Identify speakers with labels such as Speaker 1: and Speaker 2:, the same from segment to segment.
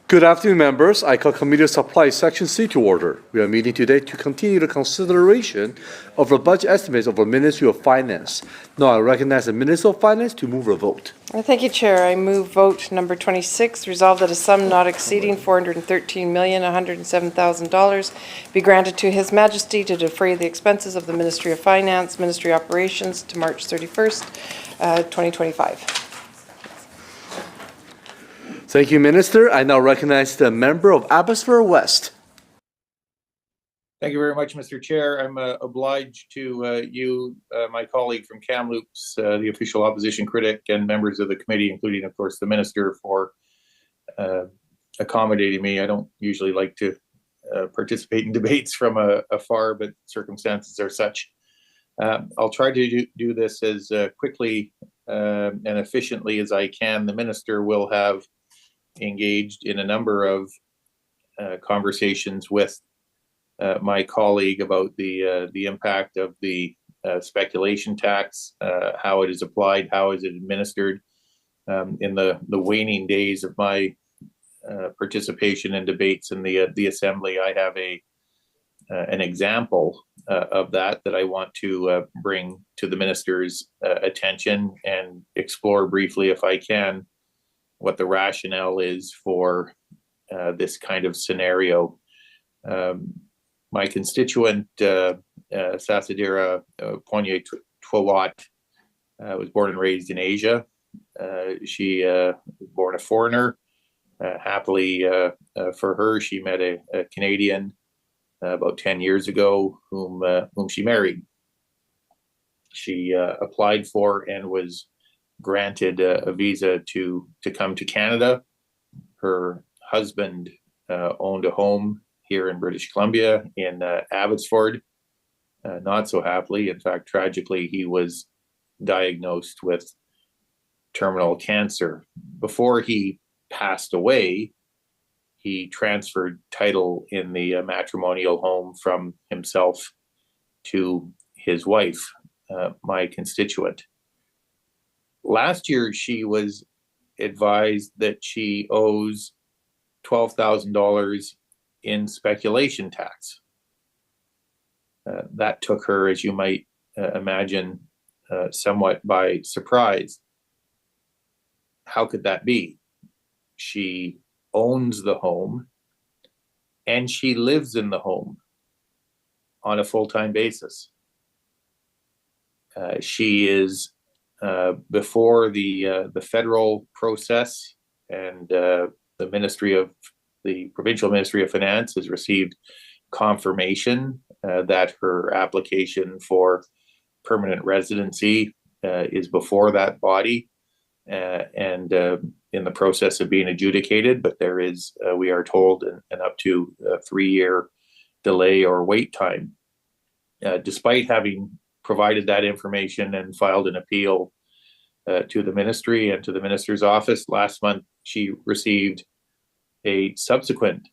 Speaker 1: Good afternoon, members. I call Committee of Supply Section C to order. We are meeting today to continue the consideration of the budget estimates of the Ministry of Finance. Now I recognize the Minister of Finance to move a vote.
Speaker 2: Thank you, Chair. I move vote number 26, resolve that a sum not exceeding $413,107,000 be granted to His Majesty to defray the expenses of the Ministry of Finance, Ministry Operations to March 31st, 2025.
Speaker 1: Thank you, Minister. I now recognize the member of Abbotsford West.
Speaker 3: Thank you very much, Mr. Chair. I'm obliged to you, my colleague from Kamloops, the official opposition critic, and members of the committee, including, of course, the minister, for accommodating me. I don't usually like to participate in debates from afar, but circumstances are such. I'll try to do this as quickly and efficiently as I can. The minister will have engaged in a number of conversations with my colleague about the impact of the speculation tax, how it is applied, how is it administered. In the waning days of my participation in debates in the Assembly, I have an example of that I want to bring to the minister's attention and explore briefly, if I can, what the rationale is for this kind of scenario. My constituent, Sasadira Poignet-Twawat, was born and raised in Asia. She was born a foreigner. Happily for her, she met a Canadian about 10 years ago whom she married. She applied for and was granted a visa to come to Canada. Her husband owned a home here in British Columbia in Abbotsford. Not so happily, in fact, tragically, he was diagnosed with terminal cancer. Before he passed away, he transferred title in the matrimonial home from himself to his wife, my constituent. Last year, she was advised that she owes $12,000 in speculation tax. That took her, as you might imagine, somewhat by surprise. How could that be? She owns the home and she lives in the home on a full-time basis. She is before the federal process, and the provincial Ministry of Finance has received confirmation that her application for permanent residency is before that body and in the process of being adjudicated. But there is, we are told, an up to 3-year delay or wait time. Despite having provided that information and filed an appeal to the ministry and to the minister's office, last month she received a subsequent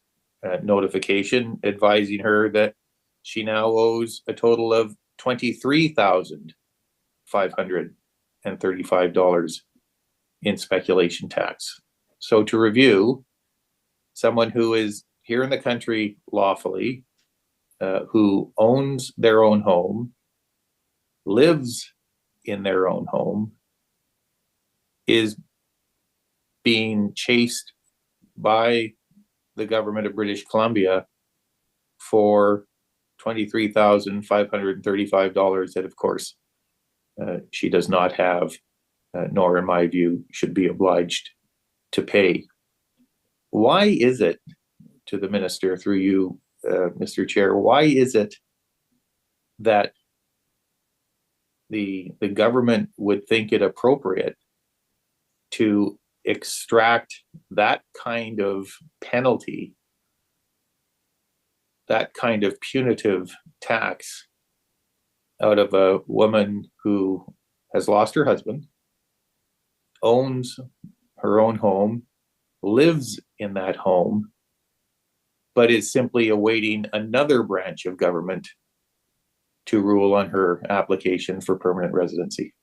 Speaker 3: notification advising her that she now owes a total of $23,535 in speculation tax. So to review, someone who is here in the country lawfully, who owns their own home, lives in their own home, is being chased by the government of British Columbia for $23,535 that, of course, she does not have, nor in my view should be obliged to pay. Why is it, to the minister through you, Mr. Chair, why is it that the government would think it appropriate to extract that kind of penalty, that kind of punitive tax out of a woman who has lost her husband, owns her own home, lives in that home, but is simply awaiting another branch of government to rule on her application for permanent residency?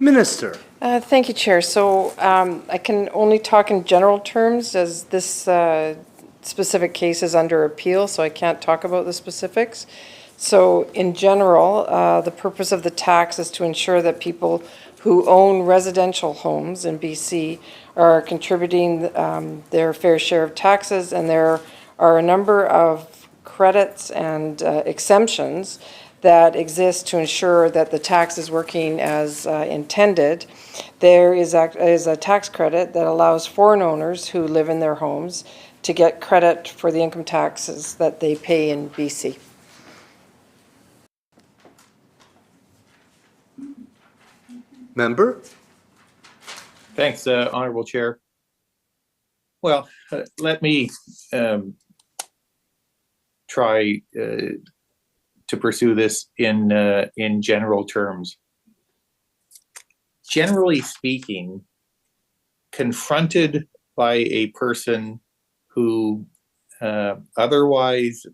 Speaker 1: Minister.
Speaker 2: Thank you, Chair. So I can only talk in general terms as this specific case is under appeal, so I can't talk about the specifics. So in general, the purpose of the tax is to ensure that people who own residential homes in BC are contributing their fair share of taxes, and there are a number of credits and exemptions that exist to ensure that the tax is working as intended. There is a tax credit that allows foreign owners who live in their homes to get credit for the income taxes that they pay in BC.
Speaker 1: Member?
Speaker 3: Thanks, Honorable Chair. Well, let me try to pursue this in general terms. Generally speaking, confronted by a person who otherwise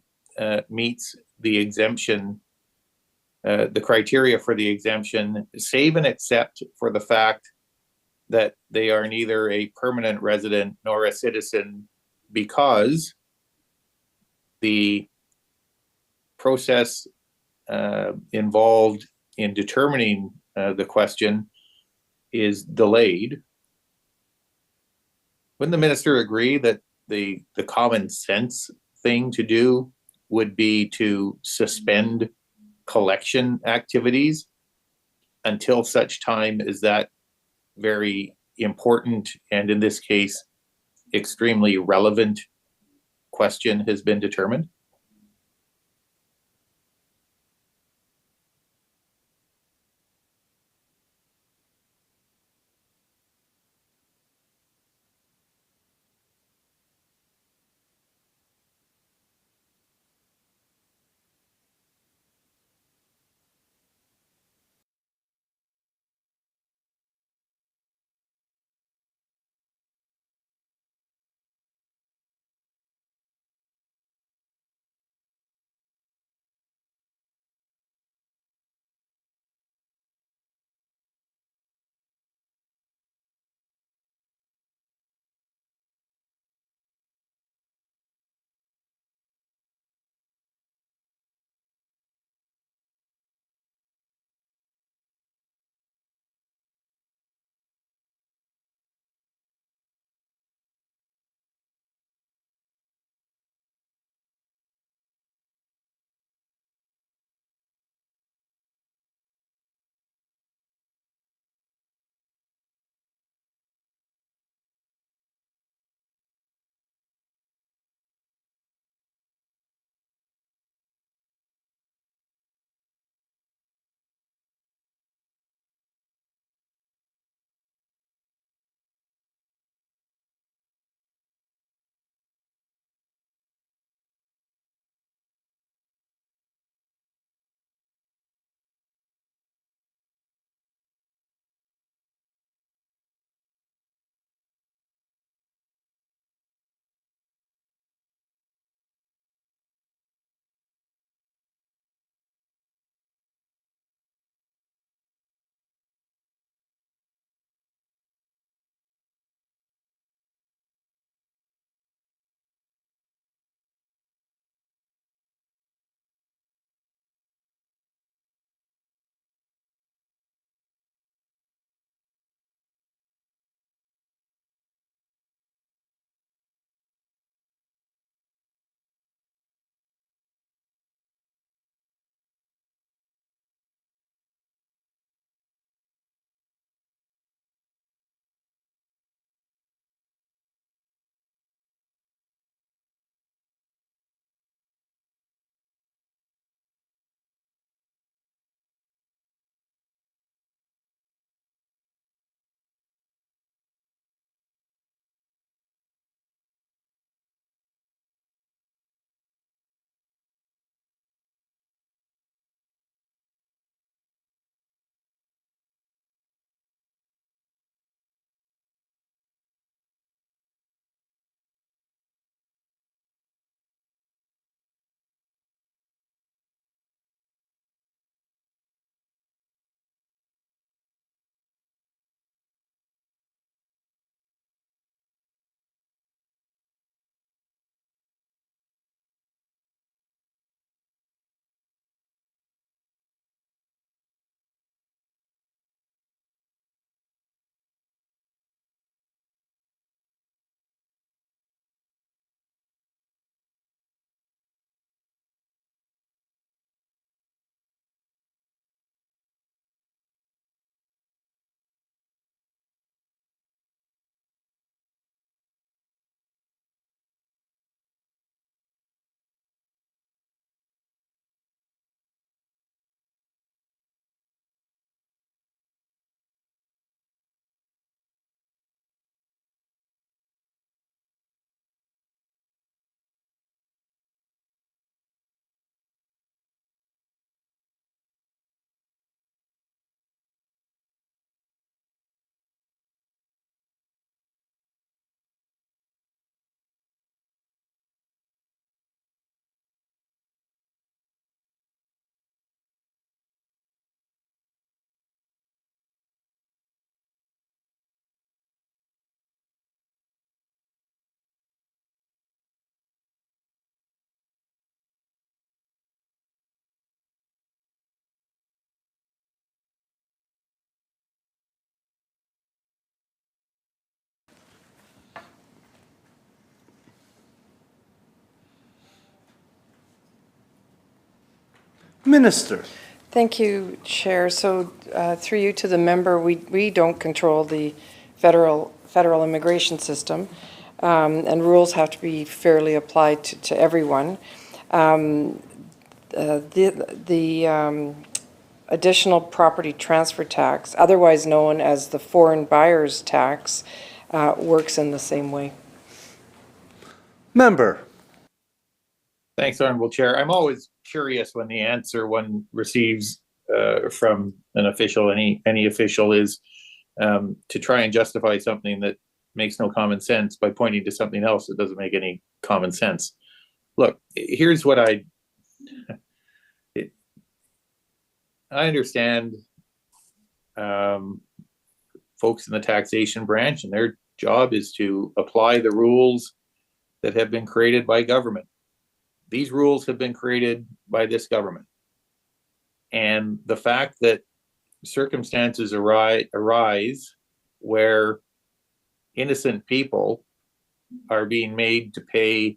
Speaker 3: meets the exemption, the criteria for the exemption, save and except for the fact that they are neither a permanent resident nor a citizen, because the process involved in determining the question is delayed. Wouldn't the minister agree that the common sense thing to do would be to suspend collection activities until such time as that very important, and in this case, extremely relevant question has been determined?
Speaker 1: Minister.
Speaker 2: Thank you, Chair. So through you to the member, we don't control the federal immigration system, and rules have to be fairly applied to everyone. The additional property transfer tax, otherwise known as the foreign buyers tax, works in the same way.
Speaker 1: Member.
Speaker 3: Thanks, Honorable Chair. I'm always curious when the answer one receives from an official, any official, is to try and justify something that makes no common sense by pointing to something else that doesn't make any common sense. Look, here's what I understand folks in the taxation branch, and their job is to apply the rules that have been created by government. These rules have been created by this government. And the fact that circumstances arise where innocent people are being made to pay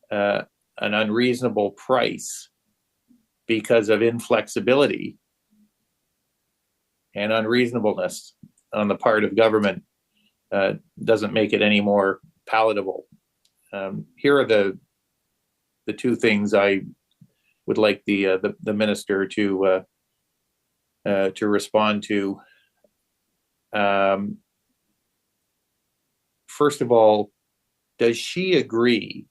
Speaker 3: an unreasonable price because of inflexibility and unreasonableness on the part of government doesn't make it any more palatable. Here are the two things I would like the minister to respond to. First of all, does she agree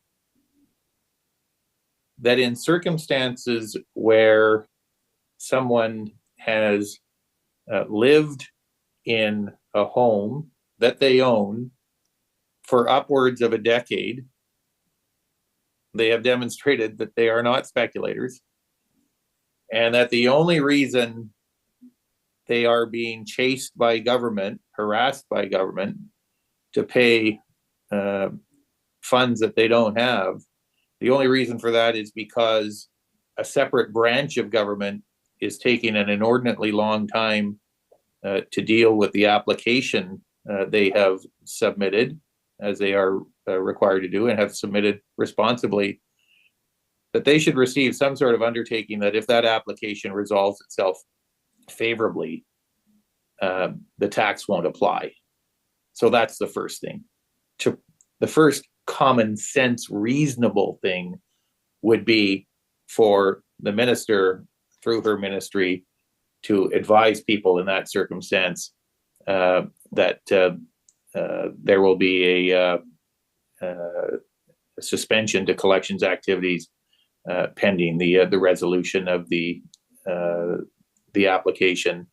Speaker 3: that in circumstances where someone has lived in a home that they own for upwards of a decade, they have demonstrated that they are not speculators, and that the only reason they are being chased by government, harassed by government to pay funds that they don't have, the only reason for that is because a separate branch of government is taking an inordinately long time to deal with the application they have submitted, as they are required to do and have submitted responsibly, that they should receive some sort of undertaking that if that application resolves itself favorably, the tax won't apply. So that's the first thing. The first common sense, reasonable thing would be for the minister, through her ministry, to advise people in that circumstance that there will be a suspension to collections activities pending the resolution of the application,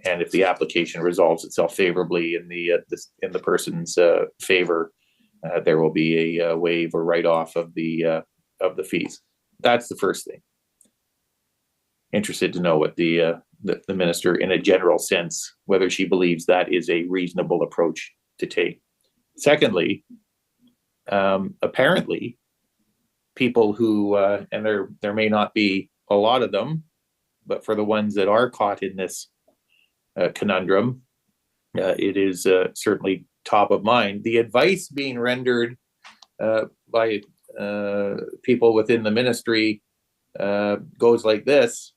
Speaker 3: and if the application resolves itself favorably in the person's favor, there will be a waive or write-off of the fees. That's the first thing. Interested to know what the minister, in a general sense, whether she believes that is a reasonable approach to take. Secondly, apparently, people who, and there may not be a lot of them, but for the ones that are caught in this conundrum, it is certainly top of mind. The advice being rendered by people within the ministry goes like this: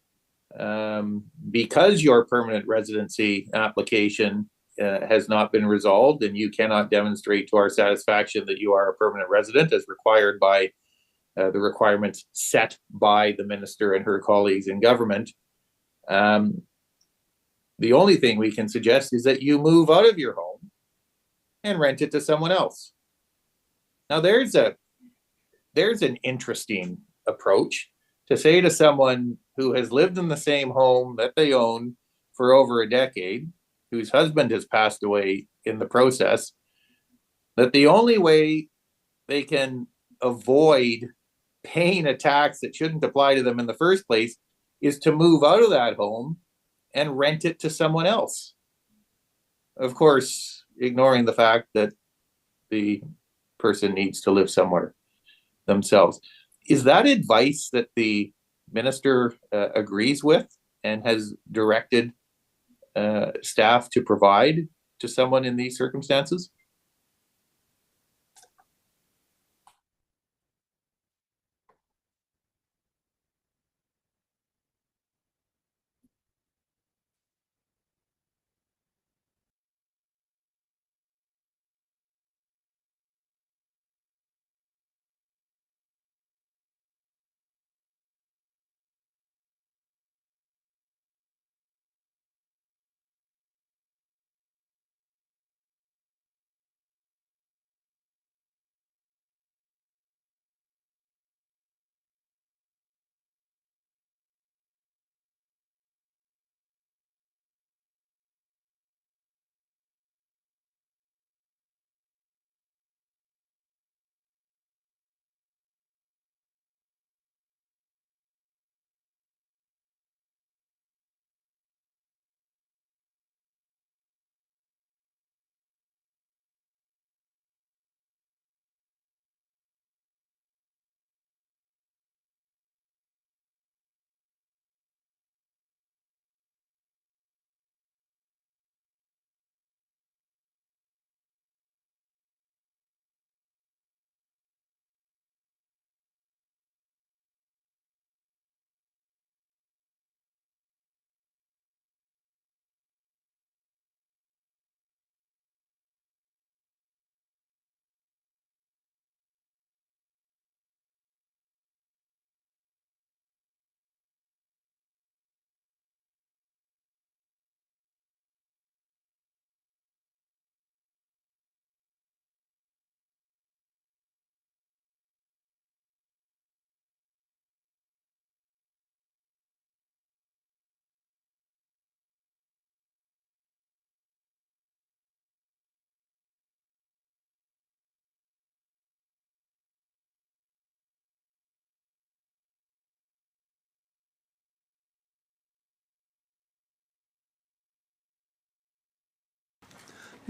Speaker 3: because your permanent residency application has not been resolved and you cannot demonstrate to our satisfaction that you are a permanent resident as required by the requirements set by the minister and her colleagues in government, the only thing we can suggest is that you move out of your home and rent it to someone else. Now there's an interesting approach to say to someone who has lived in the same home that they own for over a decade, whose husband has passed away in the process, that the only way they can avoid paying a tax that shouldn't apply to them in the first place is to move out of that home and rent it to someone else. Of course, ignoring the fact that the person needs to live somewhere themselves. Is that advice that the minister agrees with and has directed staff to provide to someone in these circumstances?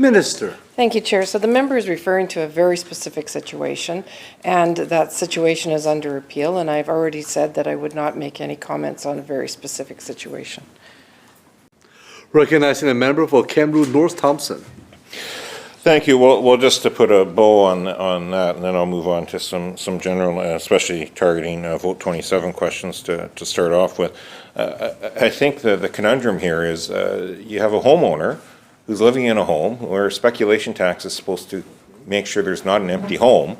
Speaker 1: Minister.
Speaker 2: Thank you, Chair. So the member is referring to a very specific situation, and that situation is under appeal, and I've already said that I would not make any comments on a very specific situation.
Speaker 1: Recognizing a member for Kamloops North Thompson.
Speaker 4: Thank you. Well, just to put a bow on that, and then I'll move on to some general, especially targeting Vote 27 questions to start off with. I think the conundrum here is you have a homeowner who's living in a home where speculation tax is supposed to make sure there's not an empty home.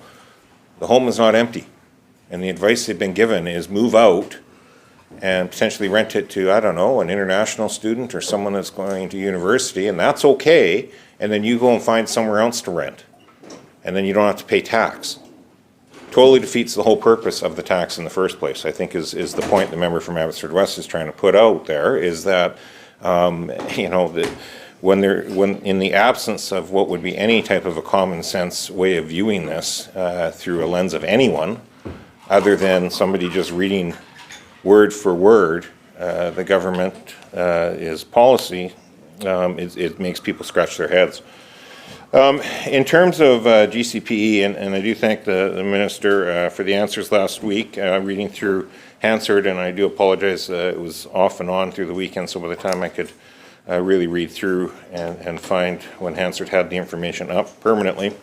Speaker 4: The home is not empty, and the advice they've been given is move out and potentially rent it to, I don't know, an international student or someone that's going to university, and that's okay. And then you go and find somewhere else to rent, and then you don't have to pay tax. Totally defeats the whole purpose of the tax in the first place, I think is the point the member from Abbotsford West is trying to put out there, is that, when in the absence of what would be any type of a common sense way of viewing this through a lens of anyone, other than somebody just reading word for word the government is policy, it makes people scratch their heads. In terms of GCPE, and I do thank the minister for the answers last week, reading through Hansard, and I do apologize, it was off and on through the weekend, so by the time I could really read through and find when Hansard had the information up permanently,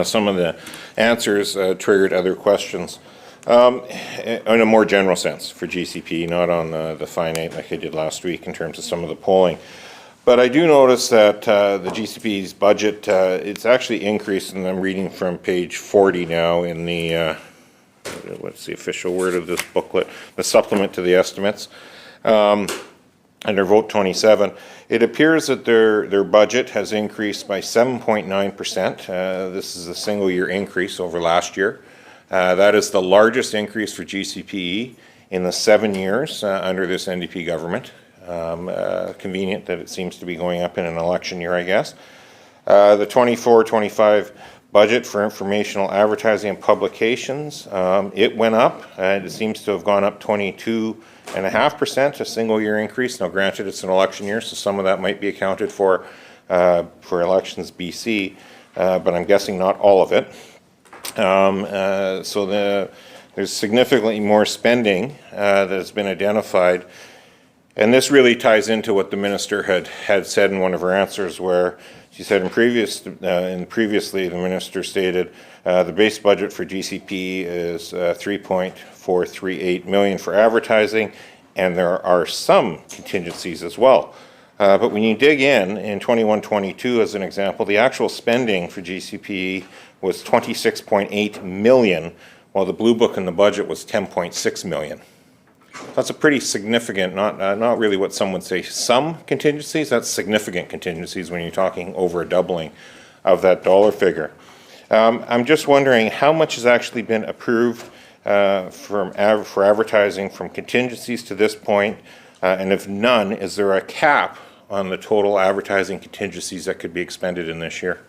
Speaker 4: some of the answers triggered other questions. In a more general sense for GCPE, not on the finite like I did last week in terms of some of the polling. But I do notice that the GCP's budget, it's actually increased, and I'm reading from page 40 now in the, what's the official word of this booklet, the supplement to the estimates, under Vote 27. It appears that their budget has increased by 7.9%. This is a single year increase over last year. That is the largest increase for GCPE in the 7 years under this NDP government. Convenient that it seems to be going up in an election year, I guess. The 24-25 budget for informational advertising and publications, it went up, and it seems to have gone up 22.5%, a single year increase. Now granted, it's an election year, so some of that might be accounted for elections BC, but I'm guessing not all of it. So there's significantly more spending that has been identified. And this really ties into what the minister had said in one of her answers, where she said previously the minister stated the base budget for GCP is $3.438 million for advertising, and there are some contingencies as well. But when you dig in 21-22 as an example, the actual spending for GCP was $26.8 million, while the blue book in the budget was $10.6 million. That's a pretty significant, not really what some would say some contingencies, that's significant contingencies when you're talking over a doubling of that dollar figure. I'm just wondering how much has actually been approved for advertising from contingencies to this point, and if none, is there a cap on the total advertising contingencies that could be expended in this year?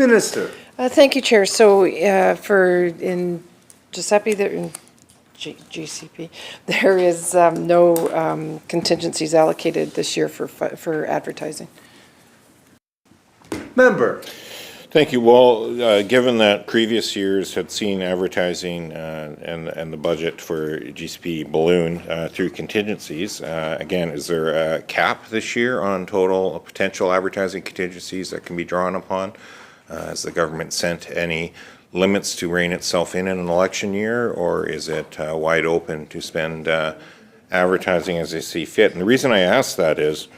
Speaker 1: Minister.
Speaker 2: Thank you, Chair. So in Giuseppe, in GCP, there is no contingencies allocated this year for advertising.
Speaker 1: Member.
Speaker 4: Thank you. Well, given that previous years had seen advertising and the budget for GCP balloon through contingencies, again, is there a cap this year on total potential advertising contingencies that can be drawn upon? Has the government set any limits to rein itself in an election year, or is it wide open to spend advertising as they see fit? And the reason I ask that is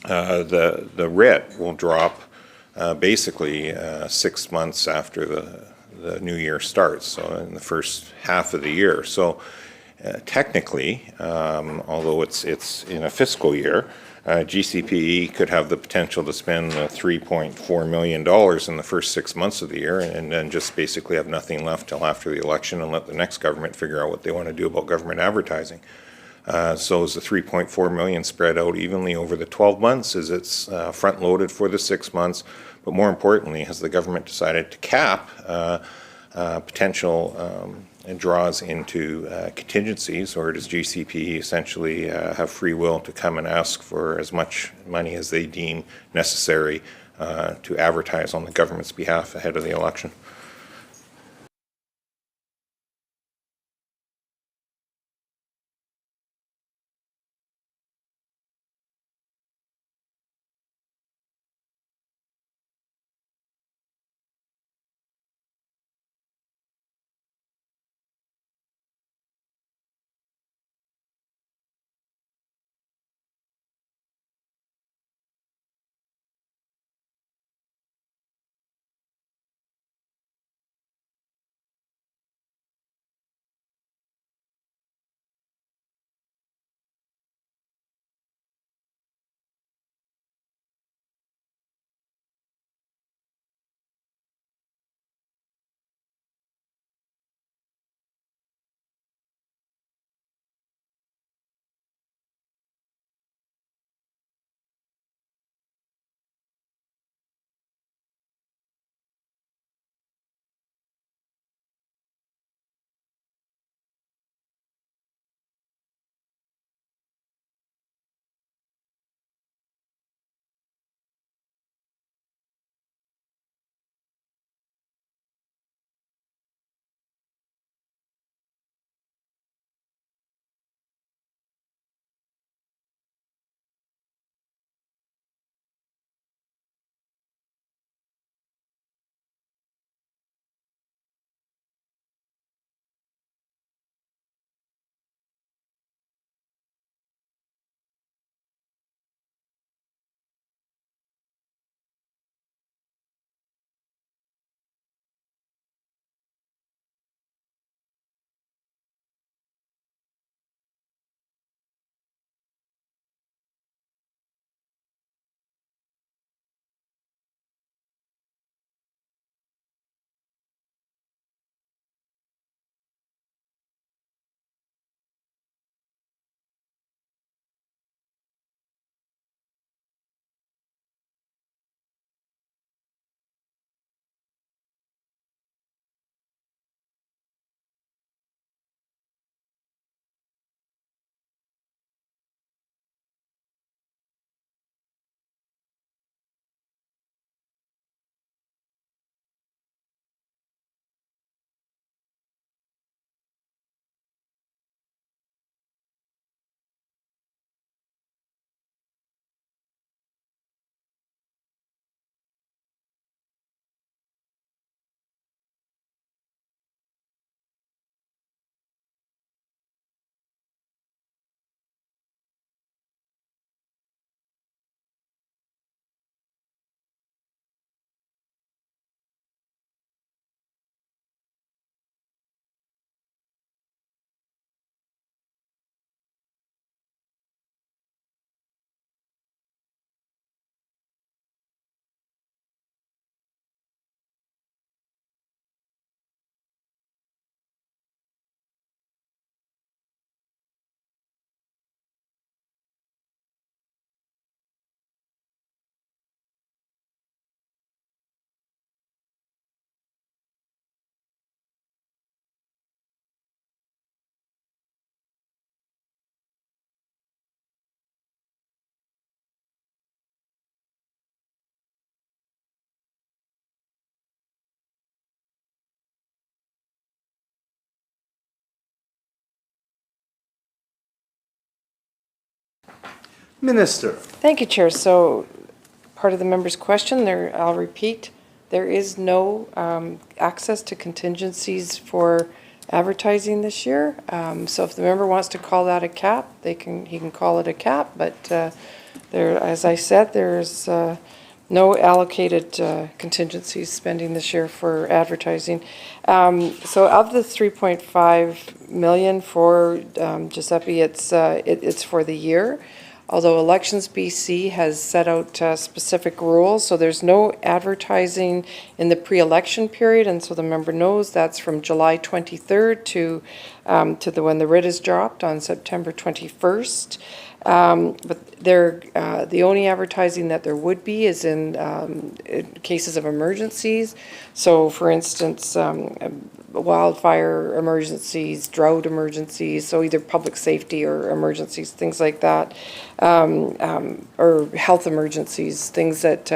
Speaker 4: the writ will drop basically 6 months after the new year starts, so in the first half of the year. So technically, although it's in a fiscal year, GCPE could have the potential to spend $3.4 million in the first 6 months of the year, and then just basically have nothing left till after the election and let the next government figure out what they want to do about government advertising. So is the 3.4 million spread out evenly over the 12 months? Is it front loaded for the 6 months? But more importantly, has the government decided to cap potential draws into contingencies, or does GCP essentially have free will to come and ask for as much money as they deem necessary to advertise on the government's behalf ahead of the election?
Speaker 1: Minister.
Speaker 2: Thank you, Chair. So part of the member's question there, I'll repeat, there is no access to contingencies for advertising this year. So if the member wants to call that a cap, he can call it a cap, but there, as I said, there's no allocated contingencies spending this year for advertising. So of the 3.5 million for Giuseppe, it's for the year. Although Elections BC has set out specific rules, so there's no advertising in the pre-election period, and so the member knows that's from July 23rd to when the writ is dropped on September 21st. But the only advertising that there would be is in cases of emergencies. So for instance, wildfire emergencies, drought emergencies, so either public safety or emergencies, things like that, or health emergencies, things that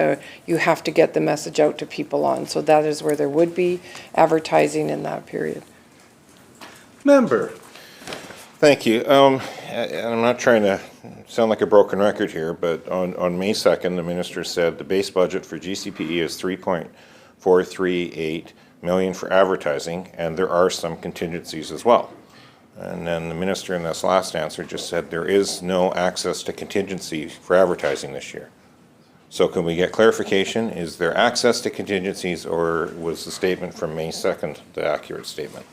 Speaker 2: you have to get the message out to people on. So that is where there would be advertising in that period.
Speaker 1: Member.
Speaker 4: Thank you. And I'm not trying to sound like a broken record here, but on May 2nd, the minister said the base budget for GCPE is 3.438 million for advertising, and there are some contingencies as well. And then the minister in this last answer just said there is no access to contingency for advertising this year. So can we get clarification? Is there access to contingencies, or was the statement from May 2nd the accurate statement?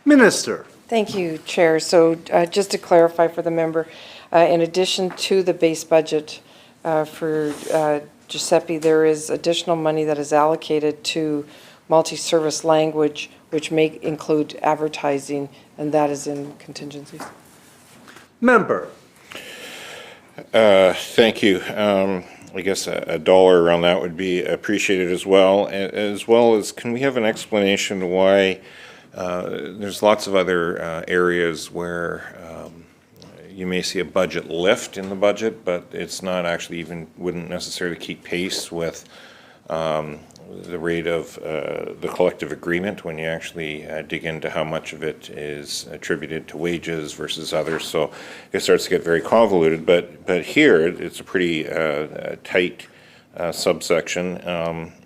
Speaker 1: Minister.
Speaker 2: Thank you, Chair. So just to clarify for the member, in addition to the base budget for Giuseppe, there is additional money that is allocated to multi-service language, which may include advertising, and that is in contingencies.
Speaker 1: Member.
Speaker 4: Thank you. I guess a dollar around that would be appreciated as well. As well as, can we have an explanation why there's lots of other areas where you may see a budget lift in the budget, but it's not actually even, wouldn't necessarily keep pace with the rate of the collective agreement when you actually dig into how much of it is attributed to wages versus others. So it starts to get very convoluted, but here it's a pretty tight subsection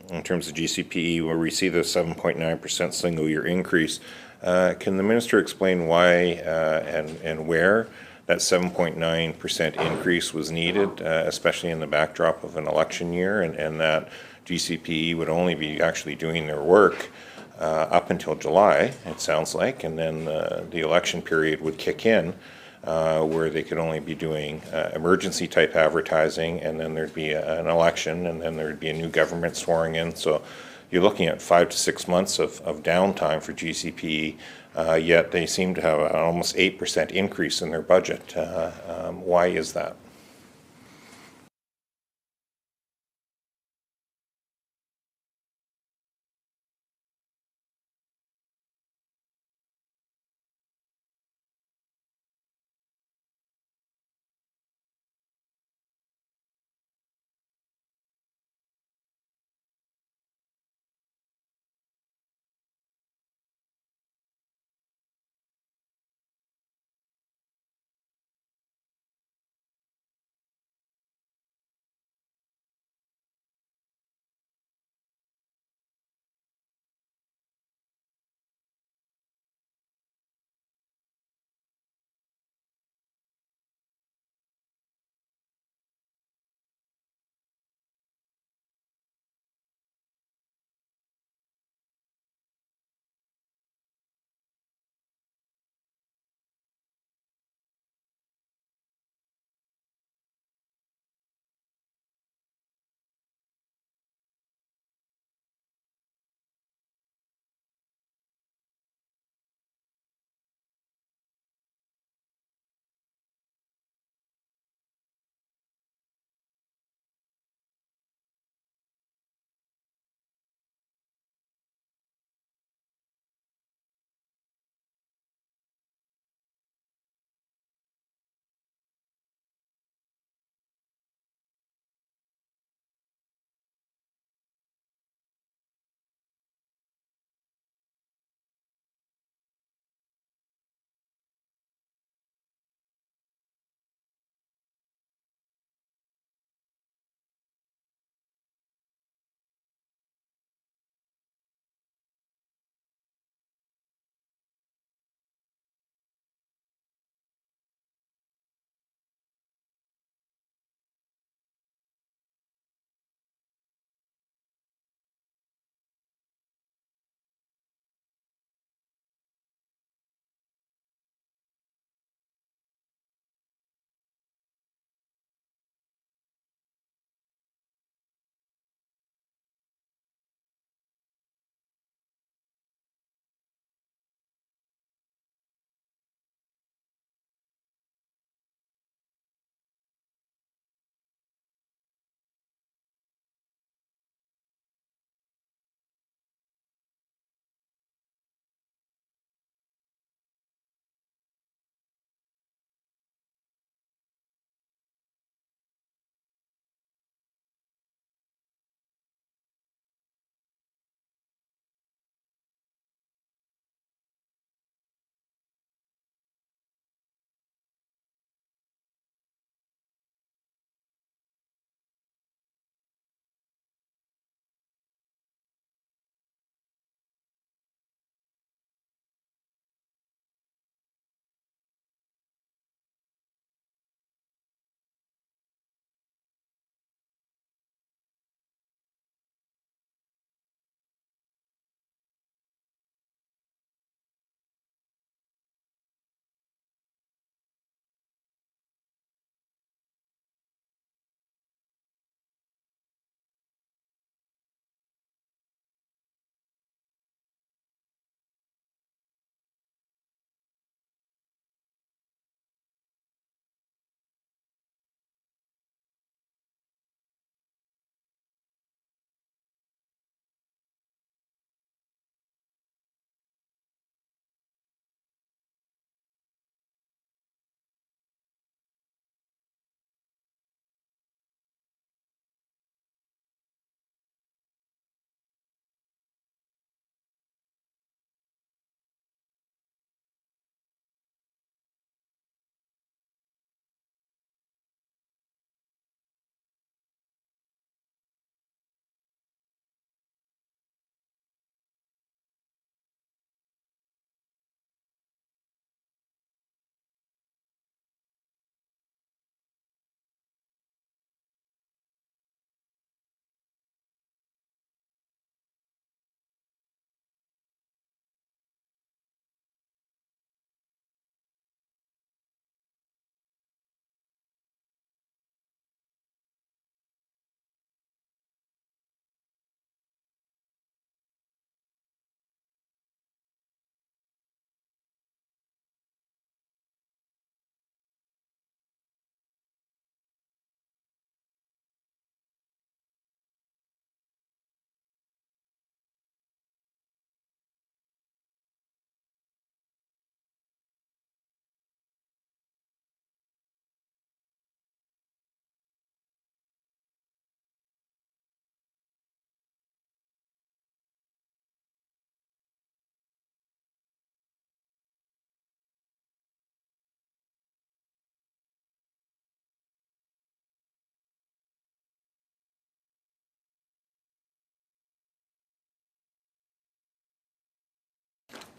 Speaker 4: in terms of GCPE, where we see the 7.9% single year increase. Can the minister explain why and where that 7.9% increase was needed, especially in the backdrop of an election year, and that GCPE would only be actually doing their work up until July, it sounds like, and then the election period would kick in, where they could only be doing emergency type advertising, and then there'd be an election, and then there'd be a new government swearing in. So you're looking at 5 to 6 months of downtime for GCPE, yet they seem to have an almost 8% increase in their budget. Why is that?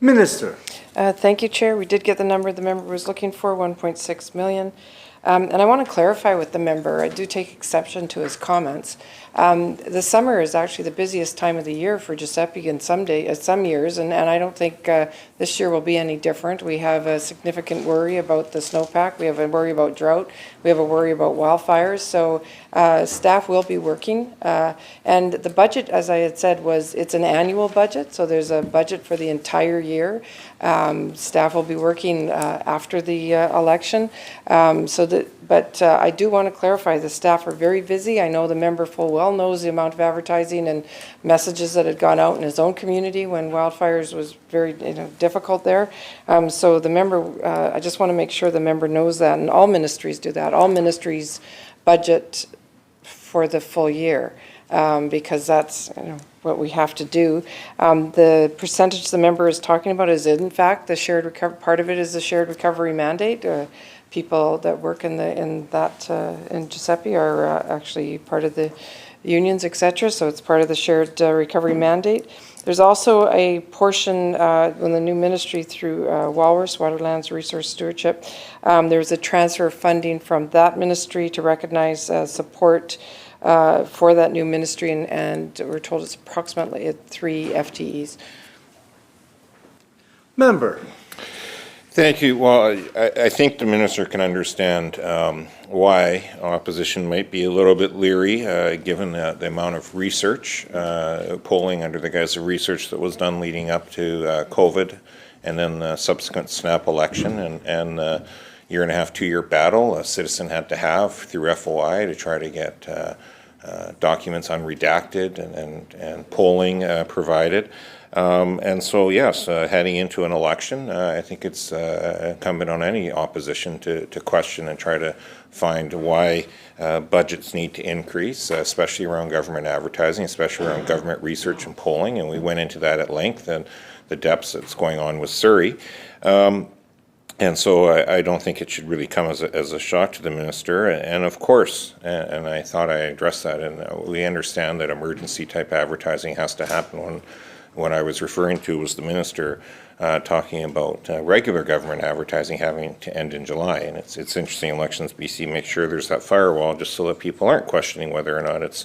Speaker 1: Minister.
Speaker 2: Thank you, Chair. We did get the number the member was looking for, 1.6 million. And I want to clarify with the member, I do take exception to his comments. The summer is actually the busiest time of the year for Giuseppe in some years, and I don't think this year will be any different. We have a significant worry about the snowpack. We have a worry about drought. We have a worry about wildfires. So staff will be working. And the budget, as I had said, it's an annual budget. So there's a budget for the entire year. Staff will be working after the election. But I do want to clarify, the staff are very busy. I know the member full well knows the amount of advertising and messages that had gone out in his own community when wildfires was very difficult there. So the member, I just want to make sure the member knows that, and all ministries do that. All ministries budget for the full year. Because that's what we have to do. The percentage the member is talking about is in fact the shared recovery. Part of it is the shared recovery mandate. People that work in Giuseppe are actually part of the unions, etc. So it's part of the shared recovery mandate. There's also a portion in the new ministry through Walrus, Waterlands Resource Stewardship. There's a transfer of funding from that ministry to recognize support for that new ministry, and we're told it's approximately at 3 FTEs.
Speaker 1: Member.
Speaker 4: Thank you. Well, I think the minister can understand why opposition might be a little bit leery, given the amount of research, polling under the guise of research that was done leading up to COVID, and then the subsequent snap election, and year and a half, 2-year battle a citizen had to have through FOI to try to get documents unredacted and polling provided. And so, yes, heading into an election, I think it's incumbent on any opposition to question and try to find why budgets need to increase, especially around government advertising, especially around government research and polling. And we went into that at length and the depths that's going on with Surrey. And so I don't think it should really come as a shock to the minister. And of course, and I thought I addressed that, and we understand that emergency type advertising has to happen. What I was referring to was the minister talking about regular government advertising having to end in July. And it's interesting, Elections BC makes sure there's that firewall just so that people aren't questioning whether or not it's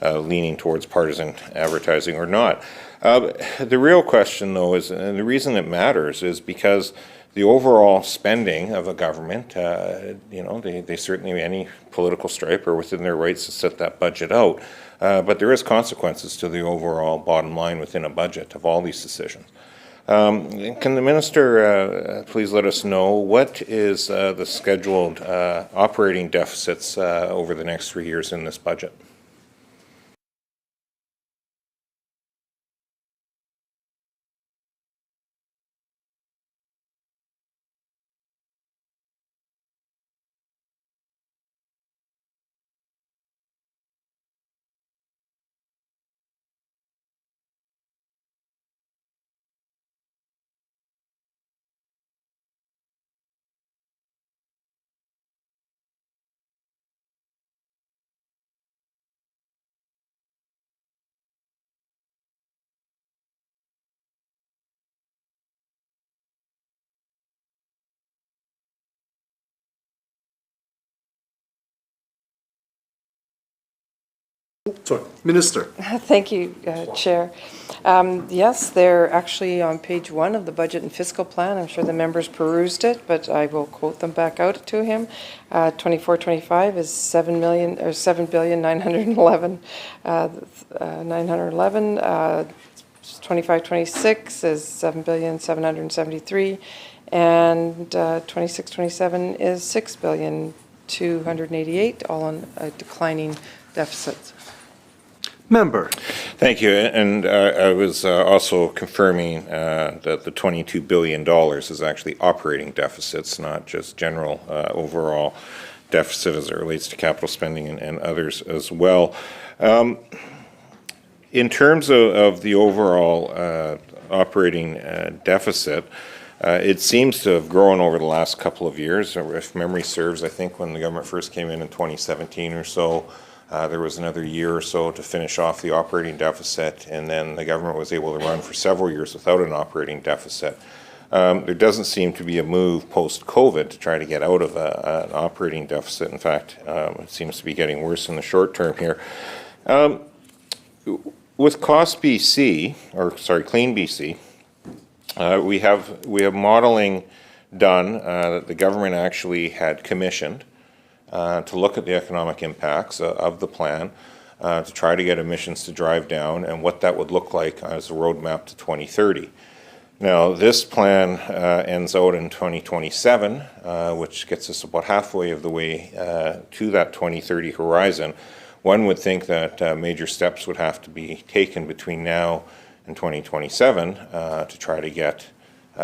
Speaker 4: leaning towards partisan advertising or not. The real question, though, is, and the reason it matters is because the overall spending of a government, they certainly, any political stripe are within their rights to set that budget out. But there is consequences to the overall bottom line within a budget of all these decisions. Can the minister please let us know what is the scheduled operating deficits over the next 3 years in this budget?
Speaker 1: Sorry, Minister.
Speaker 2: Thank you, Chair. Yes, they're actually on page 1 of the budget and fiscal plan. I'm sure the members perused it, but I will quote them back out to him. 24-25 is 7 million or 7,911,911. 25-26 is 7,773, and 26-27 is 6,288, all on a declining deficit.
Speaker 1: Member.
Speaker 4: Thank you. And I was also confirming that the $22 billion is actually operating deficits, not just general overall deficit as it relates to capital spending and others as well. In terms of the overall operating deficit, it seems to have grown over the last couple of years. If memory serves, I think when the government first came in 2017 or so, There was another year or so to finish off the operating deficit, and then the government was able to run for several years without an operating deficit. There doesn't seem to be a move post-COVID to try to get out of an operating deficit. In fact, it seems to be getting worse in the short term here. With Cost BC, or sorry, Clean BC, we have modeling done that the government actually had commissioned to look at the economic impacts of the plan, to try to get emissions to drive down and what that would look like as a roadmap to 2030. Now, this plan ends out in 2027, which gets us about halfway of the way to that 2030 horizon. One would think that major steps would have to be taken between now and 2027 to try to get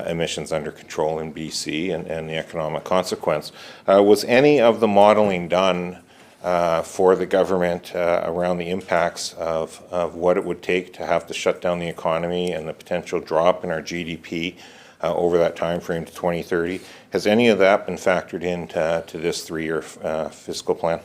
Speaker 4: emissions under control in BC and the economic consequence. Was any of the modeling done for the government around the impacts of what it would take to have to shut down the economy and the potential drop in our GDP over that time frame to 2030? Has any of that been factored into this 3-year fiscal plan?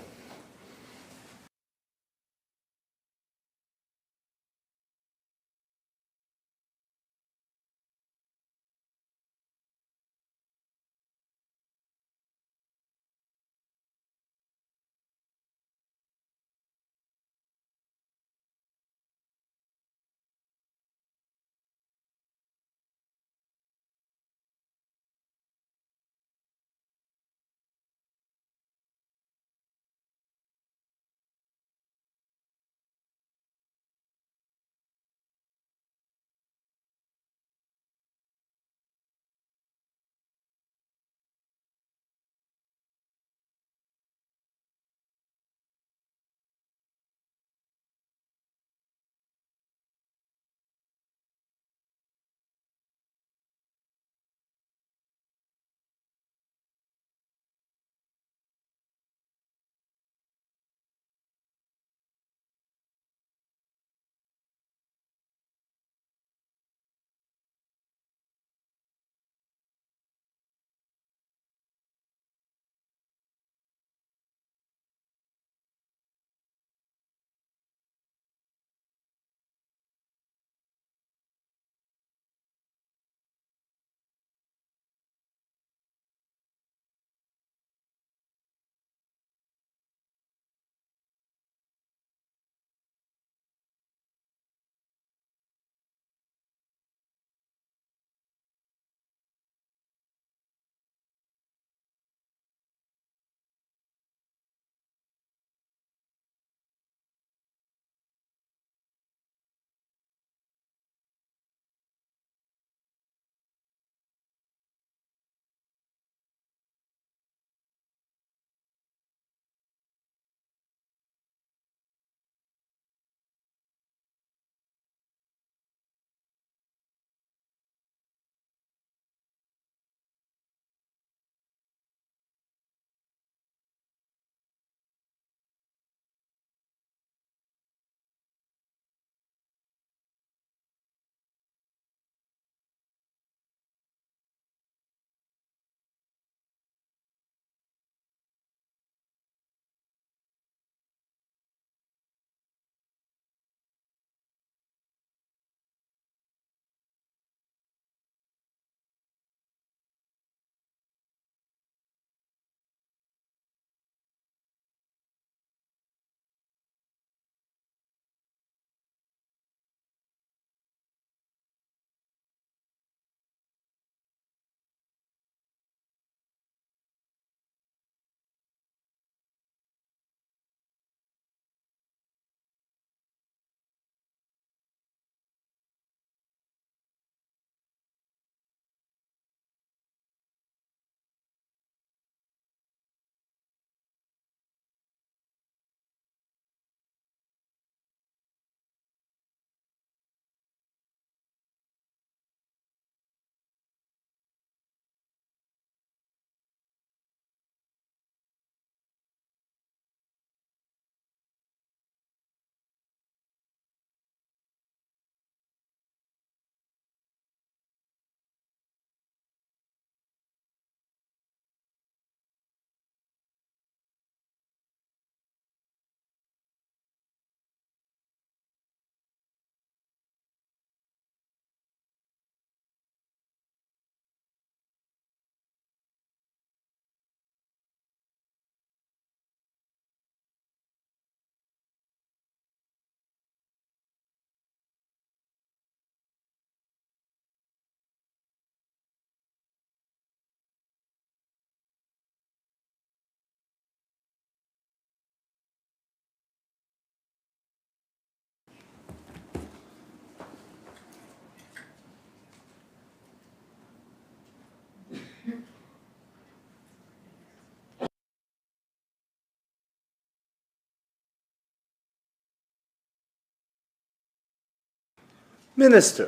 Speaker 1: Minister.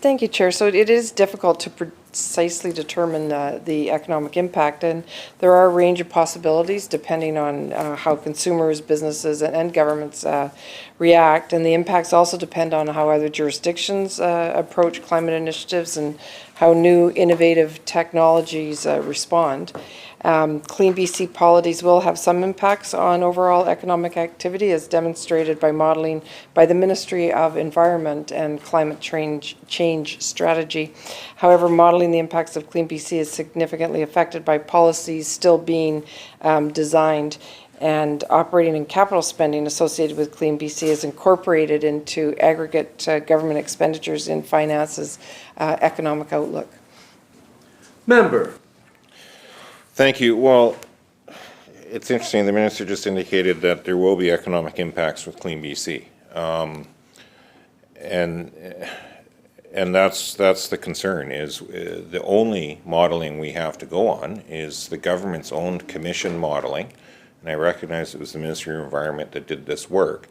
Speaker 2: Thank you, Chair. So it is difficult to precisely determine the economic impact, and there are a range of possibilities depending on how consumers, businesses, and governments react. And the impacts also depend on how other jurisdictions approach climate initiatives and how new innovative technologies respond. Clean BC policies will have some impacts on overall economic activity, as demonstrated by modeling by the Ministry of Environment and Climate Change Strategy. However, modeling the impacts of Clean BC is significantly affected by policies still being designed, and operating and capital spending associated with Clean BC is incorporated into aggregate government expenditures in Finance's economic outlook.
Speaker 1: Member.
Speaker 4: Thank you. Well, it's interesting, the minister just indicated that there will be economic impacts with Clean BC. And that's the concern, is the only modeling we have to go on is the government's own commission modeling. And I recognize it was the Ministry of Environment that did this work.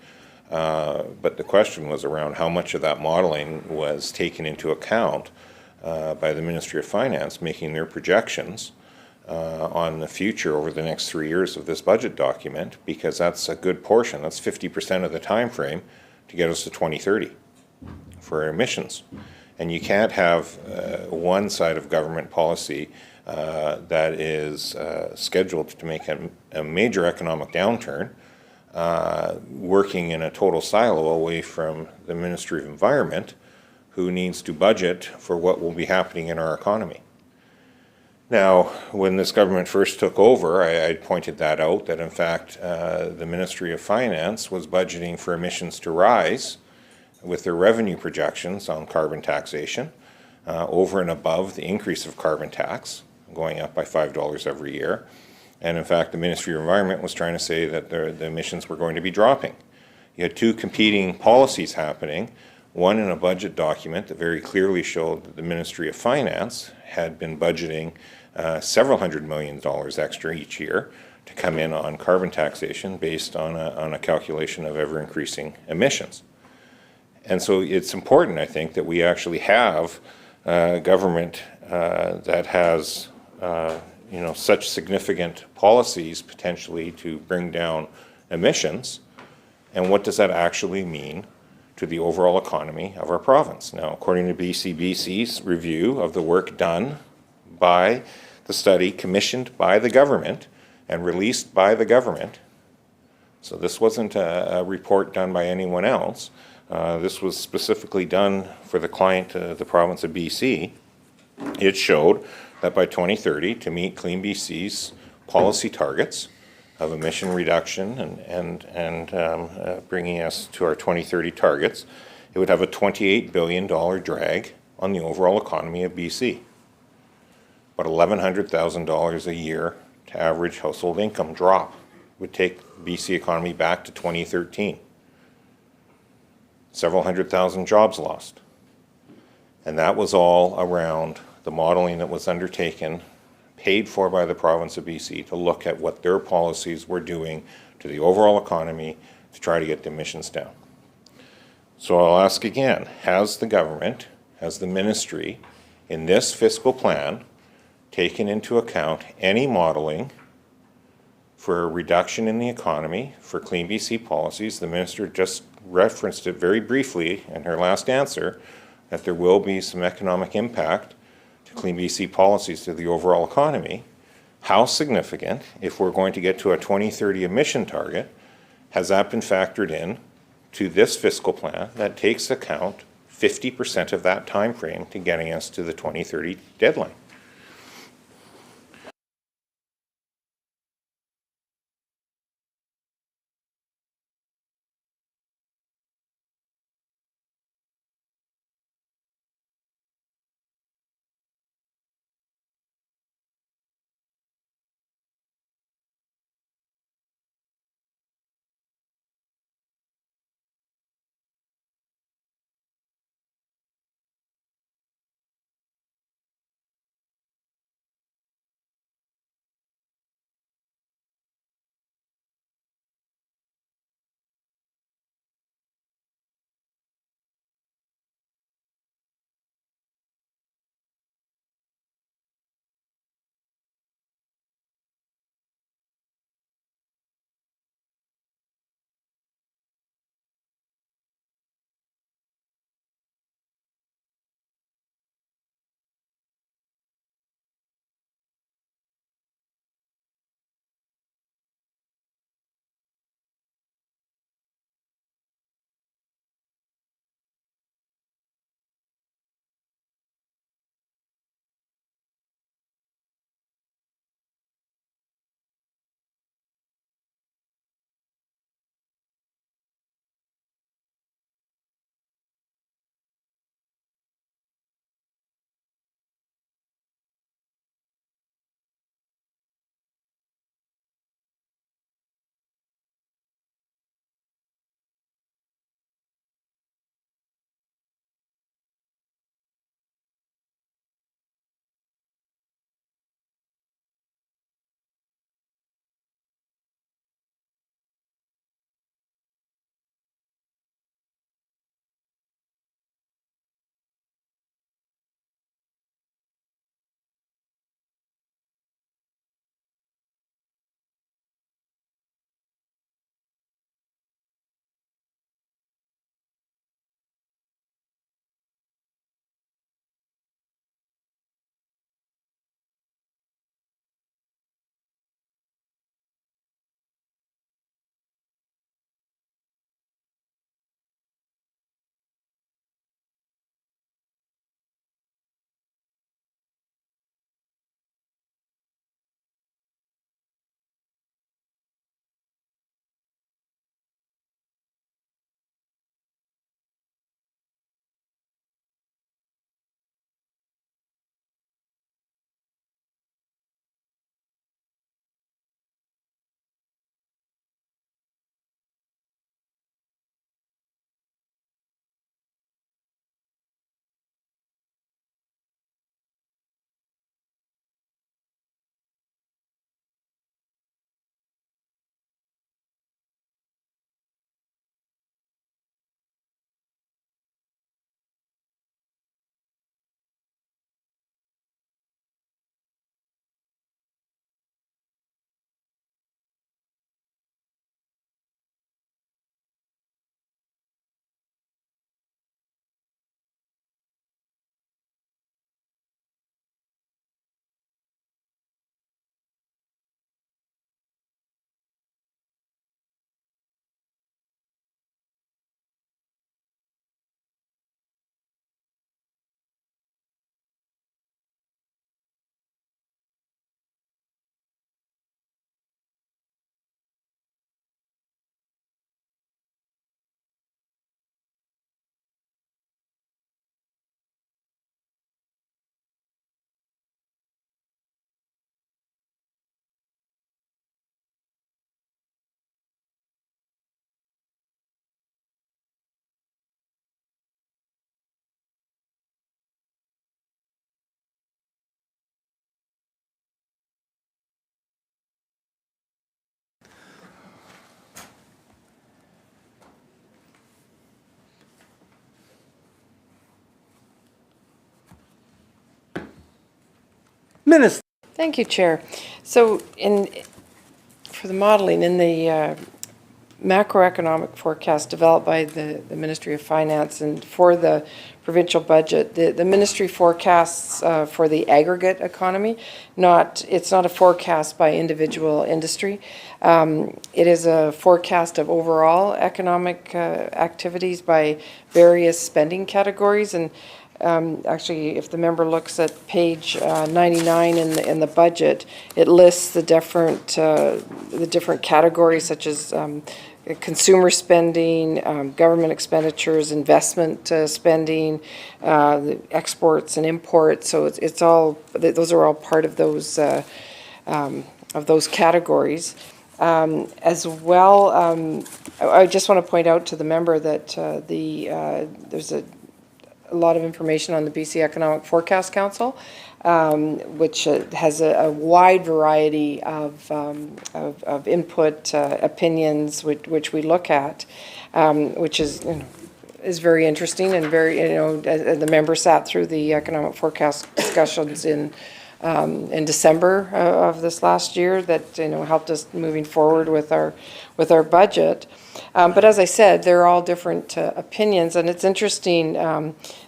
Speaker 4: But the question was around how much of that modeling was taken into account by the Ministry of Finance, making their projections on the future over the next 3 years of this budget document, because that's a good portion. That's 50% of the time frame to get us to 2030 for emissions. And you can't have one side of government policy that is scheduled to make a major economic downturn, working in a total silo away from the Ministry of Environment, who needs to budget for what will be happening in our economy. Now, when this government first took over, I pointed that out, that in fact the Ministry of Finance was budgeting for emissions to rise with their revenue projections on carbon taxation over and above the increase of carbon tax, going up by $5 every year. And in fact, the Ministry of Environment was trying to say that the emissions were going to be dropping. You had two competing policies happening, one in a budget document that very clearly showed that the Ministry of Finance had been budgeting several $100 million extra each year to come in on carbon taxation based on a calculation of ever-increasing emissions. And so it's important, I think, that we actually have government that has such significant policies potentially to bring down emissions, and what does that actually mean to the overall economy of our province. Now, according to BCBC's review of the work done by the study commissioned by the government and released by the government, so this wasn't a report done by anyone else, this was specifically done for the client, the province of BC. It showed that by 2030, to meet Clean BC's policy targets of emission reduction and bringing us to our 2030 targets, it would have a $28 billion drag on the overall economy of BC. About $1,100,000 a year to average household income drop would take BC economy back to 2013. Several 100,000 jobs lost. And that was all around the modeling that was undertaken, paid for by the province of BC, to look at what their policies were doing to the overall economy to try to get the emissions down. So I'll ask again, has the government, has the ministry in this fiscal plan taken into account any modeling for a reduction in the economy for Clean BC policies? The minister just referenced it very briefly in her last answer, that there will be some economic impact to Clean BC policies to the overall economy. How significant, if we're going to get to a 2030 emission target, has that been factored in to this fiscal plan that takes account 50% of that time frame to getting us to the 2030 deadline?
Speaker 1: Minister.
Speaker 2: Thank you, Chair. So for the modeling, in the macroeconomic forecast developed by the Ministry of Finance and for the provincial budget, the ministry forecasts for the aggregate economy. It's not a forecast by individual industry. It is a forecast of overall economic activities by various spending categories. And actually, if the member looks at page 99 in the budget, it lists the different categories, such as consumer spending, government expenditures, investment spending, the exports and imports. So it's all, those are all part of those categories. As well, I just want to point out to the member that there's a lot of information on the BC Economic Forecast Council, which has a wide variety of input, opinions, which we look at, which is, is very interesting and very, the member sat through the economic forecast discussions in December of this last year that helped us moving forward with our budget. But as I said, they're all different opinions, and it's interesting.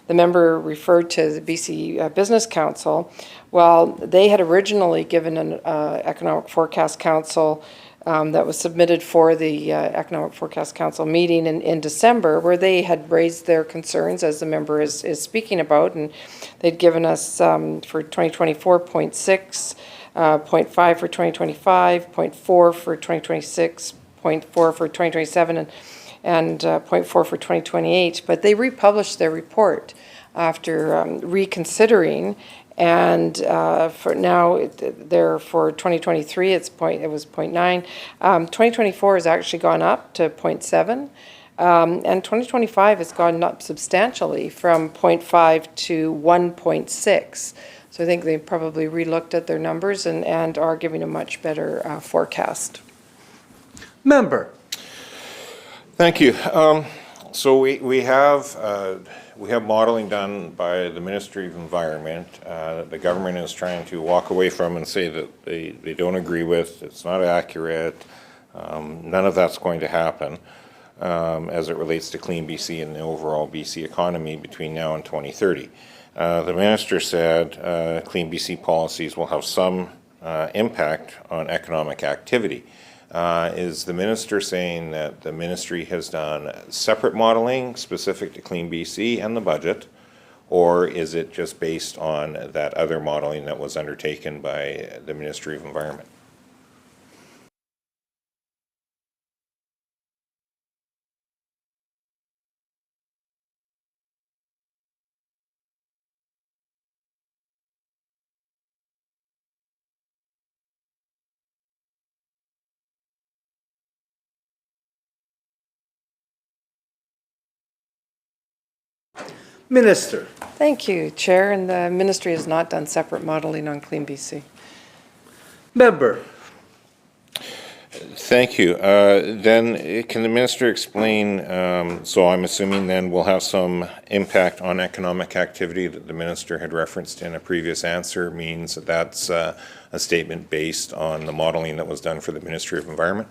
Speaker 2: The member referred to the BC Business Council. Well, they had originally given an Economic Forecast Council that was submitted for the Economic Forecast Council meeting in December, where they had raised their concerns, as the member is speaking about, and they'd given us for 2024 0.6, 0.5 for 2025, 0.4 for 2026, 0.4 for 2027, and 0.4 for 2028. But they republished their report after reconsidering, and for now, for 2023, it was 0.9. 2024 has actually gone up to 0.7, and 2025 has gone up substantially from 0.5 to 1.6. So I think they probably relooked at their numbers and are giving a much better forecast.
Speaker 1: Member.
Speaker 4: Thank you. So we have modeling done by the Ministry of Environment. The government is trying to walk away from and say that they don't agree with. It's not accurate. None of that's going to happen as it relates to Clean BC and the overall BC economy between now and 2030. The minister said Clean BC policies will have some impact on economic activity. Is the minister saying that the ministry has done separate modeling specific to Clean BC and the budget, or is it just based on that other modeling that was undertaken by the Ministry of Environment?
Speaker 1: Minister.
Speaker 2: Thank you, Chair, and the ministry has not done separate modeling on Clean BC.
Speaker 1: Member.
Speaker 4: Thank you. Then can the minister explain, so I'm assuming then we'll have some impact on economic activity that the minister had referenced in a previous answer means that that's a statement based on the modeling that was done for the Ministry of Environment?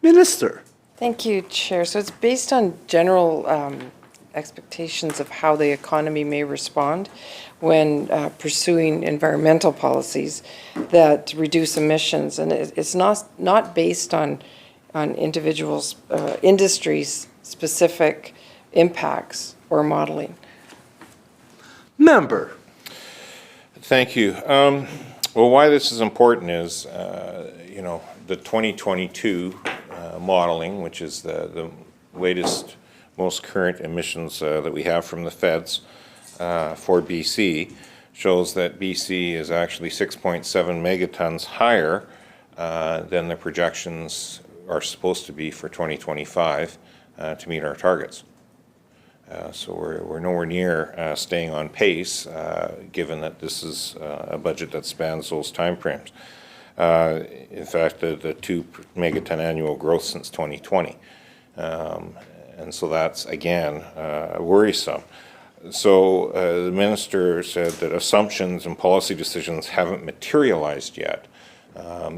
Speaker 1: Minister.
Speaker 2: Thank you, Chair. So it's based on general expectations of how the economy may respond when pursuing environmental policies that reduce emissions. And it's not based on individuals, industries' specific impacts or modeling.
Speaker 1: Member.
Speaker 4: Thank you. Well, why this is important is, the 2022 modeling, which is the latest, most current emissions that we have from the feds for BC, shows that BC is actually 6.7 megatons higher than the projections are supposed to be for 2025 to meet our targets. So we're nowhere near staying on pace, given that this is a budget that spans those timeframes. In fact, the 2 megaton annual growth since 2020. And so that's, again, worrisome. So the minister said that assumptions and policy decisions haven't materialized yet.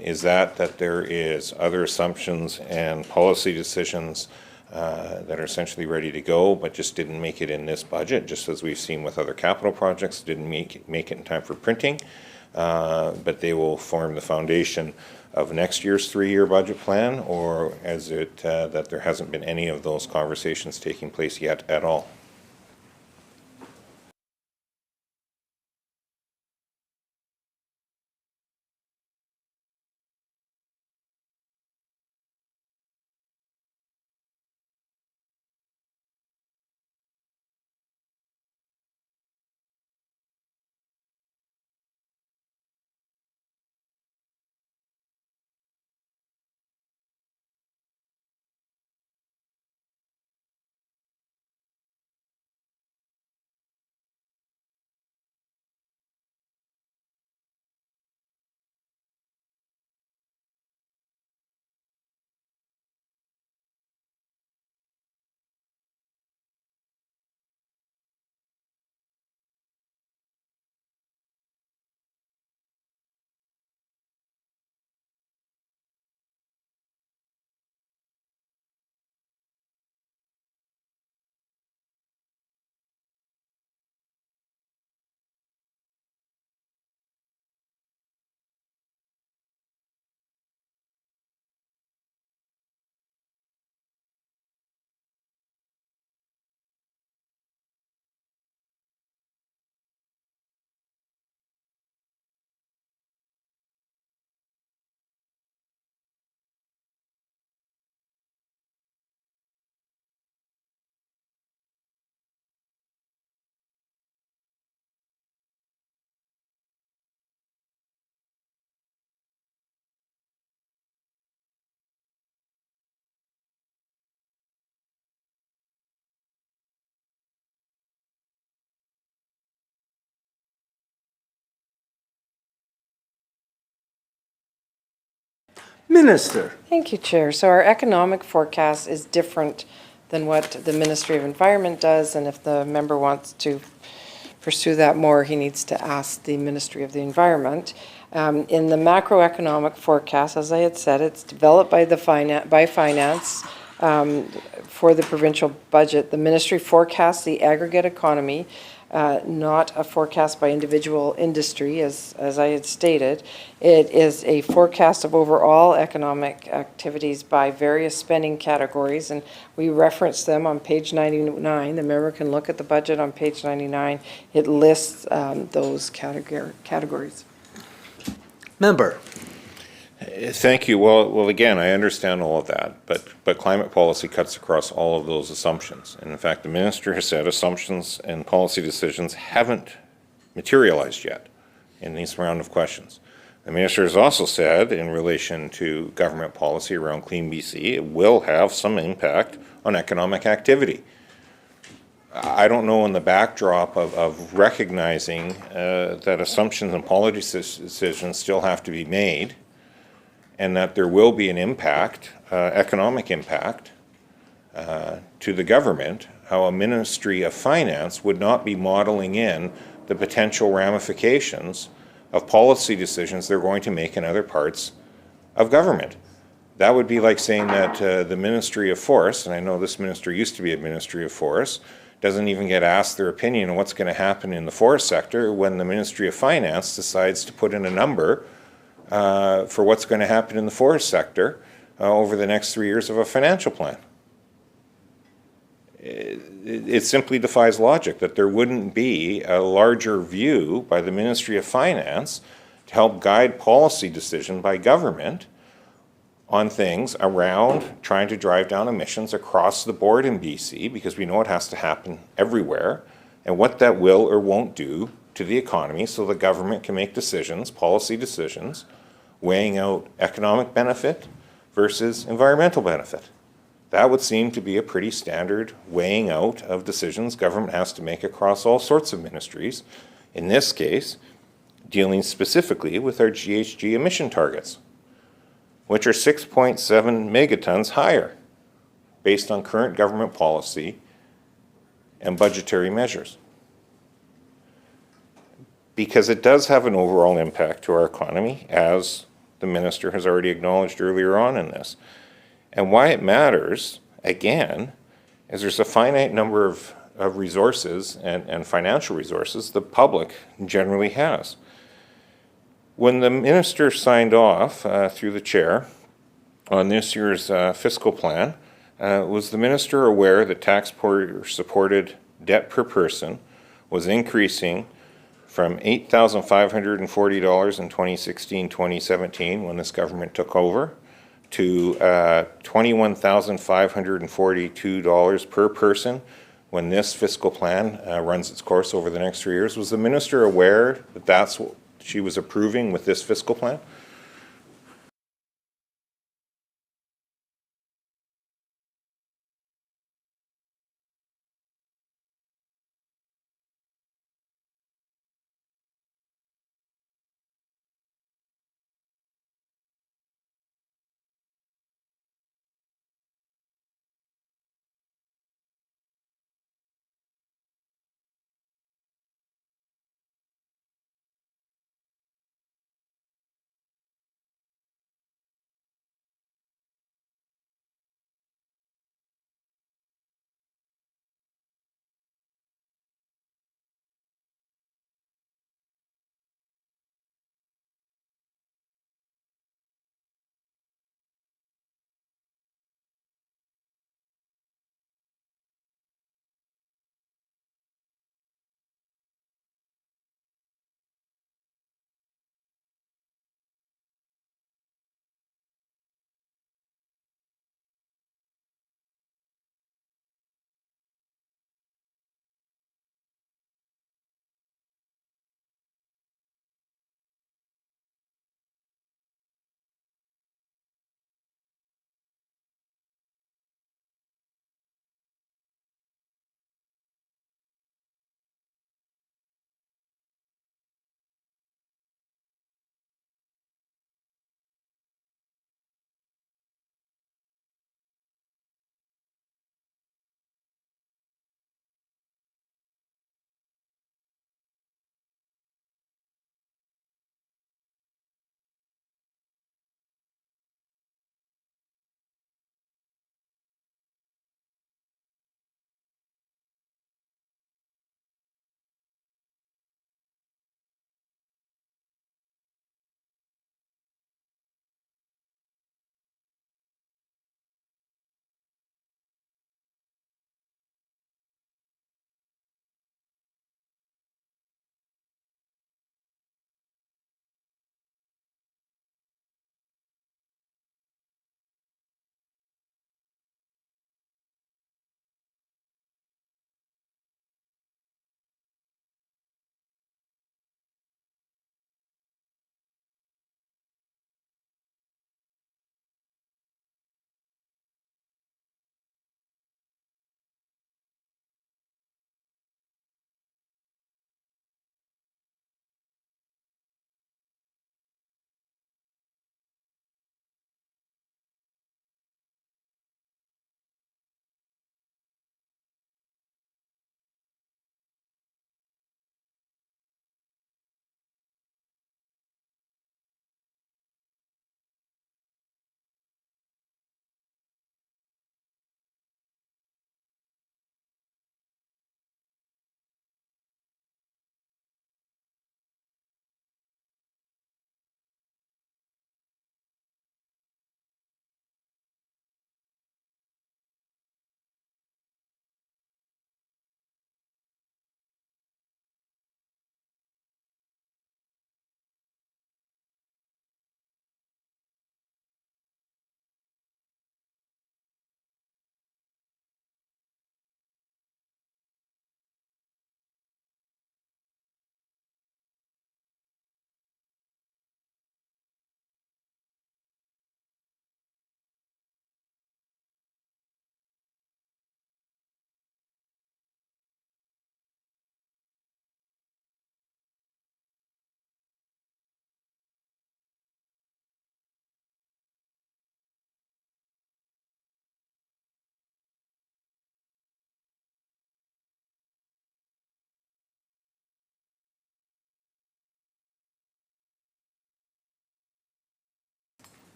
Speaker 4: Is that there is other assumptions and policy decisions that are essentially ready to go, but just didn't make it in this budget, just as we've seen with other capital projects, didn't make it in time for printing, but they will form the foundation of next year's 3-year budget plan, or is it that there hasn't been any of those conversations taking place yet at all?
Speaker 1: Minister.
Speaker 2: Thank you, Chair. So our economic forecast is different than what the Ministry of Environment does, and if the member wants to pursue that more, he needs to ask the Ministry of the Environment. In the macroeconomic forecast, as I had said, it's developed by finance for the provincial budget. The ministry forecasts the aggregate economy, not a forecast by individual industry, as I had stated. It is a forecast of overall economic activities by various spending categories, and we reference them on page 99. The member can look at the budget on page 99. It lists those categories.
Speaker 1: Member.
Speaker 4: Thank you. Well, again, I understand all of that, but climate policy cuts across all of those assumptions. And in fact, the minister has said assumptions and policy decisions haven't materialized yet in this round of questions. The minister has also said, in relation to government policy around Clean BC, it will have some impact on economic activity. I don't know, in the backdrop of recognizing that assumptions and policy decisions still have to be made, and that there will be an impact, economic impact, to the government, how a Ministry of Finance would not be modeling in the potential ramifications of policy decisions they're going to make in other parts of government. That would be like saying that the Ministry of Forests, and I know this minister used to be a Ministry of Forests, doesn't even get asked their opinion on what's going to happen in the forest sector when the Ministry of Finance decides to put in a number for what's going to happen in the forest sector over the next 3 years of a financial plan. It simply defies logic that there wouldn't be a larger view by the Ministry of Finance to help guide policy decision by government on things around trying to drive down emissions across the board in BC, because we know it has to happen everywhere, and what that will or won't do to the economy so the government can make decisions, policy decisions, weighing out economic benefit versus environmental benefit. That would seem to be a pretty standard weighing out of decisions government has to make across all sorts of ministries. In this case, dealing specifically with our GHG emission targets, which are 6.7 megatons higher based on current government policy and budgetary measures. Because it does have an overall impact to our economy, as the minister has already acknowledged earlier on in this. And why it matters, again, is there's a finite number of resources and financial resources the public generally has. When the minister signed off through the chair on this year's fiscal plan, was the minister aware that taxpayer-supported debt per person was increasing from $8,540 in 2016-2017 when this government took over to $21,542 per person when this fiscal plan runs its course over the next 3 years? Was the minister aware that that's what she was approving with this fiscal plan?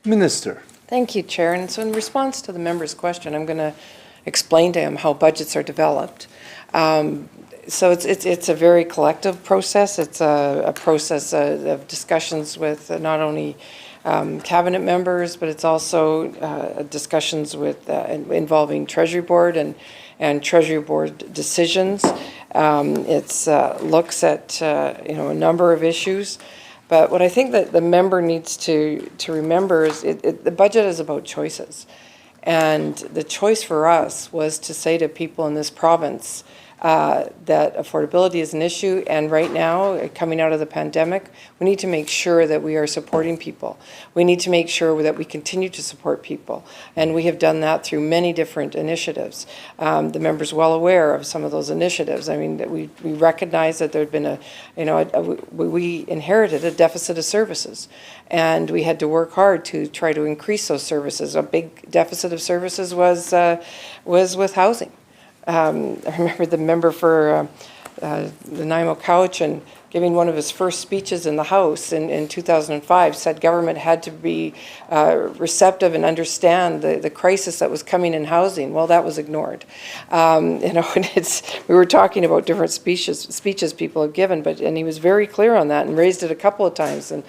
Speaker 1: Minister.
Speaker 2: Thank you, Chair. And so in response to the member's question, I'm going to explain to him how budgets are developed. So it's a very collective process. It's a process of discussions with not only cabinet members, but it's also discussions with involving Treasury Board and Treasury Board decisions. It's looks at a number of issues. But what I think that the member needs to remember is the budget is about choices. And the choice for us was to say to people in this province that affordability is an issue. And right now, coming out of the pandemic, we need to make sure that we are supporting people. We need to make sure that we continue to support people. And we have done that through many different initiatives. The member's well aware of some of those initiatives. I mean, we recognize that there had been we inherited a deficit of services. And we had to work hard to try to increase those services. A big deficit of services was with housing. I remember the member for the Nanaimo Cowichan giving one of his first speeches in the House in 2005, said government had to be receptive and understand the crisis that was coming in housing. Well, that was ignored. And we were talking about different speeches people have given, and he was very clear on that and raised it a couple of times, and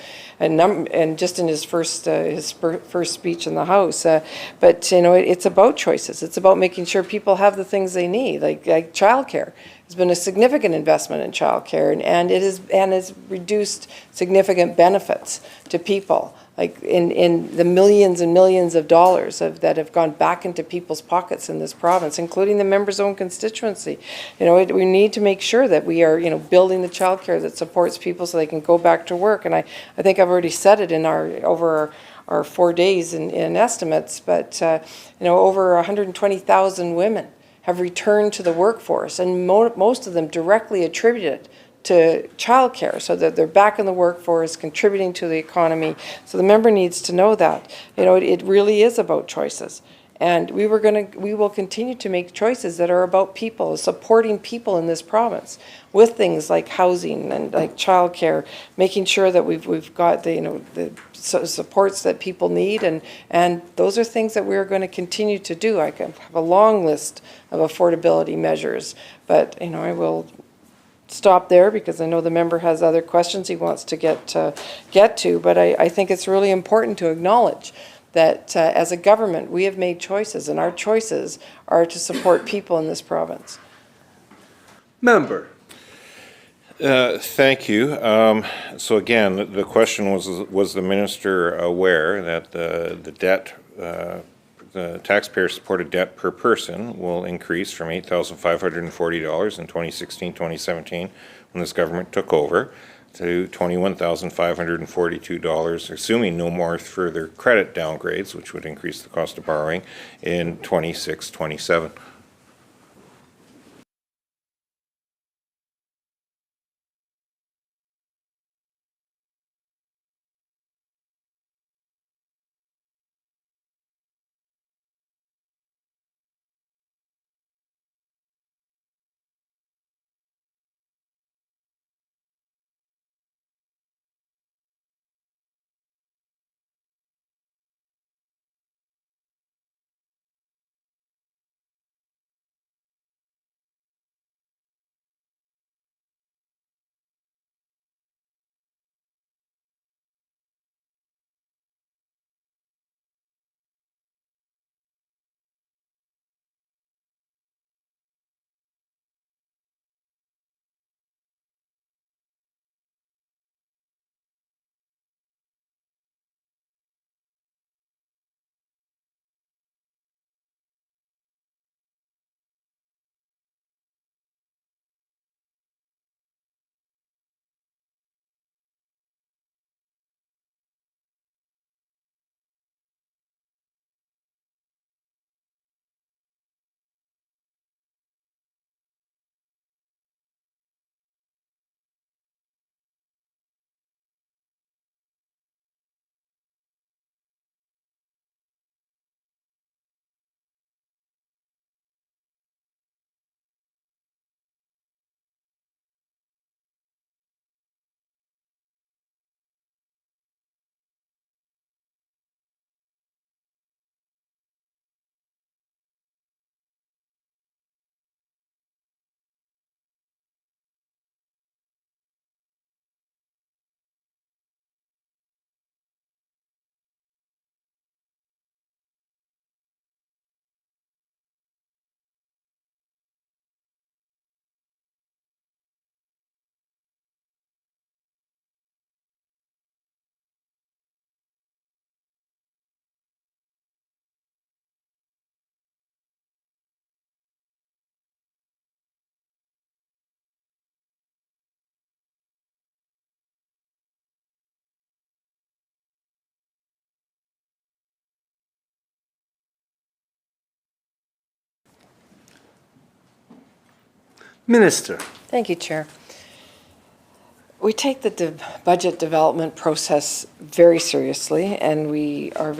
Speaker 2: just in his first speech in the House. But it's about choices. It's about making sure people have the things they need, like childcare. There's been a significant investment in childcare, and it has reduced significant benefits to people, like in the millions and millions of dollars that have gone back into people's pockets in this province, including the member's own constituency. We need to make sure that we are, building the childcare that supports people so they can go back to work. And I think I've already said it in over our 4 days in estimates, but over 120,000 women have returned to the workforce, and most of them directly attributed to childcare, so that they're back in the workforce, contributing to the economy. So the member needs to know that. It really is about choices. And we will continue to make choices that are about people, supporting people in this province with things like housing and like childcare, making sure that we've got the supports that people need, and those are things that we're going to continue to do. I have a long list of affordability measures, but I will stop there because I know the member has other questions he wants to get to, but I think it's really important to acknowledge that as a government, we have made choices, and our choices are to support people in this province.
Speaker 1: Member.
Speaker 4: Thank you. So again, the question was the minister aware that the debt, the taxpayer-supported debt per person will increase from $8,540 in 2016-2017 when this government took over to $21,542, assuming no more further credit downgrades, which would increase the cost of borrowing in 26-27.
Speaker 1: Minister.
Speaker 2: Thank you, Chair. We take the budget development process very seriously, and we are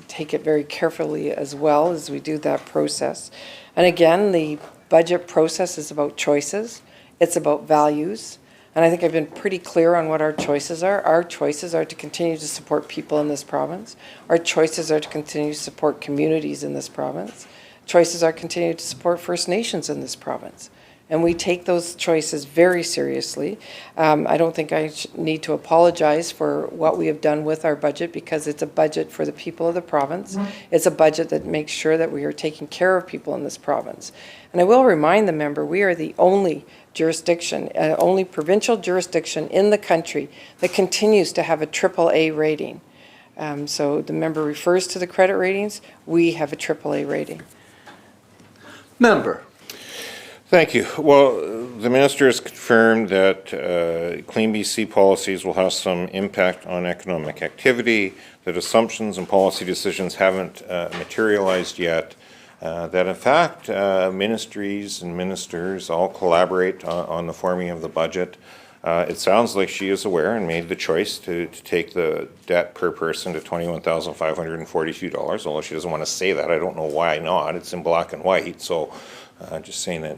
Speaker 2: take it very carefully as well as we do that process. And again, the budget process is about choices. It's about values. And I think I've been pretty clear on what our choices are. Our choices are to continue to support people in this province. Our choices are to continue to support communities in this province. Choices are to continue to support First Nations in this province. And we take those choices very seriously. I don't think I need to apologize for what we have done with our budget, because it's a budget for the people of the province. It's a budget that makes sure that we are taking care of people in this province. And I will remind the member, we are the only jurisdiction, only provincial jurisdiction in the country that continues to have a AAA rating. So the member refers to the credit ratings. We have a AAA rating.
Speaker 1: Member.
Speaker 4: Thank you. Well, the minister has confirmed that Clean BC policies will have some impact on economic activity, that assumptions and policy decisions haven't materialized yet, that in fact ministries and ministers all collaborate on the forming of the budget. It sounds like she is aware and made the choice to take the debt per person to $21,542, although she doesn't want to say that. I don't know why not. It's in black and white, so just saying that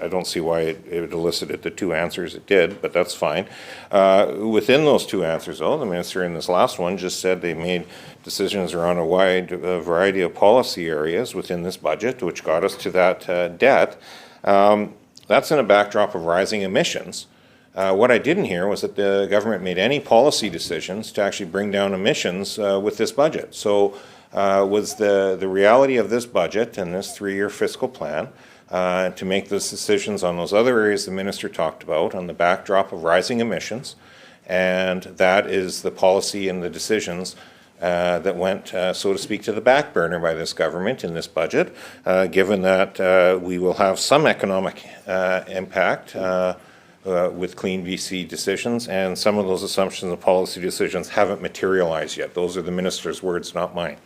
Speaker 4: I don't see why it elicited the two answers it did, but that's fine. Within those two answers, though, the minister in this last one just said they made decisions around a wide variety of policy areas within this budget, which got us to that debt. That's in a backdrop of rising emissions. What I didn't hear was that the government made any policy decisions to actually bring down emissions with this budget. So was the reality of this budget and this 3-year fiscal plan to make those decisions on those other areas the minister talked about on the backdrop of rising emissions, and that is the policy and the decisions that went, so to speak, to the back burner by this government in this budget, given that we will have some economic impact with Clean BC decisions, and some of those assumptions and policy decisions haven't materialized yet. Those are the minister's words, not mine.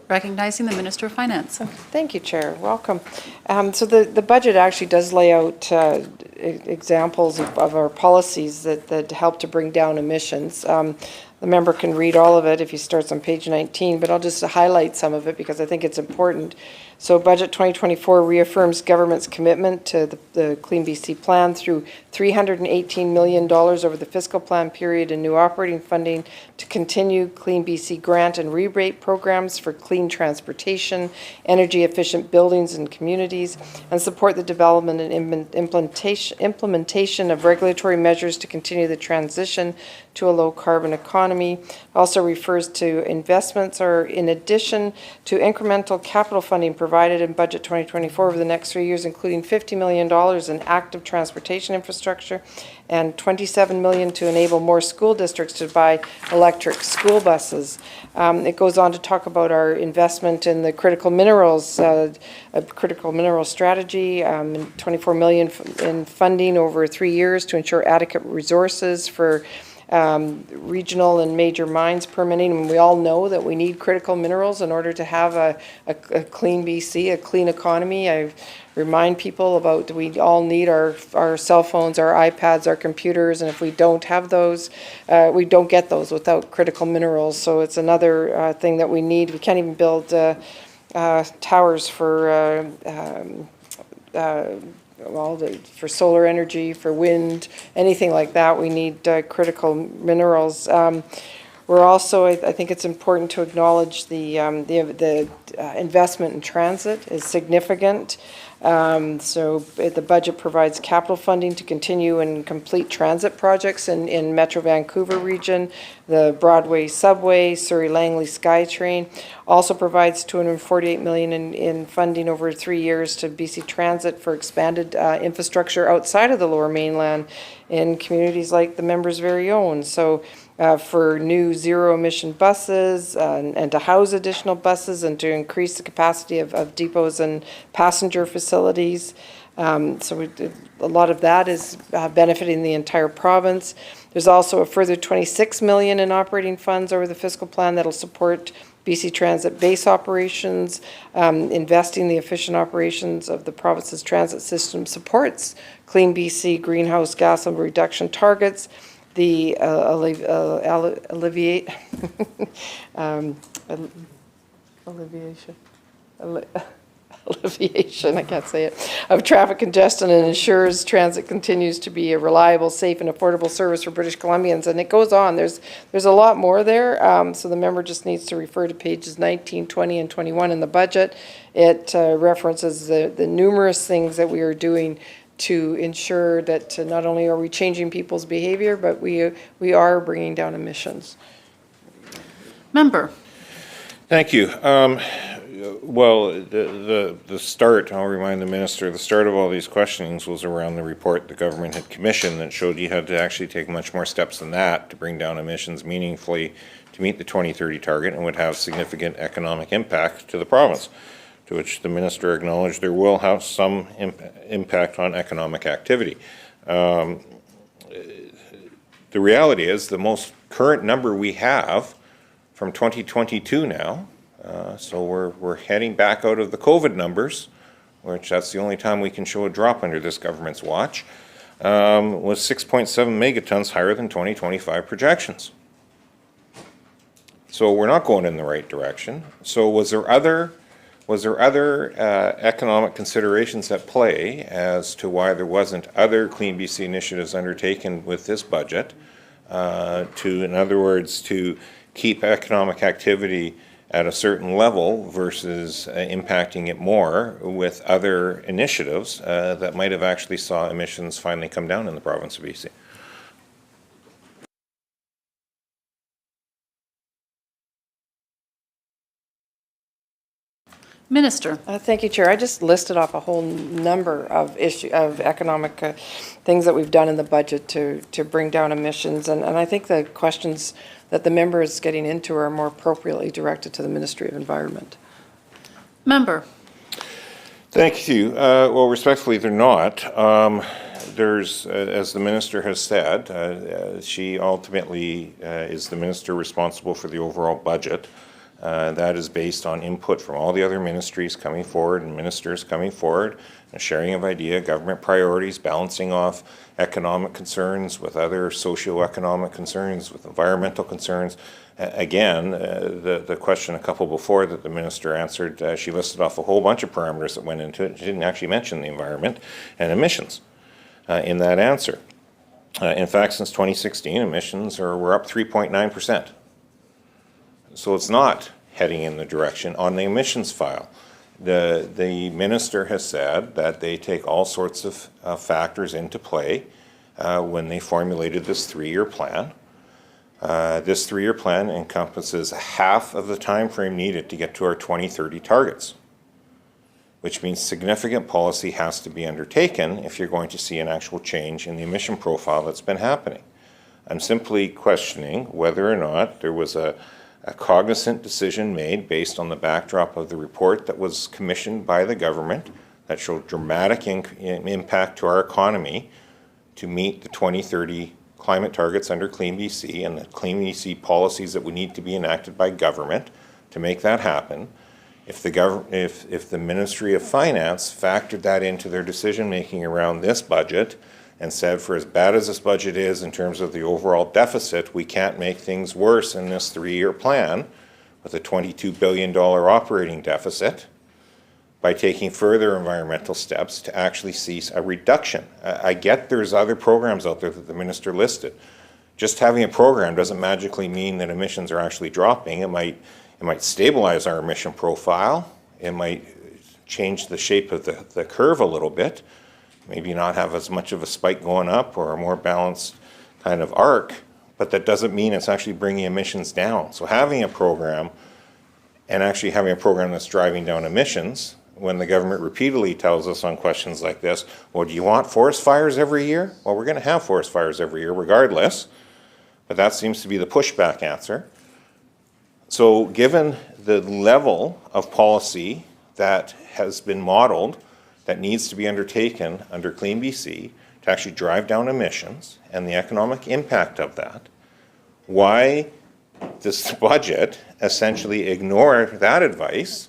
Speaker 5: Recognizing the Minister of Finance.
Speaker 2: Thank you, Chair. Welcome. So the budget actually does lay out examples of our policies that help to bring down emissions. The member can read all of it if he starts on page 19, but I'll just highlight some of it because I think it's important. So Budget 2024 reaffirms government's commitment to the Clean BC plan through $318 million over the fiscal plan period in new operating funding to continue Clean BC grant and rebate programs for clean transportation, energy-efficient buildings and communities, and support the development and implementation of regulatory measures to continue the transition to a low-carbon economy. Also refers to investments or in addition to incremental capital funding provided in Budget 2024 over the next 3 years, including $50 million in active transportation infrastructure and $27 million to enable more school districts to buy electric school buses. It goes on to talk about our investment in the critical minerals, critical mineral strategy, $24 million in funding over 3 years to ensure adequate resources for regional and major mines permitting. And we all know that we need critical minerals in order to have a clean BC, a clean economy. I remind people about we all need our cell phones, our iPads, our computers, and if we don't have those, we don't get those without critical minerals. So it's another thing that we need. We can't even build towers for for solar energy, for wind, anything like that. We need critical minerals. We're also, I think it's important to acknowledge the investment in transit is significant. So the budget provides capital funding to continue and complete transit projects in Metro Vancouver region, the Broadway subway, Surrey Langley SkyTrain. Also provides $248 million in funding over 3 years to BC Transit for expanded infrastructure outside of the Lower Mainland in communities like the member's very own. So for new zero-emission buses and to house additional buses and to increase the capacity of depots and passenger facilities. So a lot of that is benefiting the entire province. There's also a further $26 million in operating funds over the fiscal plan that'll support BC Transit base operations. Investing the efficient operations of the province's transit system supports Clean BC greenhouse gas reduction targets. The alleviation alleviation, I can't say it, of traffic congestion and ensures transit continues to be a reliable, safe, and affordable service for British Columbians. And it goes on. There's a lot more there. So the member just needs to refer to pages 19, 20, and 21 in the budget. It references the numerous things that we are doing to ensure that not only are we changing people's behavior, but we are bringing down emissions.
Speaker 5: Member.
Speaker 4: Thank you. Well, the start, I'll remind the Minister, the start of all these questionings was around the report the government had commissioned that showed you had to actually take much more steps than that to bring down emissions meaningfully to meet the 2030 target and would have significant economic impact to the province, to which the Minister acknowledged there will have some impact on economic activity. The reality is the most current number we have from 2022 now, so we're heading back out of the COVID numbers, which that's the only time we can show a drop under this government's watch, was 6.7 megatons higher than 2025 projections. So we're not going in the right direction. So was there other economic considerations at play as to why there wasn't other Clean BC initiatives undertaken with this budget in other words, to keep economic activity at a certain level versus impacting it more with other initiatives that might have actually saw emissions finally come down in the province of BC?
Speaker 5: Minister.
Speaker 2: Thank you, Chair. I just listed off a whole number of economic things that we've done in the budget to bring down emissions, and I think the questions that the member is getting into are more appropriately directed to the Ministry of Environment.
Speaker 5: Member.
Speaker 4: Thank you. Well, respectfully, they're not. There's, as the Minister has said, she ultimately is the Minister responsible for the overall budget. That is based on input from all the other ministries coming forward and ministers coming forward, and sharing of idea, government priorities, balancing off economic concerns with other socio-economic concerns, with environmental concerns. Again, the question a couple before that the minister answered, she listed off a whole bunch of parameters that went into it. She didn't actually mention the environment and emissions in that answer. In fact, since 2016, emissions were up 3.9%. So it's not heading in the direction on the emissions file. The minister has said that they take all sorts of factors into play when they formulated this 3-year plan. This 3-year plan encompasses half of the time frame needed to get to our 2030 targets, which means significant policy has to be undertaken if you're going to see an actual change in the emission profile that's been happening. I'm simply questioning whether or not there was a cognizant decision made based on the backdrop of the report that was commissioned by the government that showed dramatic impact to our economy to meet the 2030 climate targets under Clean BC and the Clean BC policies that would need to be enacted by government to make that happen. If the Ministry of Finance factored that into their decision making around this budget and said, for as bad as this budget is in terms of the overall deficit, we can't make things worse in this 3-year plan with a $22 billion operating deficit by taking further environmental steps to actually see a reduction. I get there's other programs out there that the minister listed. Just having a program doesn't magically mean that emissions are actually dropping. It might stabilize our emission profile. It might change the shape of the curve a little bit. Maybe not have as much of a spike going up or a more balanced kind of arc, but that doesn't mean it's actually bringing emissions down. So having a program and actually having a program that's driving down emissions, when the government repeatedly tells us on questions like this, well, do you want forest fires every year? Well, we're going to have forest fires every year regardless, but that seems to be the pushback answer. So given the level of policy that has been modeled that needs to be undertaken under Clean BC to actually drive down emissions and the economic impact of that, why does the budget essentially ignore that advice,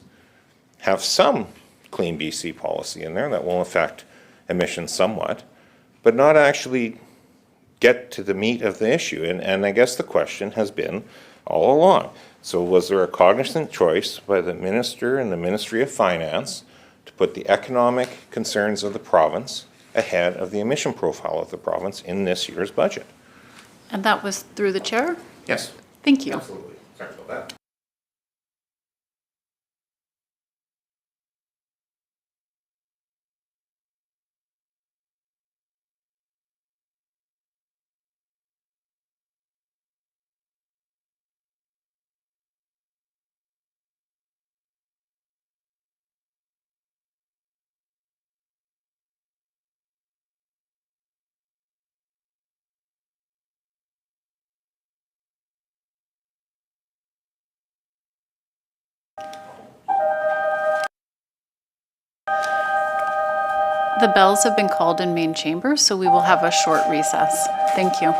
Speaker 4: have some Clean BC policy in there that will affect emissions somewhat, but not actually get to the meat of the issue? And I guess the question has been all along. So was there a cognizant choice by the minister and the Ministry of Finance to put the economic concerns of the province ahead of the emission profile of the province in this year's budget?
Speaker 5: And that was through the chair?
Speaker 4: Yes.
Speaker 5: Thank you.
Speaker 4: Absolutely. Sorry about that.
Speaker 5: The bells have been called in main chamber, so we will have a short recess. Thank you.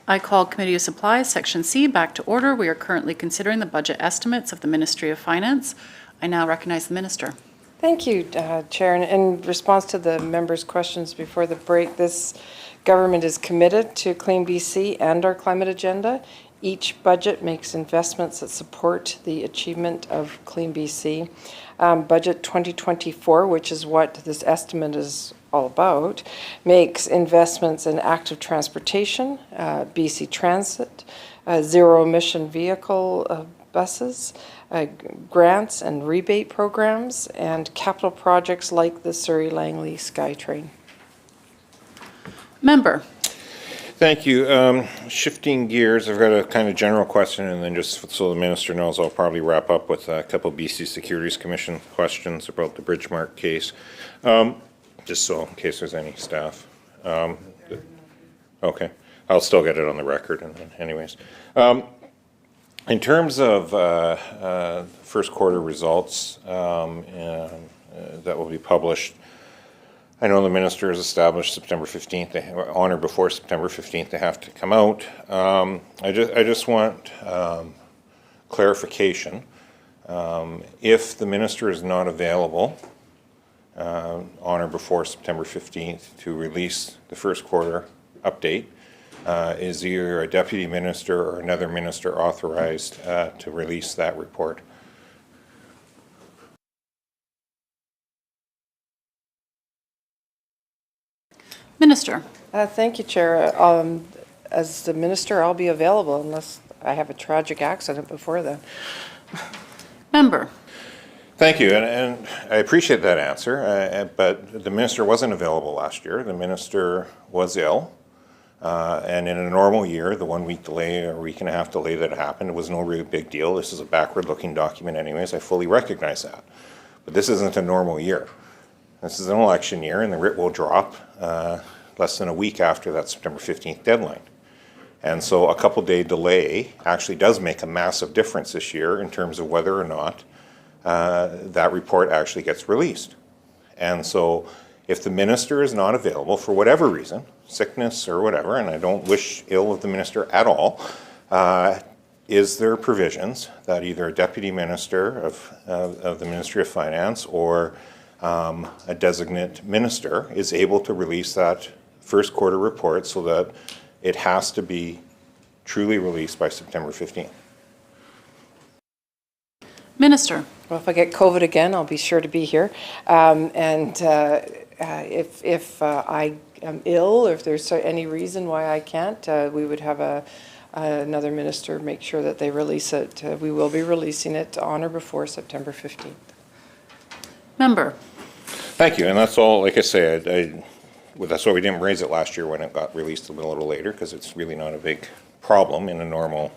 Speaker 5: I call Committee of Supplies, Section C, back to order. We are currently considering the budget estimates of the Ministry of Finance. I now recognize the Minister.
Speaker 2: Thank you, Chair. And in response to the members' questions before the break, this government is committed to Clean BC and our climate agenda. Each budget makes investments that support the achievement of Clean BC. Budget 2024, which is what this estimate is all about, makes investments in active transportation, BC Transit, zero-emission vehicle buses, grants and rebate programs, and capital projects like the Surrey-Langley SkyTrain.
Speaker 5: Member.
Speaker 4: Thank you. Shifting gears, I've got a kind of general question, and then just so the Minister knows, I'll probably wrap up with a couple BC Securities Commission questions about the Bridgemark case, just so in case there's any staff. Okay, I'll still get it on the record, and then anyways. In terms of first quarter results that will be published, I know the Minister has established September 15th, on or before September 15th, they have to come out. I just want clarification. If the Minister is not available on or before September 15th to release the first quarter update, is either a Deputy Minister or another Minister authorized to release that report?
Speaker 5: Minister.
Speaker 2: Thank you, Chair. As the Minister, I'll be available unless I have a tragic accident before then.
Speaker 5: Member.
Speaker 4: Thank you, and I appreciate that answer, but the Minister wasn't available last year. The Minister was ill, and in a normal year, the 1 week delay or week and a half delay that happened was no really big deal. This is a backward-looking document anyways. I fully recognize that. But this isn't a normal year. This is an election year, and the writ will drop less than a week after that September 15th deadline. And so a couple-day delay actually does make a massive difference this year in terms of whether or not that report actually gets released. And so if the Minister is not available for whatever reason, sickness or whatever, and I don't wish ill of the Minister at all, is there provisions that either a Deputy Minister of the Ministry of Finance or a designate minister is able to release that first quarter report so that it has to be truly released by September 15th?
Speaker 5: Minister.
Speaker 2: Well, if I get COVID again, I'll be sure to be here. If I am ill, or if there's any reason why I can't, we would have another minister make sure that they release it. We will be releasing it on or before September 15th.
Speaker 5: Member.
Speaker 4: Thank you, and that's all. Like I said, that's why we didn't raise it last year when it got released a little later, because it's really not a big problem in a normal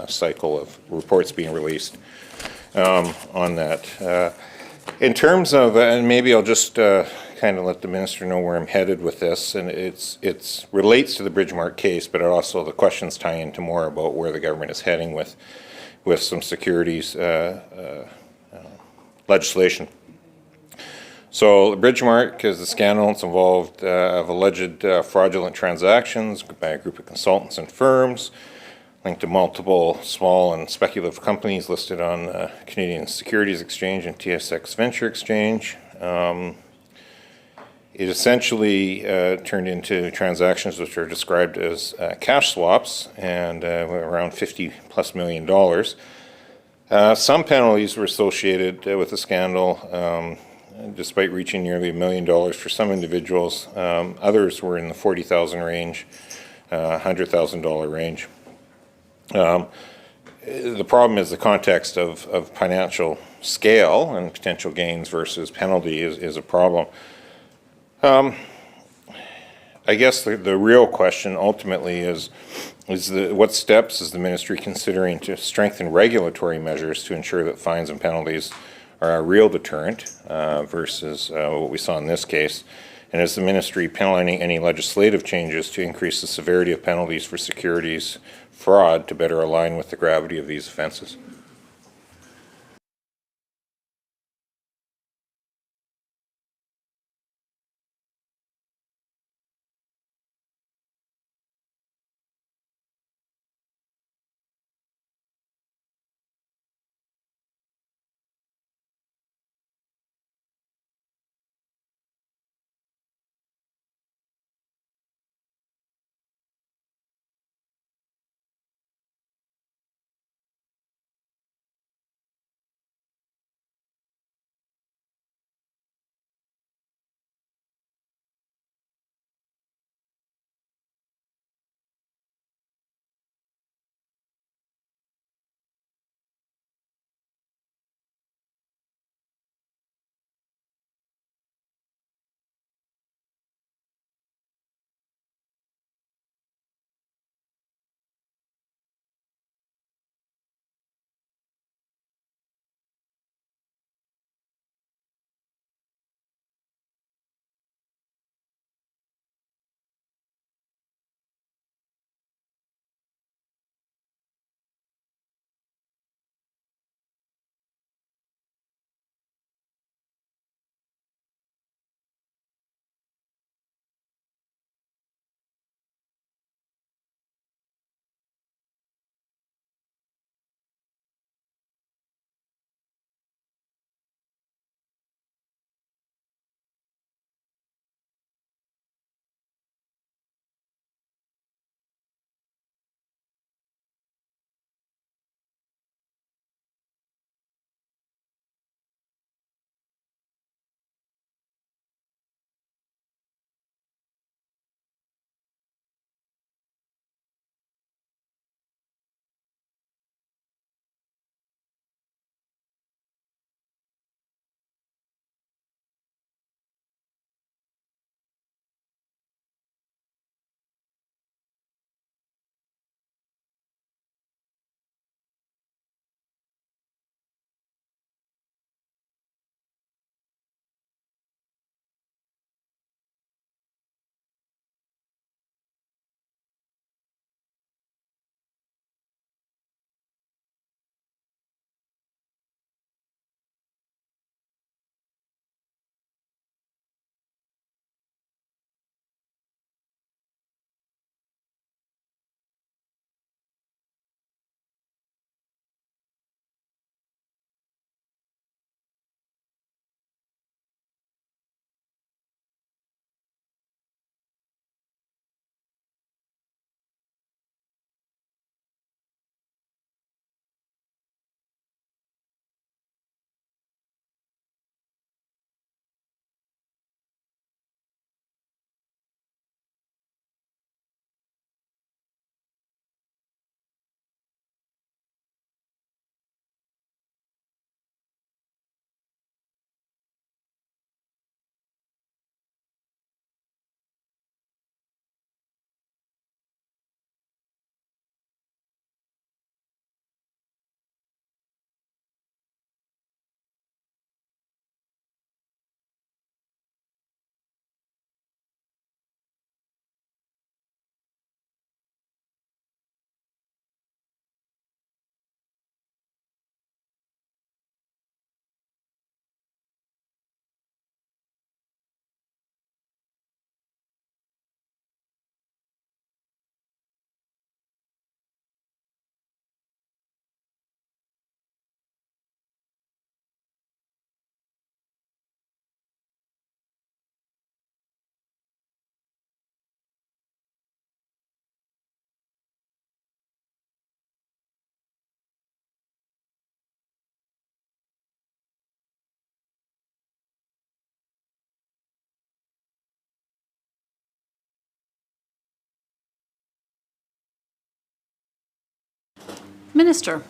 Speaker 4: cycle of reports being released on that. In terms of, and maybe I'll just kind of let the Minister know where I'm headed with this, and it's relates to the Bridgemark case, but also the questions tie into more about where the government is heading with some securities legislation. So the Bridgemark is a scandal. It's involved of alleged fraudulent transactions by a group of consultants and firms linked to multiple small and speculative companies listed on Canadian Securities Exchange and TSX Venture Exchange. It essentially turned into transactions which are described as cash swaps and around $50+ million. Some penalties were associated with the scandal, despite reaching nearly $1 million for some individuals. Others were in the $40,000 range, $100,000 range. The problem is the context of financial scale and potential gains versus penalty is a problem. I guess the real question ultimately is what steps is the Ministry considering to strengthen regulatory measures to ensure that fines and penalties are a real deterrent versus what we saw in this case? And is the Ministry planning any legislative changes to increase the severity of penalties for securities fraud to better align with the gravity of these offences?
Speaker 5: Minister.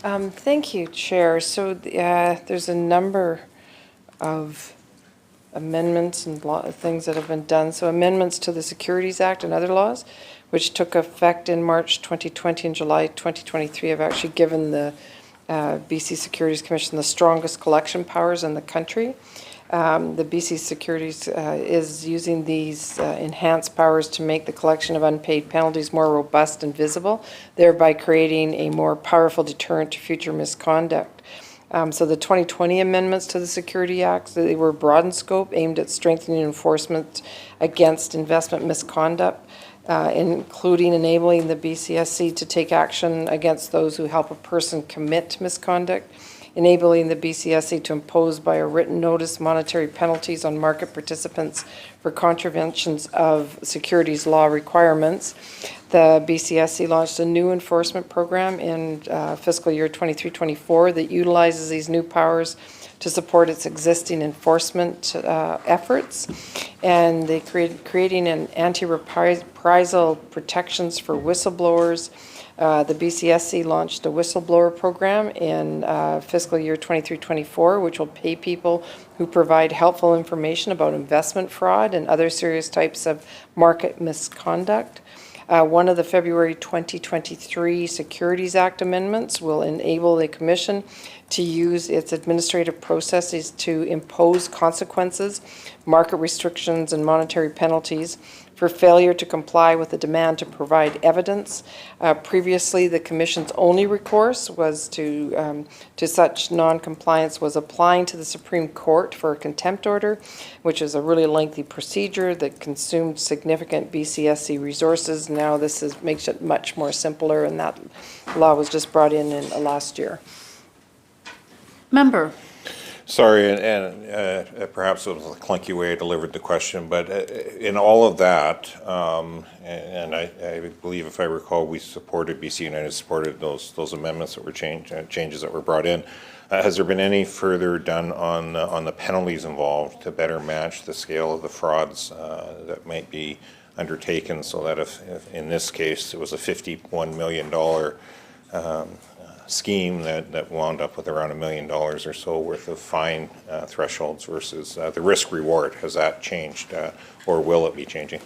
Speaker 2: Thank you, Chair. So there's a number of amendments and things that have been done. So amendments to the Securities Act and other laws, which took effect in March 2020 and July 2023, have actually given the BC Securities Commission the strongest collection powers in the country. The BC Securities is using these enhanced powers to make the collection of unpaid penalties more robust and visible, thereby creating a more powerful deterrent to future misconduct. So the 2020 amendments to the Security Act, they were broad in scope, aimed at strengthening enforcement against investment misconduct, including enabling the BCSC to take action against those who help a person commit misconduct, enabling the BCSC to impose by a written notice monetary penalties on market participants for contraventions of securities law requirements. The BCSC launched a new enforcement program in fiscal year 23-24 that utilizes these new powers to support its existing enforcement efforts. And they creating an anti-reprisal protections for whistleblowers. The BCSC launched a whistleblower program in fiscal year 23-24, which will pay people who provide helpful information about investment fraud and other serious types of market misconduct. One of the February 2023 Securities Act amendments will enable the Commission to use its administrative processes to impose consequences, market restrictions, and monetary penalties for failure to comply with the demand to provide evidence. Previously, the Commission's only recourse was to such non-compliance was applying to the Supreme Court for a contempt order, which is a really lengthy procedure that consumed significant BCSC resources. Now this makes it much more simpler, and that law was just brought in last year.
Speaker 5: Member.
Speaker 4: Sorry, and perhaps it was a clunky way I delivered the question, but in all of that, and I believe, if I recall, we supported, BC United supported those amendments that were changes that were brought in. Has there been any further done on the penalties involved to better match the scale of the frauds that might be undertaken, so that if in this case it was a $51 million scheme that wound up with around $1 million or so worth of fine thresholds versus the risk reward? Has that changed, or will it be changing?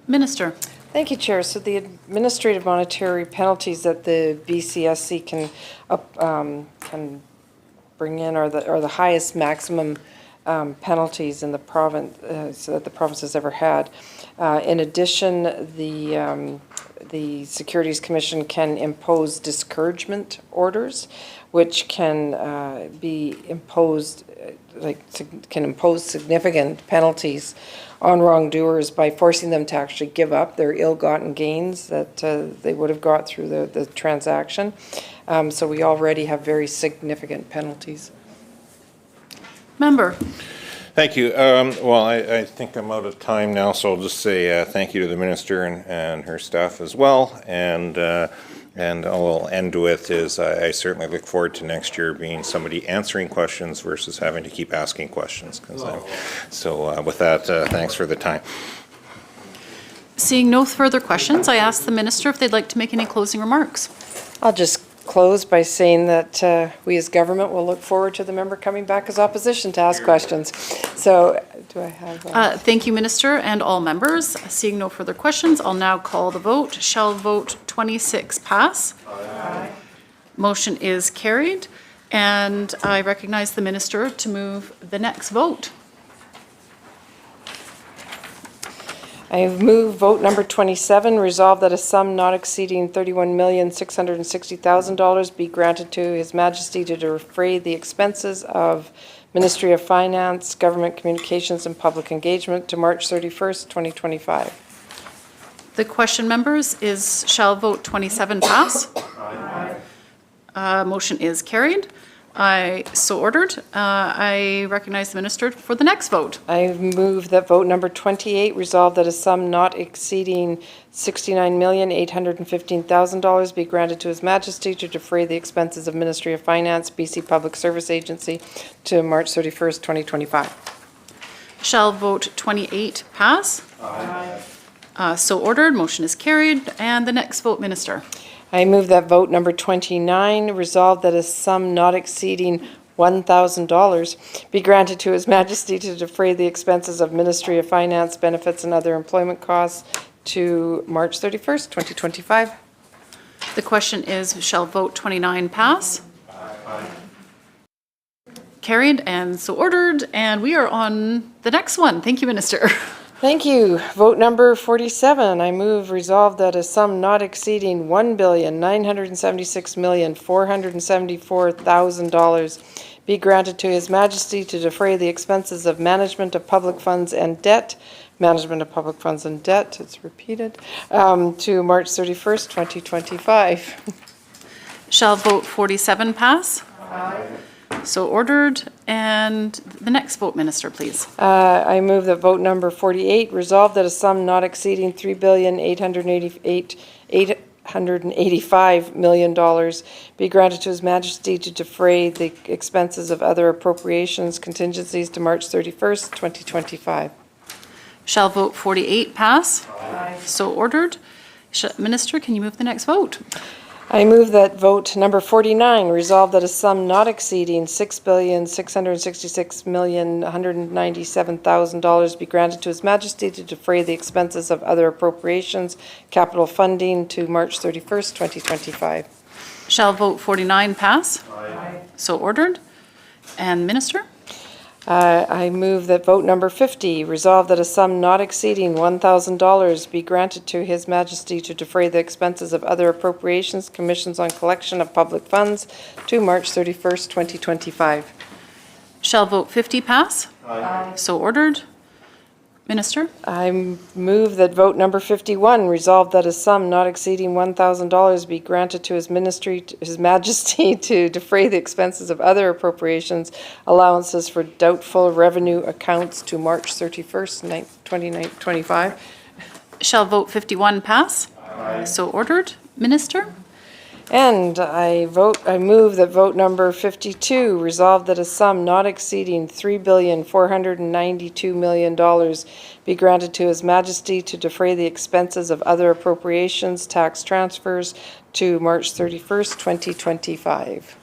Speaker 5: Minister.
Speaker 2: Thank you, Chair. So the administrative monetary penalties that the BCSC can bring in are the highest maximum penalties in the province that the province has ever had. In addition, the Securities Commission can impose discouragement orders, which can be imposed, can impose significant penalties on wrongdoers by forcing them to actually give up their ill-gotten gains that they would have got through the transaction. So we already have very significant penalties.
Speaker 5: Member.
Speaker 4: Thank you. Well, I think I'm out of time now, so I'll just say thank you to the minister and her staff as well. And I'll end with is I certainly look forward to next year being somebody answering questions versus having to keep asking questions. So with that, thanks for the time.
Speaker 5: Seeing no further questions, I ask the minister if they'd like to make any closing remarks.
Speaker 2: I'll just close by saying that we as government will look forward to the member coming back as opposition to ask questions. So do I have...
Speaker 5: Thank you, Minister, and all members. Seeing no further questions, I'll now call the vote. Shall vote 26 pass? Aye. Motion is carried, and I recognize the minister to move the next vote.
Speaker 2: I move vote number 27, resolve that a sum not exceeding $31,660,000 be granted to His Majesty to defray the expenses of Ministry of Finance, Government Communications and Public Engagement to March 31st, 2025.
Speaker 5: The question, members, is shall vote 27 pass? Aye. Motion is carried. So ordered. I recognize the minister for the next vote.
Speaker 2: I move that vote number 28, resolve that a sum not exceeding $69,815,000 be granted to His Majesty to defray the expenses of Ministry of Finance, BC Public Service Agency to March 31st, 2025.
Speaker 5: Shall vote 28 pass? Aye. So ordered. Motion is carried. And the next vote, minister.
Speaker 2: I move that vote number 29, resolve that a sum not exceeding $1,000 be granted to His Majesty to defray the expenses of Ministry of Finance, benefits and other employment costs to March 31st, 2025.
Speaker 5: The question is, shall vote 29 pass? Aye. Carried and so ordered. And we are on the next one. Thank you, Minister.
Speaker 2: Thank you. Vote number 47. I move resolved that a sum not exceeding $1,976,474,000 be granted to His Majesty to defray the expenses of management of public funds and debt, it's repeated, to March 31st, 2025.
Speaker 5: Shall vote 47 pass? Aye. So ordered. And the next vote, minister, please.
Speaker 2: I move that vote number 48, resolve that a sum not exceeding $3,885 million be granted to His Majesty to defray the expenses of other appropriations contingencies to March 31st, 2025.
Speaker 5: Shall vote 48 pass? Aye. So ordered. Minister, can you move the next vote?
Speaker 2: I move that vote number 49, resolve that a sum not exceeding $6,666,197,000 be granted to His Majesty to defray the expenses of other appropriations, capital funding to March 31st, 2025.
Speaker 5: Shall vote 49 pass? Aye. So ordered. And minister?
Speaker 2: I move that vote number 50, resolve that a sum not exceeding $1,000 be granted to His Majesty to defray the expenses of other appropriations, commissions on collection of public funds to March 31st, 2025.
Speaker 5: Shall vote 50 pass? Aye. So ordered. Minister?
Speaker 2: I move that vote number 51, resolve that a sum not exceeding $1,000 be granted to His Majesty to defray the expenses of other appropriations, allowances for doubtful revenue accounts to March 31st, 2025.
Speaker 5: Shall vote 51 pass? Aye. So ordered. Minister?
Speaker 2: And I move that vote number 52, resolve that a sum not exceeding $3,492 million be granted to His Majesty to defray the expenses of other appropriations, tax transfers to March 31st, 2025.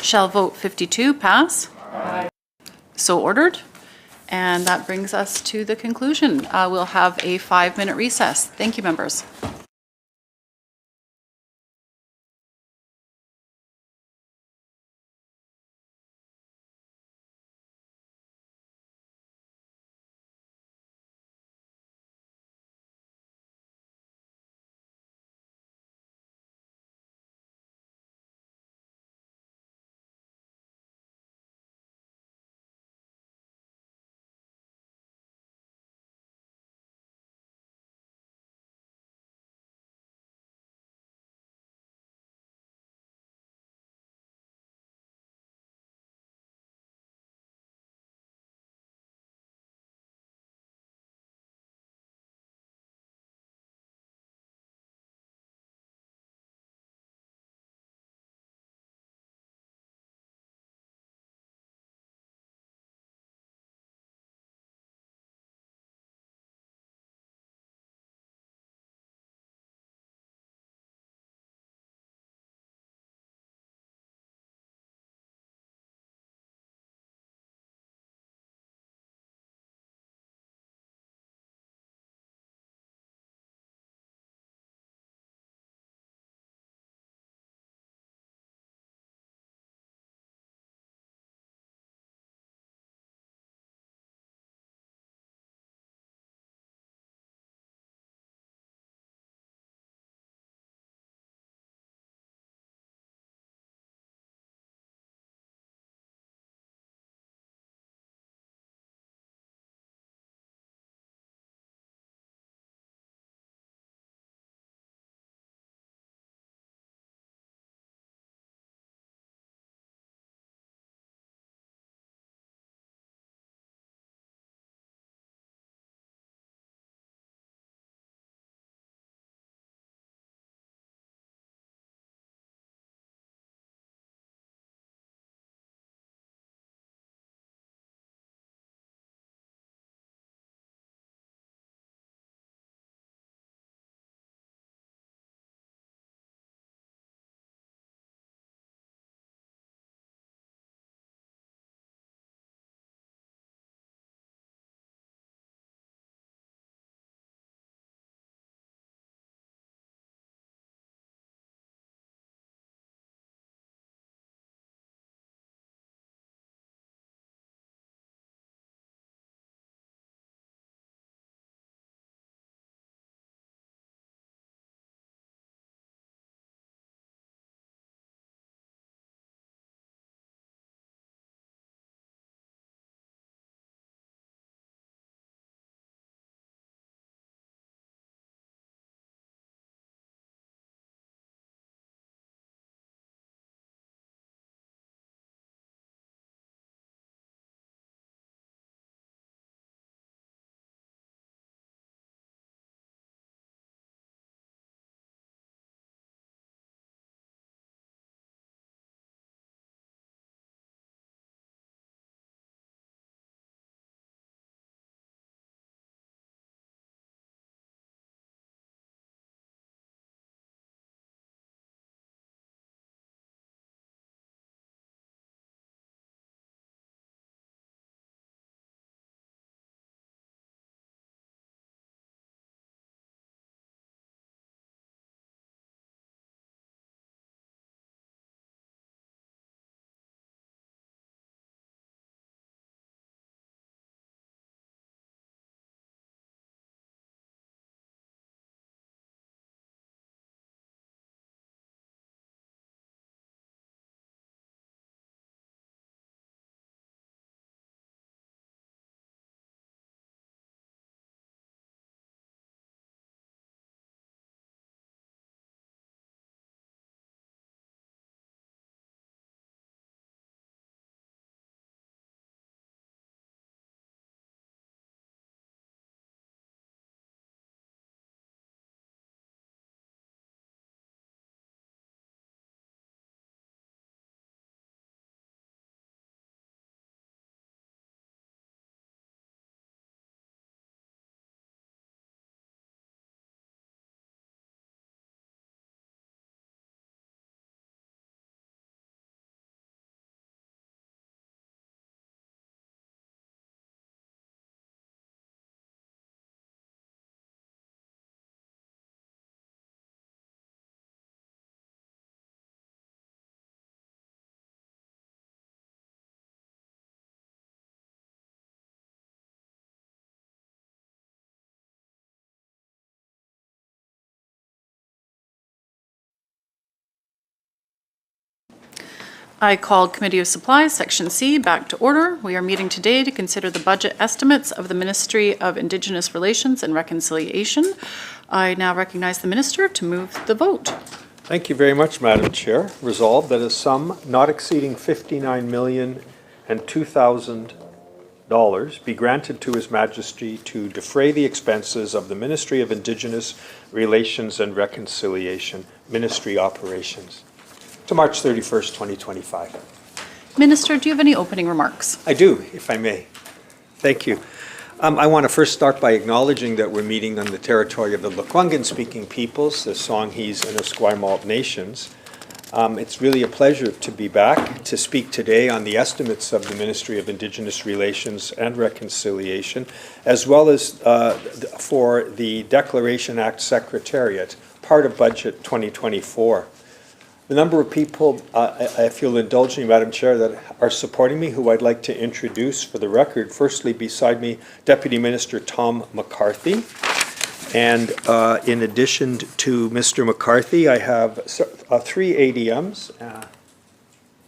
Speaker 5: Shall vote 52 pass? Aye. So ordered. And that brings us to the conclusion. We'll have a 5-minute recess. Thank you, members. I call Committee of Supplies, Section C, back to order. We are meeting today to consider the budget estimates of the Ministry of Indigenous Relations and Reconciliation. I now recognize the Minister to move the vote.
Speaker 6: Thank you very much, Madam Chair. Resolved that a sum not exceeding $59,002,000 be granted to His Majesty to defray the expenses of the Ministry of Indigenous Relations and Reconciliation, Ministry Operations, to March 31st, 2025.
Speaker 5: Minister, do you have any opening remarks?
Speaker 6: I do, if I may. Thank you. I want to first start by acknowledging that we're meeting on the territory of the Lekwungen-speaking peoples, the Songhees and Esquimalt nations. It's really a pleasure to be back to speak today on the estimates of the Ministry of Indigenous Relations and Reconciliation, as well as for the Declaration Act Secretariat, part of Budget 2024. The number of people, if you'll indulge me, Madam Chair, that are supporting me, who I'd like to introduce for the record. Firstly, beside me, Deputy Minister Tom McCarthy. And in addition to Mr. McCarthy, I have 3 ADMs.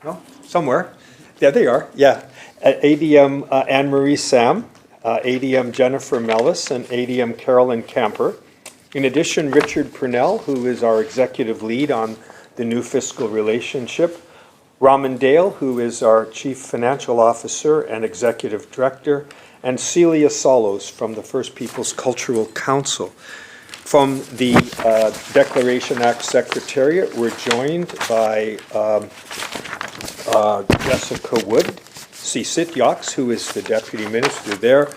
Speaker 6: No, somewhere. There they are, yeah. ADM Anne-Marie Sam, ADM Jennifer Mellis, and ADM Carolyn Camper. In addition, Richard Purnell, who is our executive lead on the new fiscal relationship, Raman Dale, who is our Chief Financial Officer and Executive Director, and Celia Solos from the First Peoples Cultural Council. From the Declaration Act Secretariat, we're joined by Jessica Wood, Sisit Yox, who is the Deputy Minister there,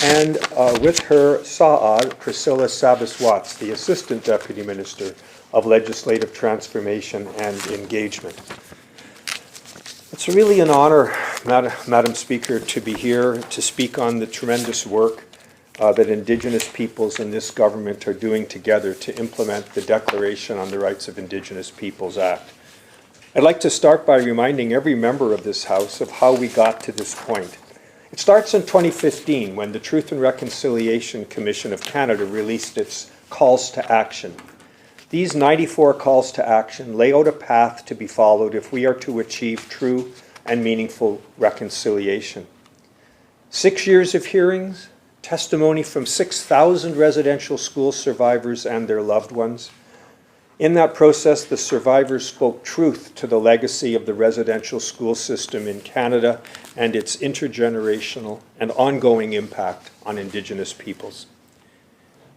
Speaker 6: and with her Sa'ad, Priscilla Sabas-Watts, the Assistant Deputy Minister of Legislative Transformation and Engagement. It's really an honor, Madam Speaker, to be here to speak on the tremendous work that Indigenous peoples in this government are doing together to implement the Declaration on the Rights of Indigenous Peoples Act. I'd like to start by reminding every member of this House of how we got to this point. It starts in 2015 when the Truth and Reconciliation Commission of Canada released its calls to action. These 94 calls to action lay out a path to be followed if we are to achieve true and meaningful reconciliation. 6 years of hearings, testimony from 6,000 residential school survivors and their loved ones. In that process, the survivors spoke truth to the legacy of the residential school system in Canada and its intergenerational and ongoing impact on Indigenous peoples.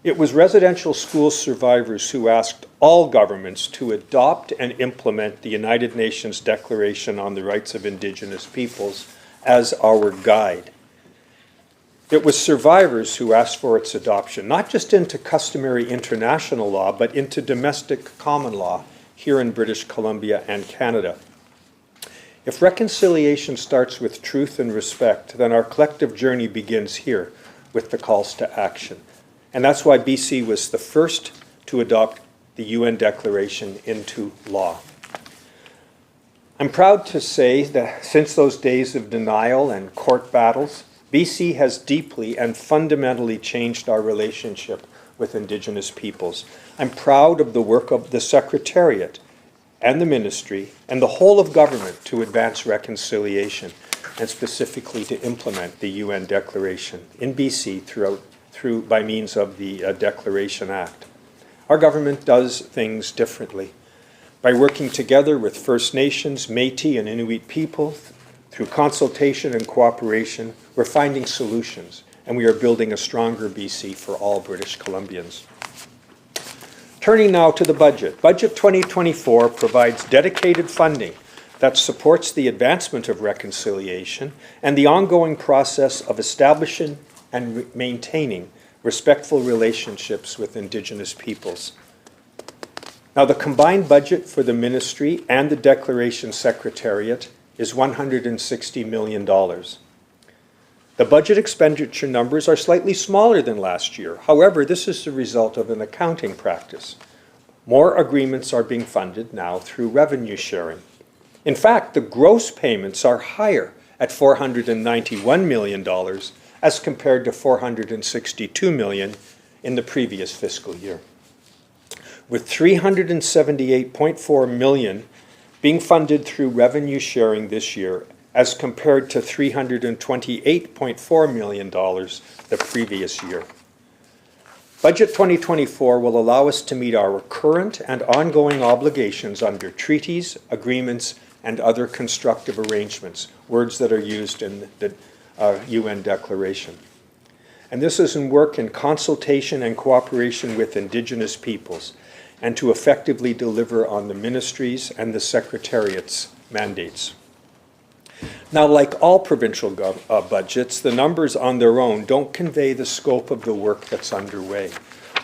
Speaker 6: It was residential school survivors who asked all governments to adopt and implement the United Nations Declaration on the Rights of Indigenous Peoples as our guide. It was survivors who asked for its adoption, not just into customary international law, but into domestic common law here in British Columbia and Canada. If reconciliation starts with truth and respect, then our collective journey begins here with the calls to action. And that's why BC was the first to adopt the UN Declaration into law. I'm proud to say that since those days of denial and court battles, BC has deeply and fundamentally changed our relationship with Indigenous peoples. I'm proud of the work of the Secretariat and the Ministry and the whole of government to advance reconciliation and specifically to implement the UN Declaration in BC by means of the Declaration Act. Our government does things differently. By working together with First Nations, Métis, and Inuit people, through consultation and cooperation, we're finding solutions, and we are building a stronger BC for all British Columbians. Turning now to the budget. Budget 2024 provides dedicated funding that supports the advancement of reconciliation and the ongoing process of establishing and maintaining respectful relationships with Indigenous peoples. Now, the combined budget for the Ministry and the Declaration Secretariat is $160 million. The budget expenditure numbers are slightly smaller than last year. However, this is the result of an accounting practice. More agreements are being funded now through revenue sharing. In fact, the gross payments are higher at $491 million as compared to $462 million in the previous fiscal year. With $378.4 million being funded through revenue sharing this year as compared to $328.4 million the previous year. Budget 2024 will allow us to meet our current and ongoing obligations under treaties, agreements, and other constructive arrangements, words that are used in the UN Declaration. And this is in work in consultation and cooperation with Indigenous peoples, and to effectively deliver on the ministries and the Secretariat's mandates. Now, like all provincial budgets, the numbers on their own don't convey the scope of the work that's underway,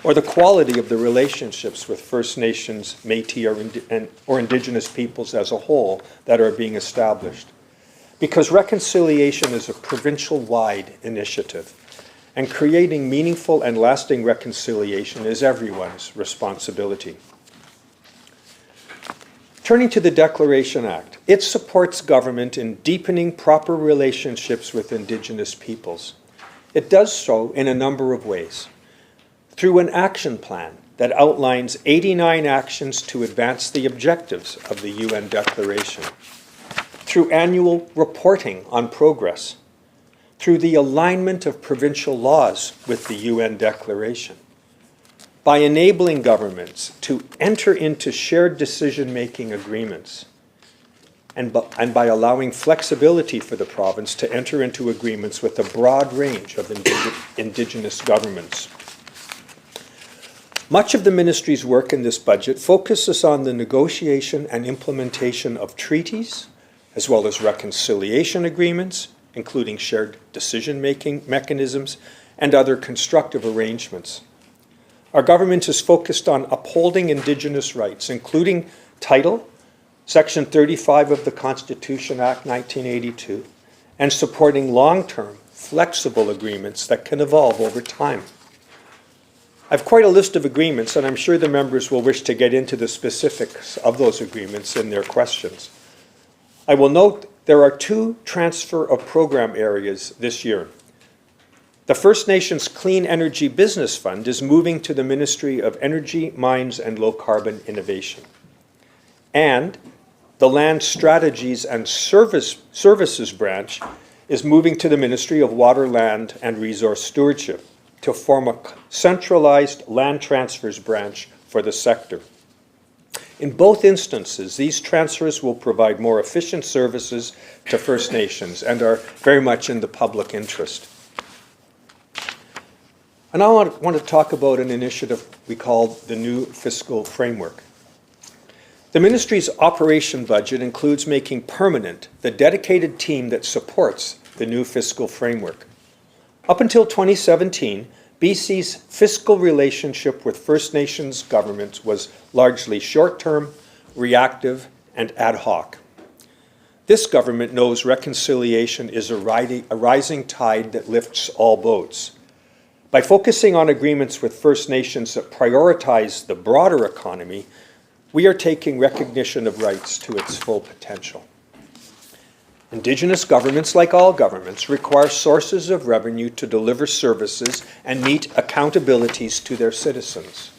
Speaker 6: or the quality of the relationships with First Nations, Métis, or Indigenous peoples as a whole that are being established. Because reconciliation is a provincial-wide initiative, and creating meaningful and lasting reconciliation is everyone's responsibility. Turning to the Declaration Act, it supports government in deepening proper relationships with Indigenous peoples. It does so in a number of ways. Through an action plan that outlines 89 actions to advance the objectives of the UN Declaration. Through annual reporting on progress. Through the alignment of provincial laws with the UN Declaration. By enabling governments to enter into shared decision-making agreements. And by allowing flexibility for the province to enter into agreements with a broad range of Indigenous governments. Much of the ministry's work in this budget focuses on the negotiation and implementation of treaties, as well as reconciliation agreements, including shared decision-making mechanisms and other constructive arrangements. Our government is focused on upholding Indigenous rights, including Title, Section 35 of the Constitution Act 1982, and supporting long-term, flexible agreements that can evolve over time. I have quite a list of agreements, and I'm sure the members will wish to get into the specifics of those agreements in their questions. I will note there are 2 transfer of program areas this year. The First Nations Clean Energy Business Fund is moving to the Ministry of Energy, Mines, and Low Carbon Innovation. And the Land Strategies and Services branch is moving to the Ministry of Water, Land, and Resource Stewardship to form a centralized land transfers branch for the sector. In both instances, these transfers will provide more efficient services to First Nations and are very much in the public interest. And I want to talk about an initiative we call the New Fiscal Framework. The ministry's operation budget includes making permanent the dedicated team that supports the New Fiscal Framework. Up until 2017, BC's fiscal relationship with First Nations governments was largely short-term, reactive, and ad hoc. This government knows reconciliation is a rising tide that lifts all boats. By focusing on agreements with First Nations that prioritize the broader economy, we are taking recognition of rights to its full potential. Indigenous governments, like all governments, require sources of revenue to deliver services and meet accountabilities to their citizens.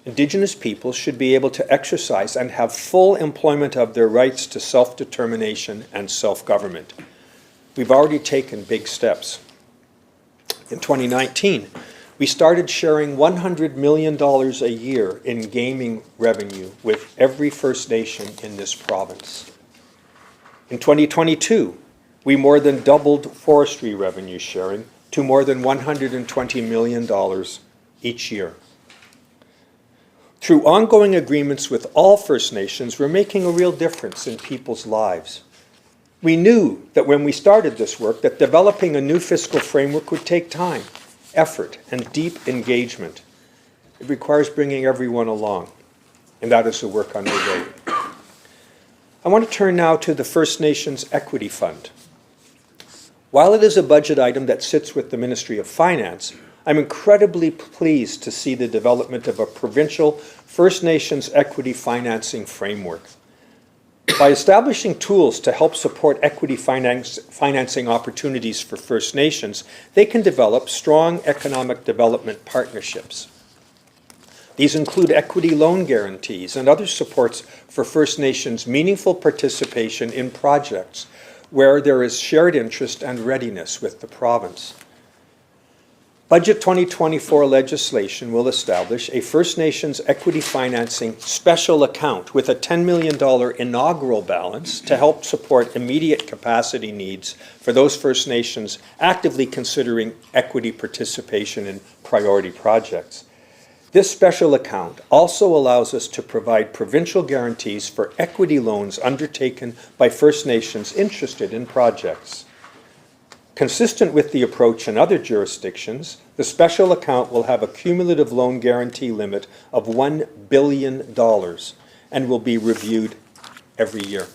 Speaker 6: Indigenous peoples should be able to exercise and have full employment of their rights to self-determination and self-government. We've already taken big steps. In 2019, we started sharing $100 million a year in gaming revenue with every First Nation in this province. In 2022, we more than doubled forestry revenue sharing to more than $120 million each year. Through ongoing agreements with all First Nations, we're making a real difference in people's lives. We knew that when we started this work that developing a new fiscal framework would take time, effort, and deep engagement. It requires bringing everyone along, and that is the work underway. I want to turn now to the First Nations Equity Fund. While it is a budget item that sits with the Ministry of Finance, I'm incredibly pleased to see the development of a provincial First Nations equity financing framework. By establishing tools to help support equity financing opportunities for First Nations, they can develop strong economic development partnerships. These include equity loan guarantees and other supports for First Nations meaningful participation in projects where there is shared interest and readiness with the province. Budget 2024 legislation will establish a First Nations equity financing special account with a $10 million inaugural balance to help support immediate capacity needs for those First Nations actively considering equity participation in priority projects. This special account also allows us to provide provincial guarantees for equity loans undertaken by First Nations interested in projects. Consistent with the approach in other jurisdictions, the special account will have a cumulative loan guarantee limit of $1 billion and will be reviewed every year.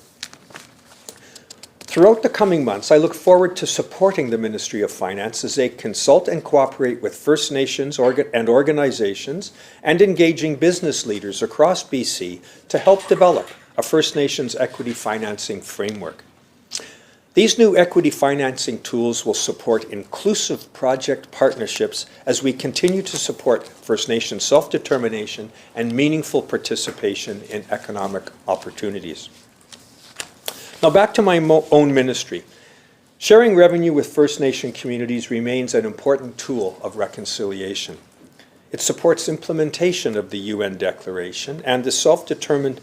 Speaker 6: Throughout the coming months, I look forward to supporting the Ministry of Finance as they consult and cooperate with First Nations and organizations and engaging business leaders across BC to help develop a First Nations equity financing framework. These new equity financing tools will support inclusive project partnerships as we continue to support First Nations self-determination and meaningful participation in economic opportunities. Now back to my own ministry. Sharing revenue with First Nation communities remains an important tool of reconciliation. It supports implementation of the UN Declaration and the self-determined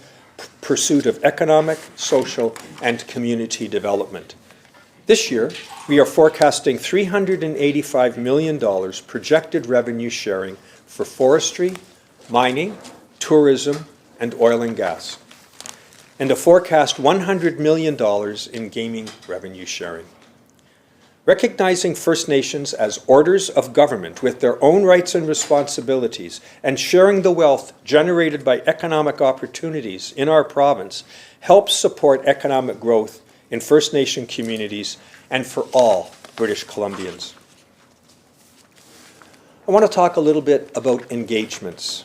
Speaker 6: pursuit of economic, social, and community development. This year, we are forecasting $385 million projected revenue sharing for forestry, mining, tourism, and oil and gas, and a forecast $100 million in gaming revenue sharing. Recognizing First Nations as orders of government with their own rights and responsibilities and sharing the wealth generated by economic opportunities in our province helps support economic growth in First Nation communities and for all British Columbians. I want to talk a little bit about engagements.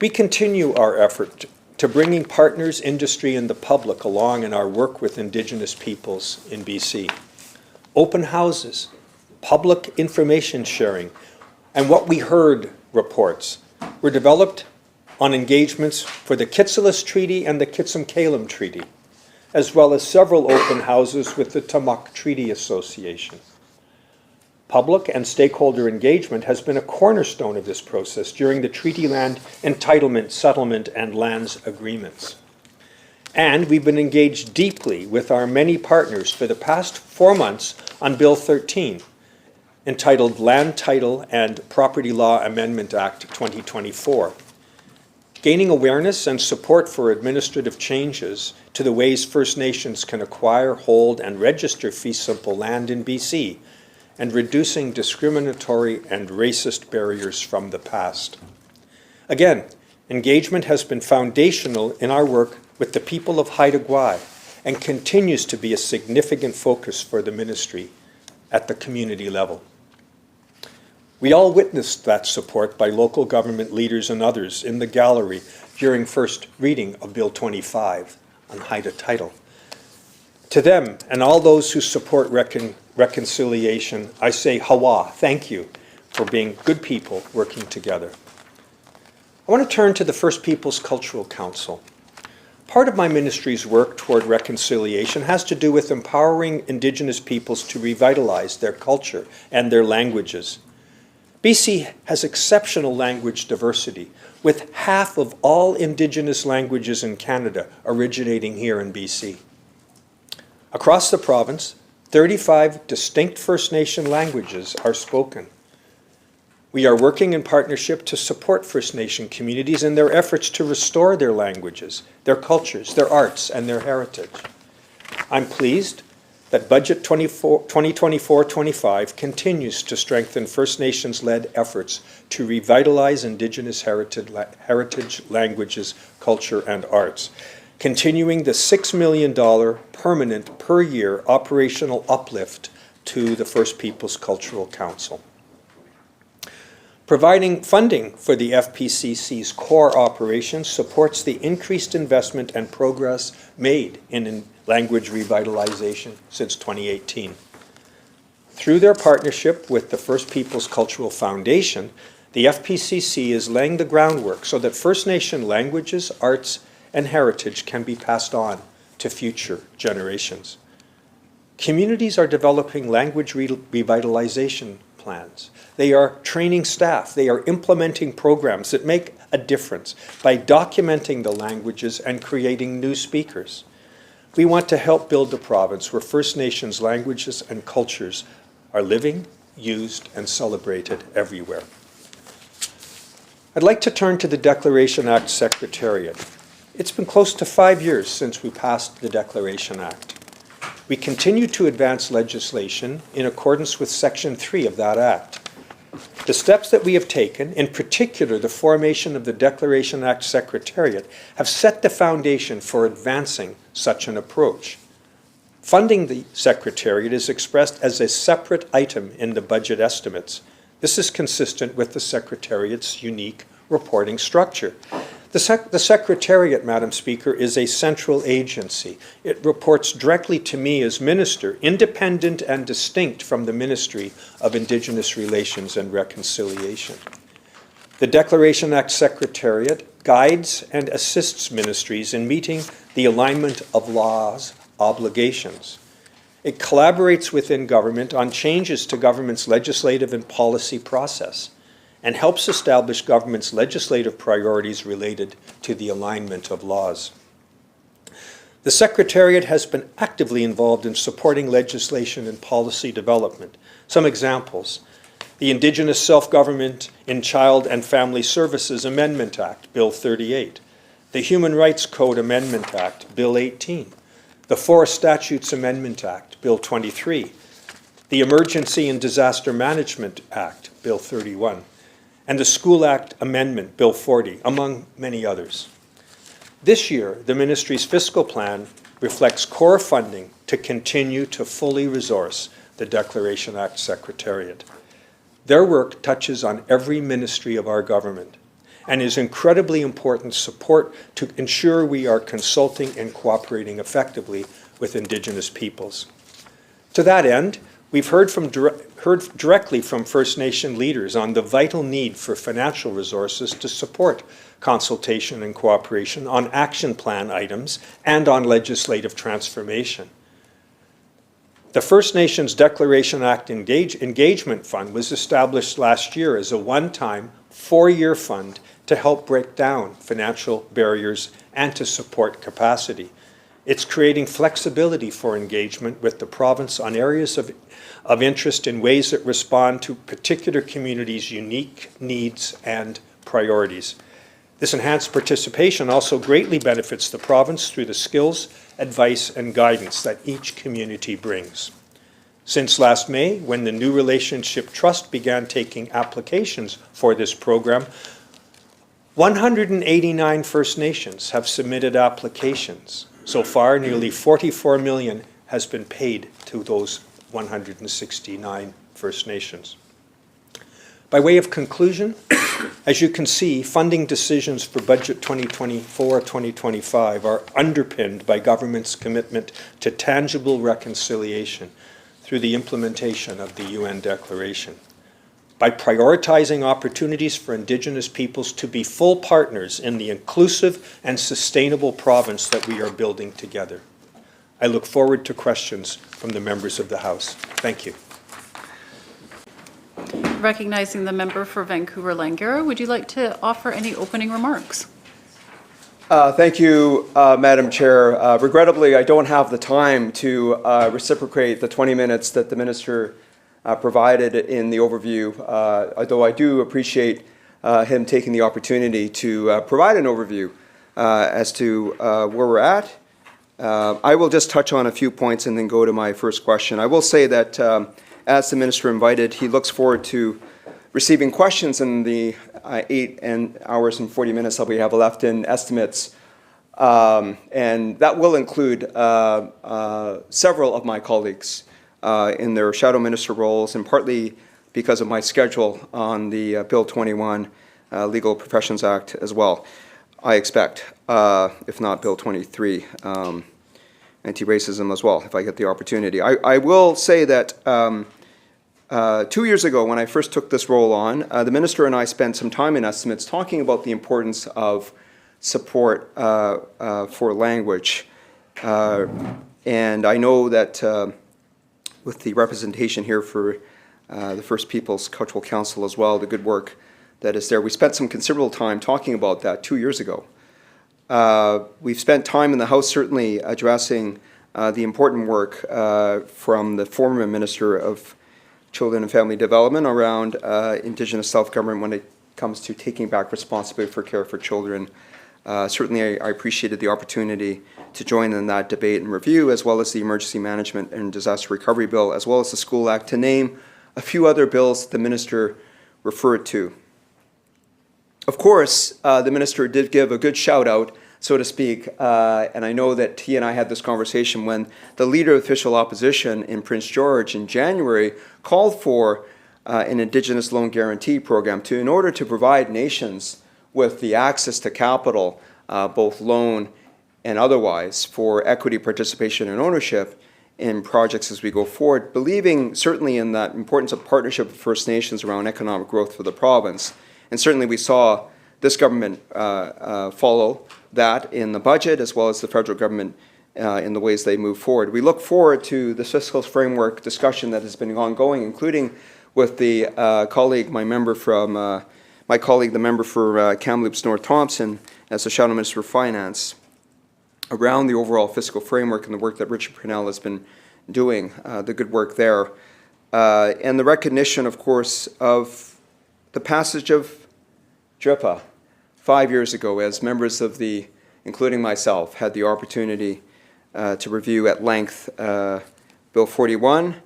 Speaker 6: We continue our effort to bringing partners, industry, and the public along in our work with Indigenous peoples in BC. Open houses, public information sharing, and what we heard reports were developed on engagements for the Kitsilus Treaty and the Kitsim-Kalim Treaty, as well as several open houses with the Tamuk Treaty Association. Public and stakeholder engagement has been a cornerstone of this process during the treaty land entitlement, settlement, and lands agreements. And we've been engaged deeply with our many partners for the past 4 months on Bill 13, entitled Land Title and Property Law Amendment Act 2024, gaining awareness and support for administrative changes to the ways First Nations can acquire, hold, and register fee simple land in BC, and reducing discriminatory and racist barriers from the past. Again, engagement has been foundational in our work with the people of Haida Gwaii and continues to be a significant focus for the ministry at the community level. We all witnessed that support by local government leaders and others in the gallery during first reading of Bill 25 on Haida Title. To them and all those who support reconciliation, I say Hawa, thank you for being good people working together. I want to turn to the First Peoples Cultural Council. Part of my ministry's work toward reconciliation has to do with empowering Indigenous peoples to revitalize their culture and their languages. BC has exceptional language diversity, with half of all Indigenous languages in Canada originating here in BC. Across the province, 35 distinct First Nation languages are spoken. We are working in partnership to support First Nation communities in their efforts to restore their languages, their cultures, their arts, and their heritage. I'm pleased that Budget 2024-25 continues to strengthen First Nations-led efforts to revitalize Indigenous heritage languages, culture, and arts, continuing the $6 million permanent per year operational uplift to the First Peoples Cultural Council. Providing funding for the FPCC's core operations supports the increased investment and progress made in language revitalization since 2018. Through their partnership with the First Peoples Cultural Foundation, The FPCC is laying the groundwork so that First Nation languages, arts, and heritage can be passed on to future generations. Communities are developing language revitalization plans. They are training staff. They are implementing programs that make a difference by documenting the languages and creating new speakers. We want to help build a province where First Nations languages and cultures are living, used, and celebrated everywhere. I'd like to turn to the Declaration Act Secretariat. It's been close to 5 years since we passed the Declaration Act. We continue to advance legislation in accordance with Section 3 of that Act. The steps that we have taken, in particular the formation of the Declaration Act Secretariat, have set the foundation for advancing such an approach. Funding the Secretariat is expressed as a separate item in the budget estimates. This is consistent with the Secretariat's unique reporting structure. The Secretariat, Madam Speaker, is a central agency. It reports directly to me as Minister, independent and distinct from the Ministry of Indigenous Relations and Reconciliation. The Declaration Act Secretariat guides and assists ministries in meeting the alignment of laws obligations. It collaborates within government on changes to government's legislative and policy process and helps establish government's legislative priorities related to the alignment of laws. The Secretariat has been actively involved in supporting legislation and policy development. Some examples: the Indigenous Self-Government in Child and Family Services Amendment Act, Bill 38, the Human Rights Code Amendment Act, Bill 18, the Forest Statutes Amendment Act, Bill 23, the Emergency and Disaster Management Act, Bill 31, and the School Act Amendment, Bill 40, among many others. This year, the Ministry's fiscal plan reflects core funding to continue to fully resource the Declaration Act Secretariat. Their work touches on every ministry of our government and is incredibly important support to ensure we are consulting and cooperating effectively with Indigenous peoples. To that end, we've heard directly from First Nation leaders on the vital need for financial resources to support consultation and cooperation on action plan items and on legislative transformation. The First Nations Declaration Act Engagement Fund was established last year as a one-time, 4-year fund to help break down financial barriers and to support capacity. It's creating flexibility for engagement with the province on areas of interest in ways that respond to particular communities' unique needs and priorities. This enhanced participation also greatly benefits the province through the skills, advice, and guidance that each community brings. Since last May, when the New Relationship Trust began taking applications for this program, 189 First Nations have submitted applications. So far, nearly $44 million has been paid to those 169 First Nations. By way of conclusion, as you can see, funding decisions for Budget 2024-2025 are underpinned by government's commitment to tangible reconciliation through the implementation of the UN Declaration. By prioritizing opportunities for Indigenous peoples to be full partners in the inclusive and sustainable province that we are building together. I look forward to questions from the members of the House. Thank you.
Speaker 5: Recognizing the member for Vancouver-Langara, would you like to offer any opening remarks?
Speaker 7: Thank you, Madam Chair. Regrettably, I don't have the time to reciprocate the 20 minutes that the Minister provided in the overview, although I do appreciate him taking the opportunity to provide an overview as to where we're at. I will just touch on a few points and then go to my first question. I will say that as the Minister invited, he looks forward to receiving questions in the 8 hours and 40 minutes that we have left in estimates. And that will include several of my colleagues in their shadow minister roles, and partly because of my schedule on the Bill 21 Legal Professions Act as well, I expect, if not Bill 23, anti-racism as well, if I get the opportunity. I will say that 2 years ago, when I first took this role on, the minister and I spent some time in estimates talking about the importance of support for language. And I know that with the representation here for the First Peoples Cultural Council as well, the good work that is there, we spent some considerable time talking about that 2 years ago. We've spent time in the House certainly addressing the important work from the former Minister of Children and Family Development around Indigenous self-government when it comes to taking back responsibility for care for children. Certainly, I appreciated the opportunity to join in that debate and review, as well as the Emergency Management and Disaster Recovery Bill, as well as the School Act, to name a few other bills the minister referred to. Of course, the minister did give a good shout out, so to speak, and I know that he and I had this conversation when the Leader of Official Opposition in Prince George in January called for an Indigenous Loan Guarantee Program in order to provide nations with the access to capital, both loan and otherwise, for equity participation and ownership in projects as we go forward, believing certainly in that importance of partnership with First Nations around economic growth for the province. And certainly we saw this government follow that in the budget, as well as the federal government in the ways they move forward. We look forward to the fiscal framework discussion that has been ongoing, including with the colleague, the member for Kamloops North Thompson, as the Shadow Minister of Finance, around the overall fiscal framework and the work that Richard Purnell has been doing, the good work there. And the recognition, of course, of the passage of DRIPA 5 years ago, as members of including myself, had the opportunity to review at length Bill 41,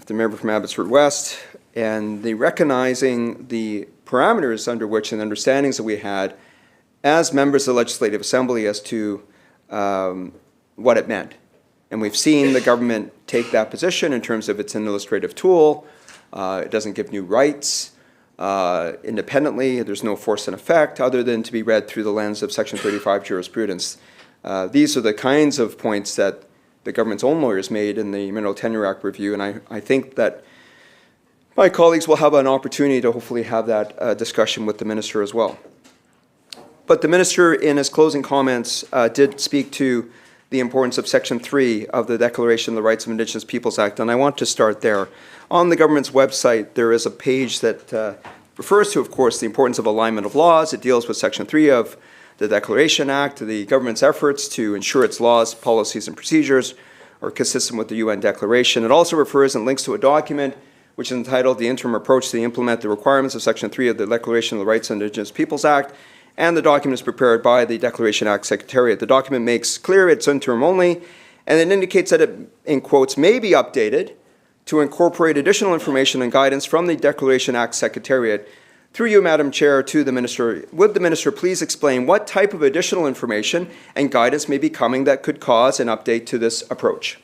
Speaker 7: the member from Abbotsford West, and the recognizing the parameters under which and understandings that we had as members of the Legislative Assembly as to what it meant. And we've seen the government take that position in terms of it's an illustrative tool. It doesn't give new rights. Independently, there's no force and effect other than to be read through the lens of Section 35 jurisprudence. These are the kinds of points that the government's own lawyers made in the Mineral Tenure Act review, and I think that my colleagues will have an opportunity to hopefully have that discussion with the minister as well. But the minister, in his closing comments, did speak to the importance of Section 3 of the Declaration of the Rights of Indigenous Peoples Act, and I want to start there. On the government's website, there is a page that refers to, of course, the importance of alignment of laws. It deals with Section 3 of the Declaration Act, the government's efforts to ensure its laws, policies, and procedures are consistent with the UN Declaration. It also refers and links to a document which is entitled The Interim Approach to Implement the Requirements of Section 3 of the Declaration of the Rights of Indigenous Peoples Act, and the document is prepared by the Declaration Act Secretariat. The document makes clear it's interim only, and it indicates that it, in quotes, may be updated to incorporate additional information and guidance from the Declaration Act Secretariat. Through you, Madam Chair, to the Minister, would the Minister please explain what type of additional information and guidance may be coming that could cause an update to this approach?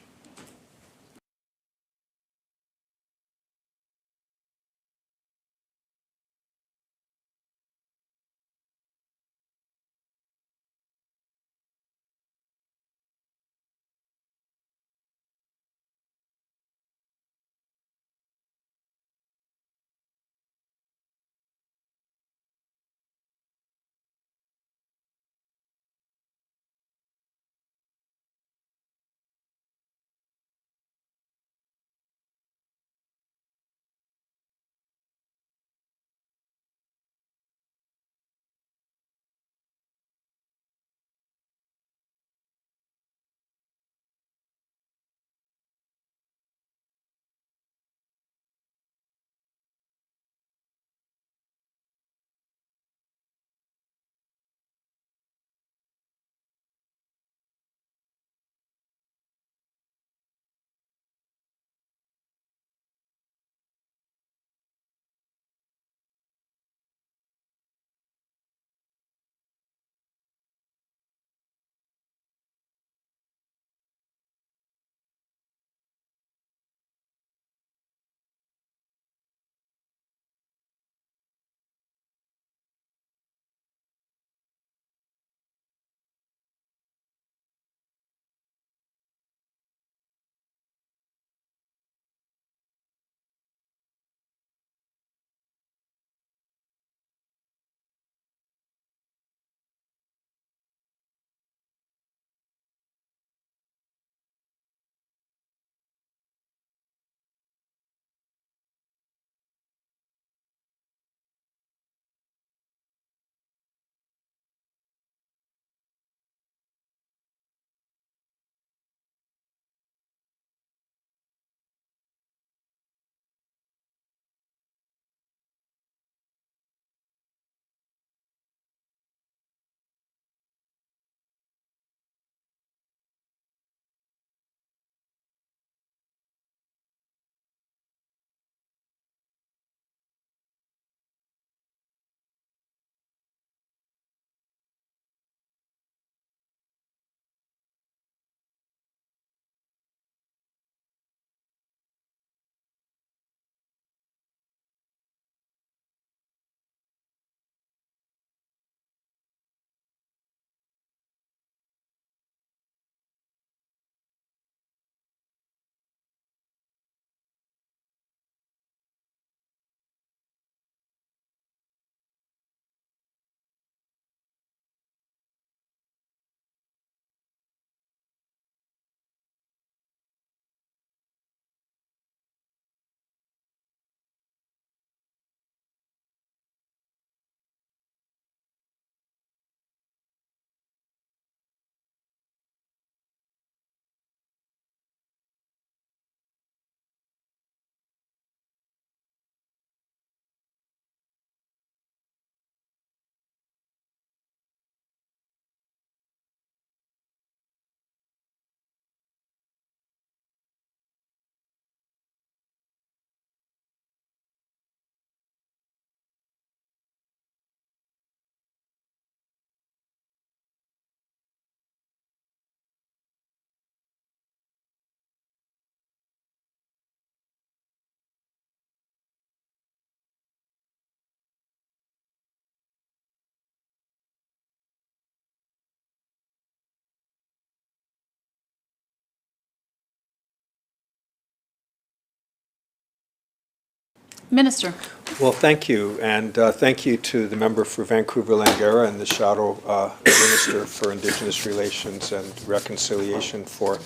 Speaker 5: Minister.
Speaker 6: Well, thank you, and thank you to the member for Vancouver-Langara and the Shadow Minister for Indigenous Relations and Reconciliation for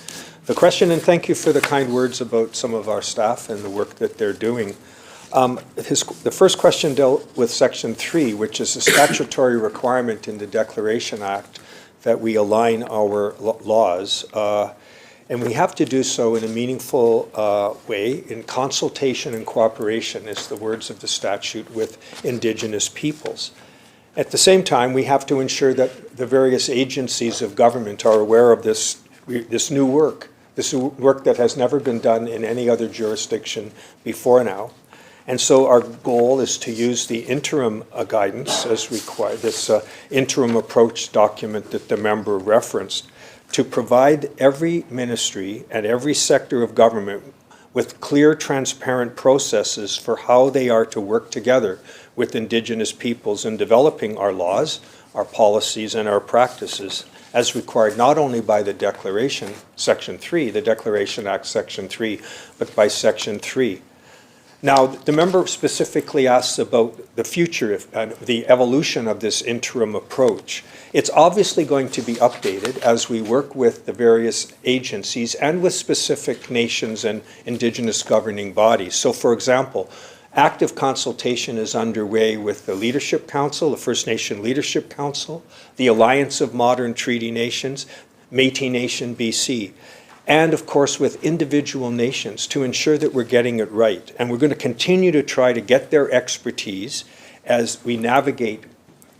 Speaker 6: the question, and thank you for the kind words about some of our staff and the work that they're doing. The first question dealt with Section 3, which is a statutory requirement in the Declaration Act that we align our laws, and we have to do so in a meaningful way, in consultation and cooperation, is the words of the statute, with Indigenous peoples. At the same time, we have to ensure that the various agencies of government are aware of this new work that has never been done in any other jurisdiction before now. And so our goal is to use the interim guidance as required, this interim approach document that the member referenced, to provide every ministry and every sector of government with clear, transparent processes for how they are to work together with Indigenous peoples in developing our laws, our policies, and our practices, as required not only by the Declaration, Section 3, the Declaration Act, Section 3, but by Section 3. Now, the member specifically asks about the future, the evolution of this interim approach. It's obviously going to be updated as we work with the various agencies and with specific nations and Indigenous governing bodies. So, for example, active consultation is underway with the Leadership Council, the First Nation Leadership Council, the Alliance of Modern Treaty Nations, Métis Nation BC, and of course with individual nations to ensure that we're getting it right. And we're going to continue to try to get their expertise as we navigate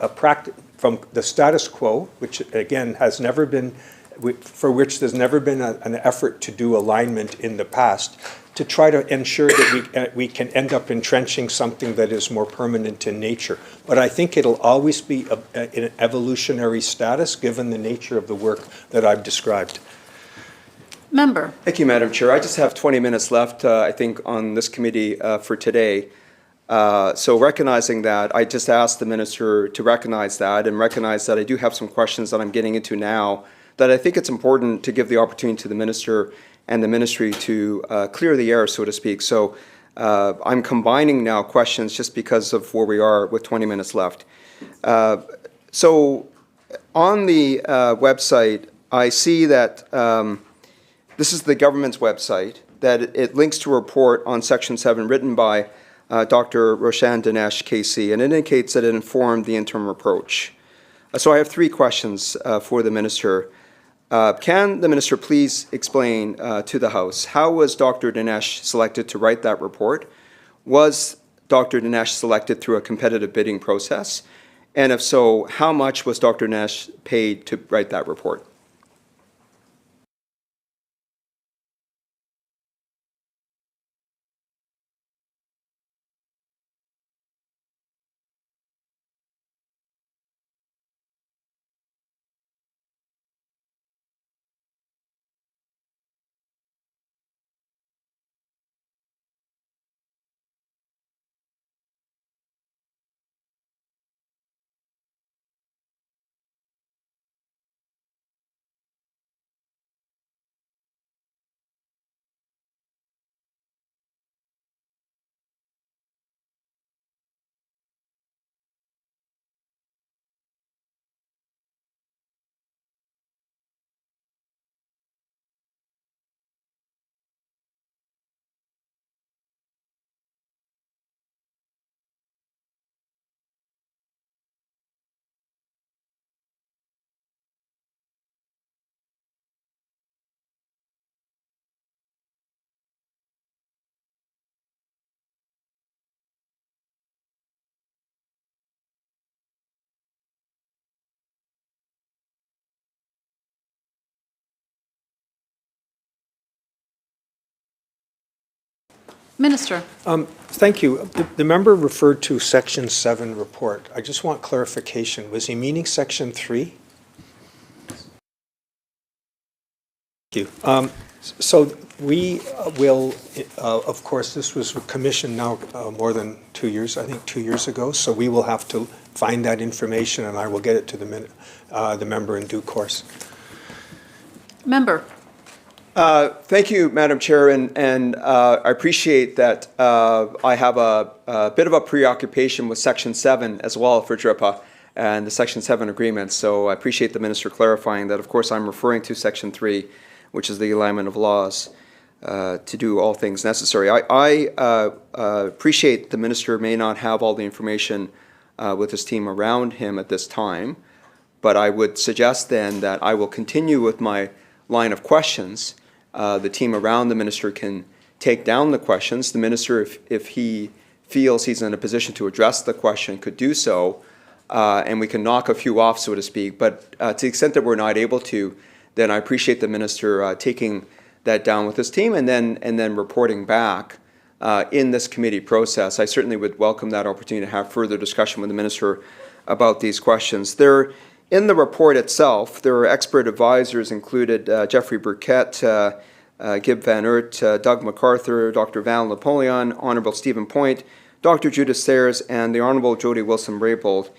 Speaker 6: a practice from the status quo, which again has never been, for which there's never been an effort to do alignment in the past, to try to ensure that we can end up entrenching something that is more permanent in nature. But I think it'll always be in an evolutionary status given the nature of the work that I've described.
Speaker 5: Member.
Speaker 7: Thank you, Madam Chair. I just have 20 minutes left, I think, on this committee for today. So recognizing that, I just asked the minister to recognize that and recognize that I do have some questions that I'm getting into now that I think it's important to give the opportunity to the minister and the ministry to clear the air, so to speak. So I'm combining now questions just because of where we are with 20 minutes left. So on the website, I see that this is the government's website, that it links to a report on Section 7 written by Dr. Roshan Dinesh, KC, and it indicates that it informed the interim approach. So I have three questions for the minister. Can the minister please explain to the House, how was Dr. Dinesh selected to write that report? Was Dr. Dinesh selected through a competitive bidding process? And if so, how much was Dr. Dinesh paid to write that report?
Speaker 5: Minister.
Speaker 6: Thank you. The member referred to Section 7 report. I just want clarification. Was he meaning Section 3? Thank you. So we will, of course, this was commissioned now more than 2 years, I think 2 years ago, so we will have to find that information and I will get it to the member in due course.
Speaker 5: Member.
Speaker 7: Thank you, Madam Chair, and I appreciate that I have a bit of a preoccupation with Section 7 as well for DRIPA and the Section 7 agreements. So I appreciate the Minister clarifying that. Of course, I'm referring to Section 3, which is the alignment of laws to do all things necessary. I appreciate the Minister may not have all the information with his team around him at this time, but I would suggest then that I will continue with my line of questions. The team around the Minister can take down the questions. The Minister, if he feels he's in a position to address the question, could do so, and we can knock a few off, so to speak. But to the extent that we're not able to, then I appreciate the Minister taking that down with his team and then reporting back in this committee process. I certainly would welcome that opportunity to have further discussion with the Minister about these questions. In the report itself, there are expert advisors included Jeffrey Burkett, Gib Van Oort, Doug MacArthur, Dr. Val Napoleon, Honourable Stephen Point, Dr. Judith Sayers, and the Honourable Jody Wilson-Raybould.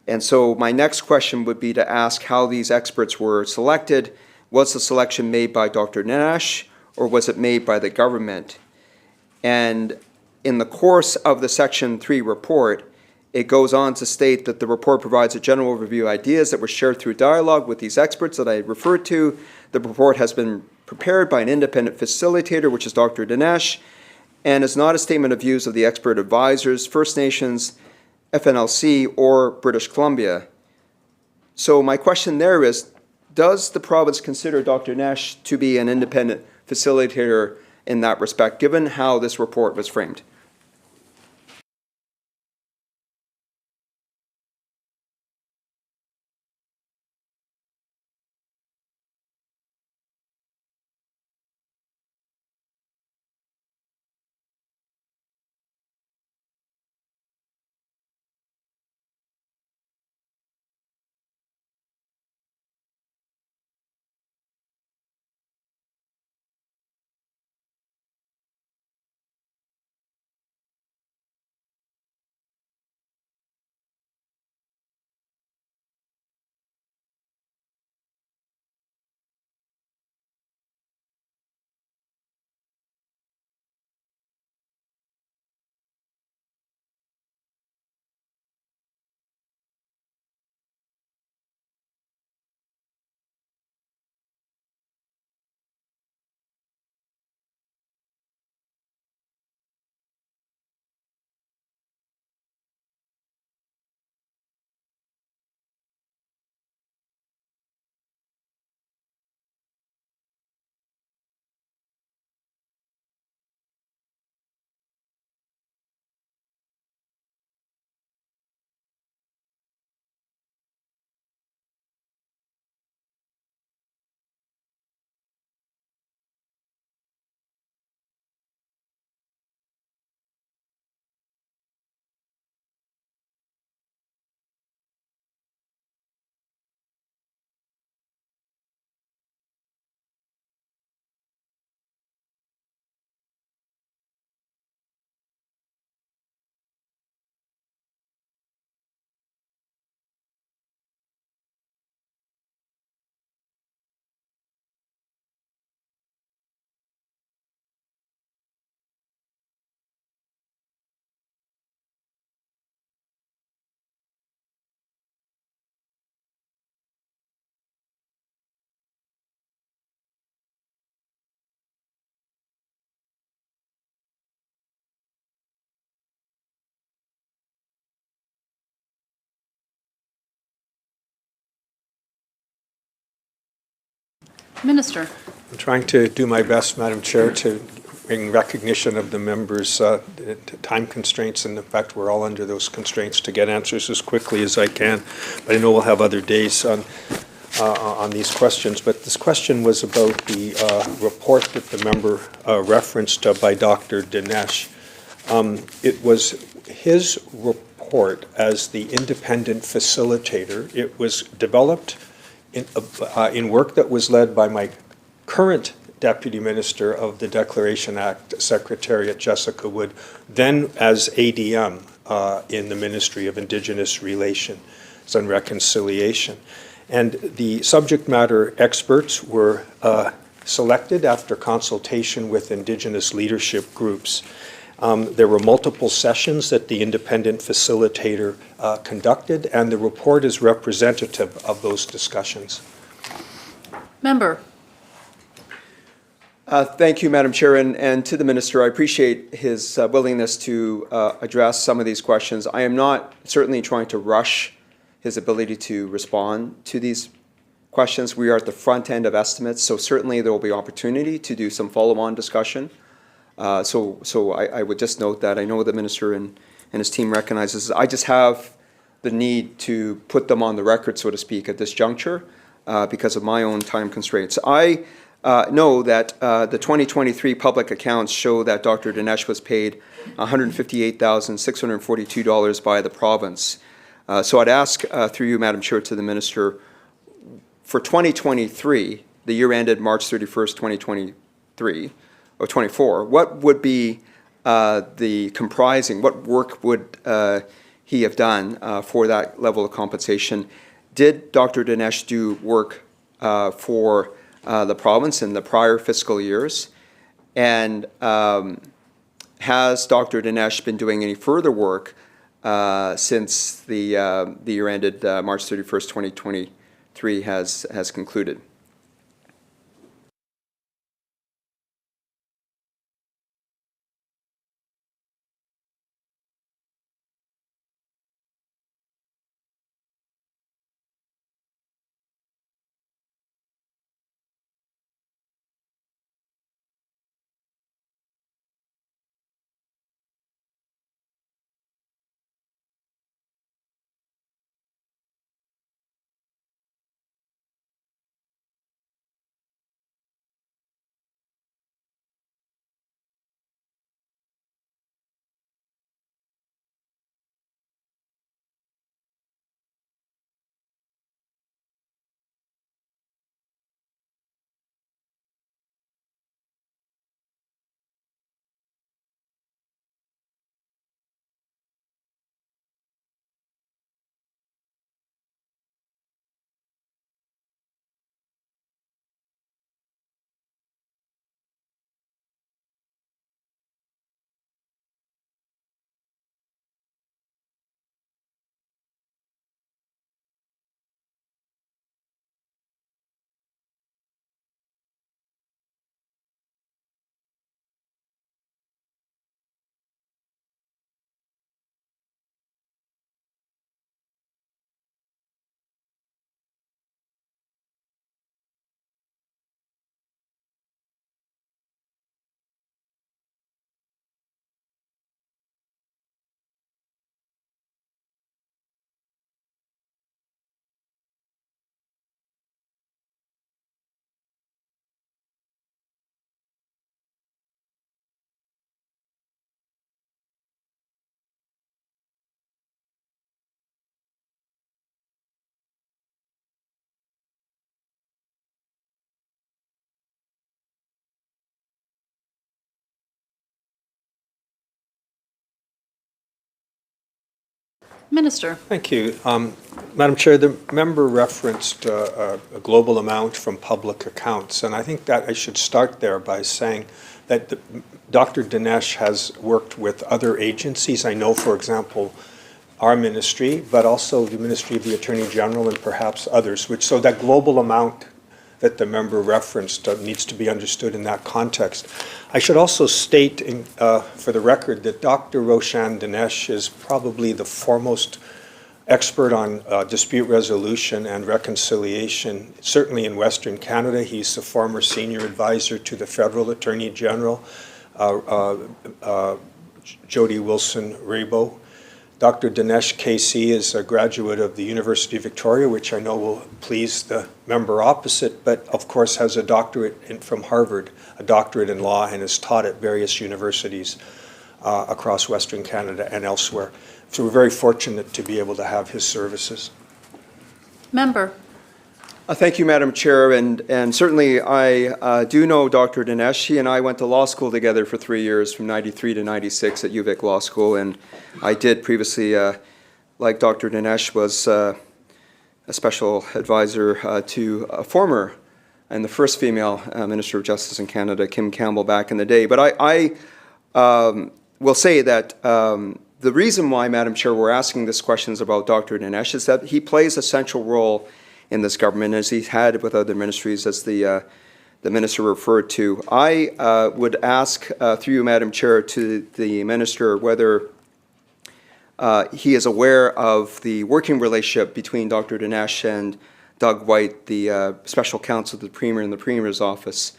Speaker 7: And so my next question would be to ask how these experts were selected. Was the selection made by Dr. Dinesh, or was it made by the government? And in the course of the Section 3 report, it goes on to state that the report provides a general overview of ideas that were shared through dialogue with these experts that I referred to. The report has been prepared by an independent facilitator, which is Dr. Dinesh, and is not a statement of views of the expert advisors, First Nations, FNLC, or British Columbia. So my question there is, does the province consider Dr. Dinesh to be an independent facilitator in that respect, given how this report was framed?
Speaker 5: Minister.
Speaker 6: I'm trying to do my best, Madam Chair, to bring recognition of the members' time constraints, and in fact, we're all under those constraints to get answers as quickly as I can. But I know we'll have other days on these questions. But this question was about the report that the member referenced by Dr. Dinesh. It was his report as the independent facilitator. It was developed in work that was led by my current Deputy Minister of the Declaration Act Secretariat, Jessica Wood, then as ADM in the Ministry of Indigenous Relations and Reconciliation. And the subject matter experts were selected after consultation with Indigenous leadership groups. There were multiple sessions that the independent facilitator conducted, and the report is representative of those discussions.
Speaker 5: Member.
Speaker 7: Thank you, Madam Chair, and to the Minister. I appreciate his willingness to address some of these questions. I am not certainly trying to rush his ability to respond to these questions. We are at the front end of estimates, so certainly there will be opportunity to do some follow-on discussion. So I would just note that I know the Minister and his team recognizes. I just have the need to put them on the record, so to speak, at this juncture because of my own time constraints. I know that the 2023 public accounts show that Dr. Dinesh was paid $158,642 by the province. So I'd ask through you, Madam Chair, to the Minister, for 2023, the year ended March 31st, 2023, or 24, what would be the comprising, what work would he have done for that level of compensation? Did Dr. Dinesh do work for the province in the prior fiscal years? And has Dr. Dinesh been doing any further work since the year ended March 31st, 2023 has concluded?
Speaker 5: Minister.
Speaker 6: Thank you. Madam Chair, the member referenced a global amount from public accounts, and I think that I should start there by saying that Dr. Dinesh has worked with other agencies. I know, for example, our ministry, but also the Ministry of the Attorney General and perhaps others, so that global amount that the member referenced needs to be understood in that context. I should also state for the record that Dr. Roshan Dinesh is probably the foremost expert on dispute resolution and reconciliation, certainly in Western Canada. He's the former senior advisor to the Federal Attorney General, Jody Wilson-Raybould. Dr. Dinesh KC is a graduate of the University of Victoria, which I know will please the member opposite, but of course has a doctorate from Harvard, a doctorate in law, and has taught at various universities across Western Canada and elsewhere. So we're very fortunate to be able to have his services.
Speaker 5: Member.
Speaker 7: Thank you, Madam Chair, and certainly I do know Dr. Dinesh. He and I went to law school together for 3 years, from 93 to 96 at UVic Law School, and I did previously, like Dr. Dinesh, was a special advisor to a former and the first female Minister of Justice in Canada, Kim Campbell, back in the day. But I will say that the reason why, Madam Chair, we're asking these questions about Dr. Dinesh is that he plays a central role in this government, as he's had with other ministries, as the minister referred to. I would ask, through you, Madam Chair, to the minister whether he is aware of the working relationship between Dr. Dinesh and Doug White, the special counsel to the Premier in the Premier's office.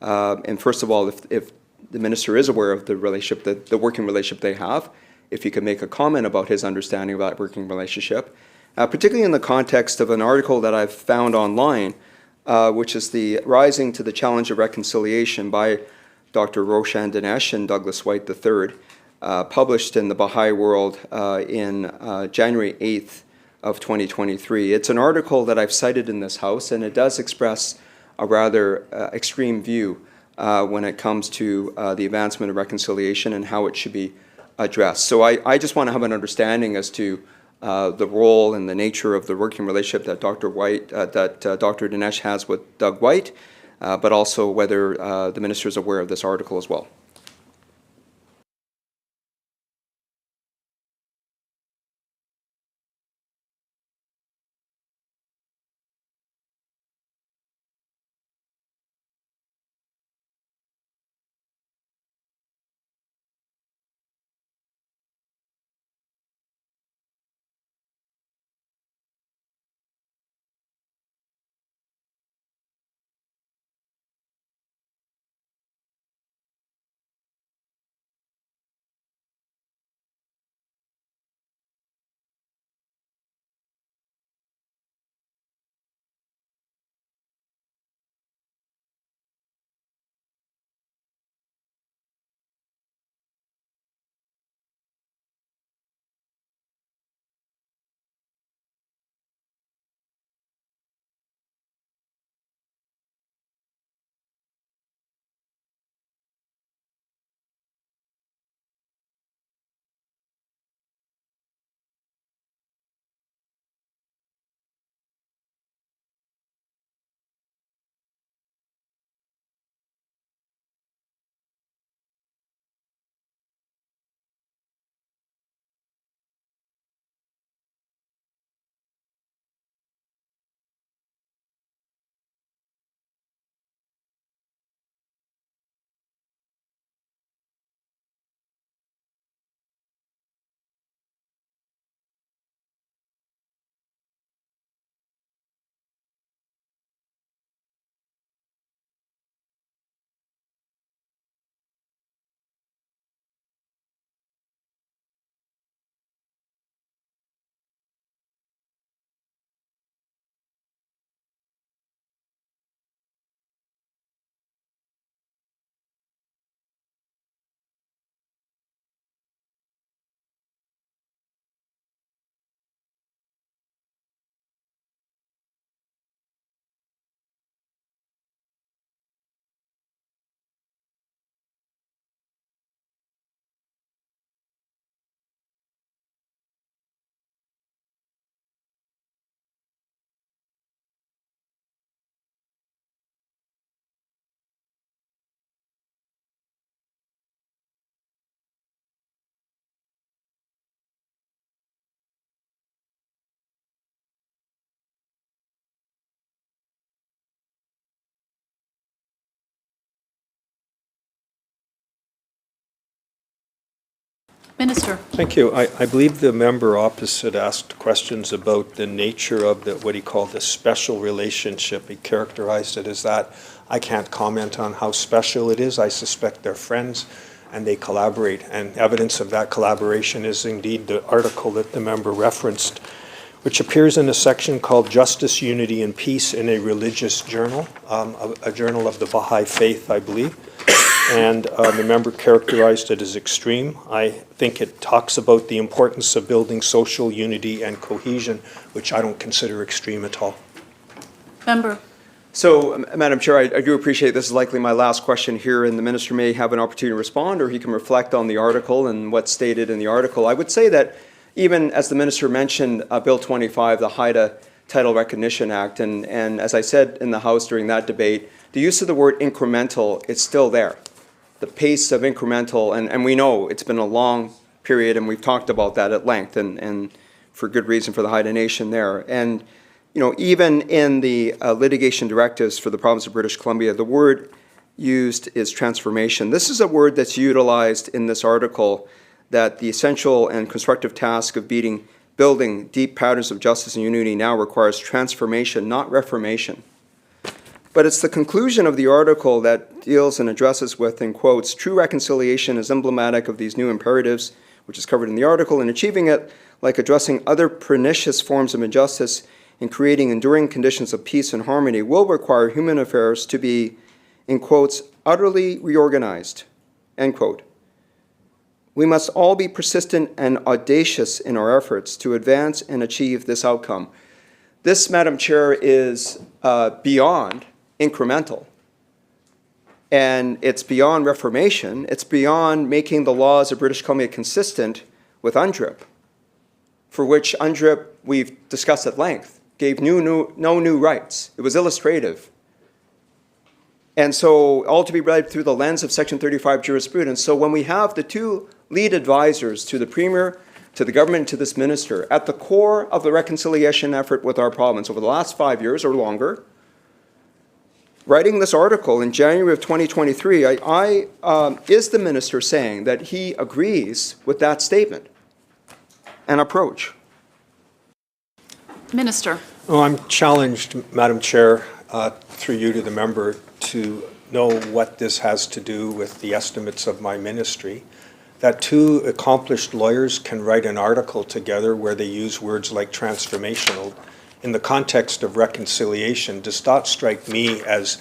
Speaker 7: And first of all, if the minister is aware of the relationship, the working relationship they have, if he could make a comment about his understanding of that working relationship, particularly in the context of an article that I've found online, which is the Rising to the Challenge of Reconciliation by Dr. Roshan Dinesh and Douglas White III, published in the Baha'i World in January 8th of 2023. It's an article that I've cited in this House, and it does express a rather extreme view when it comes to the advancement of reconciliation and how it should be addressed. So I just want to have an understanding as to the role and the nature of the working relationship that Dr. Dinesh has with Doug White, but also whether the minister is aware of this article as well.
Speaker 5: Minister.
Speaker 6: Thank you. I believe the member opposite asked questions about the nature of what he called the special relationship. He characterized it as that. I can't comment on how special it is. I suspect they're friends and they collaborate. And evidence of that collaboration is indeed the article that the member referenced, which appears in a section called Justice, Unity, and Peace in a Religious Journal, a journal of the Baha'i Faith, I believe. And the member characterized it as extreme. I think it talks about the importance of building social unity and cohesion, which I don't consider extreme at all.
Speaker 5: Member.
Speaker 7: So, Madam Chair, I do appreciate this is likely my last question here, and the minister may have an opportunity to respond, or he can reflect on the article and what's stated in the article. I would say that even as the minister mentioned, Bill 25, the HIDA Title Recognition Act. And as I said in the House during that debate, the use of the word incremental is still there. The pace of incremental, and we know it's been a long period, and we've talked about that at length, and for good reason for the Haida Nation there. And even in the litigation directives for the province of British Columbia, the word used is transformation. This is a word that's utilized in this article, that the essential and constructive task of building deep patterns of justice and unity now requires transformation, not reformation. But it's the conclusion of the article that deals and addresses with, in quotes, true reconciliation is emblematic of these new imperatives, which is covered in the article, and achieving it, like addressing other pernicious forms of injustice and creating enduring conditions of peace and harmony, will require human affairs to be, in quotes, utterly reorganized, end quote. We must all be persistent and audacious in our efforts to advance and achieve this outcome. This, Madam Chair, is beyond incremental. And it's beyond reformation. It's beyond making the laws of British Columbia consistent with UNDRIP, for which UNDRIP, we've discussed at length, gave no new rights. It was illustrative. And so all to be read through the lens of Section 35 jurisprudence. So when we have the two lead advisors to the Premier, to the government, to this minister, at the core of the reconciliation effort with our province over the last 5 years or longer, writing this article in January of 2023, is the minister saying that he agrees with that statement and approach?
Speaker 5: Minister.
Speaker 6: Oh, I'm challenged, Madam Chair, through you to the member, to know what this has to do with the estimates of my ministry. That two accomplished lawyers can write an article together where they use words like transformational in the context of reconciliation does not strike me as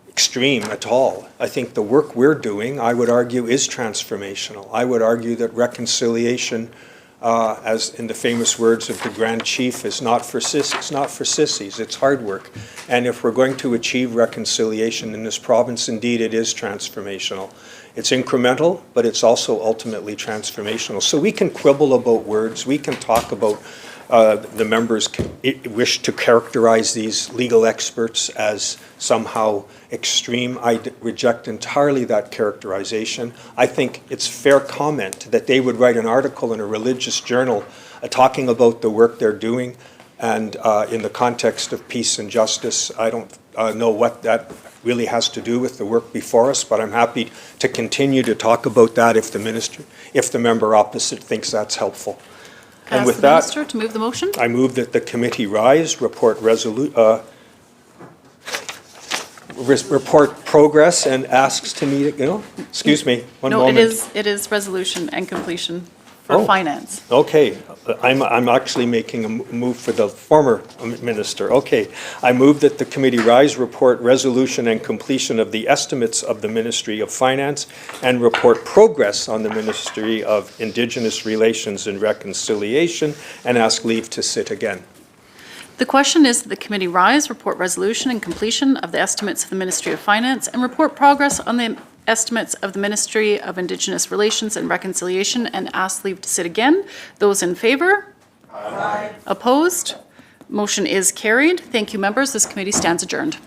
Speaker 6: extreme at all. I think the work we're doing, I would argue, is transformational. I would argue that reconciliation, as in the famous words of the Grand Chief, is not for sissies, it's hard work. And if we're going to achieve reconciliation in this province, indeed it is transformational. It's incremental, but it's also ultimately transformational. So we can quibble about words, we can talk about the members wish to characterize these legal experts as somehow extreme. I reject entirely that characterization. I think it's fair comment that they would write an article in a religious journal talking about the work they're doing, and in the context of peace and justice. I don't know what that really has to do with the work before us, but I'm happy to continue to talk about that if the member opposite thinks that's helpful. And with that,
Speaker 5: Ask the Minister to move the motion.
Speaker 6: I move that the committee rise, report progress, and asks to meet, excuse me, one moment.
Speaker 5: No, it is resolution and completion for finance.
Speaker 6: Okay, I'm actually making a move for the former minister. Okay, I move that the committee rise, report resolution and completion of the estimates of the Ministry of Finance, and report progress on the Ministry of Indigenous Relations and Reconciliation, and ask leave to sit again.
Speaker 5: The question is that the committee rise, report resolution and completion of the estimates of the Ministry of Finance, and report progress on the estimates of the Ministry of Indigenous Relations and Reconciliation, and ask leave to sit again. Those in favor? Aye. Opposed? Motion is carried. Thank you, members. This committee stands adjourned.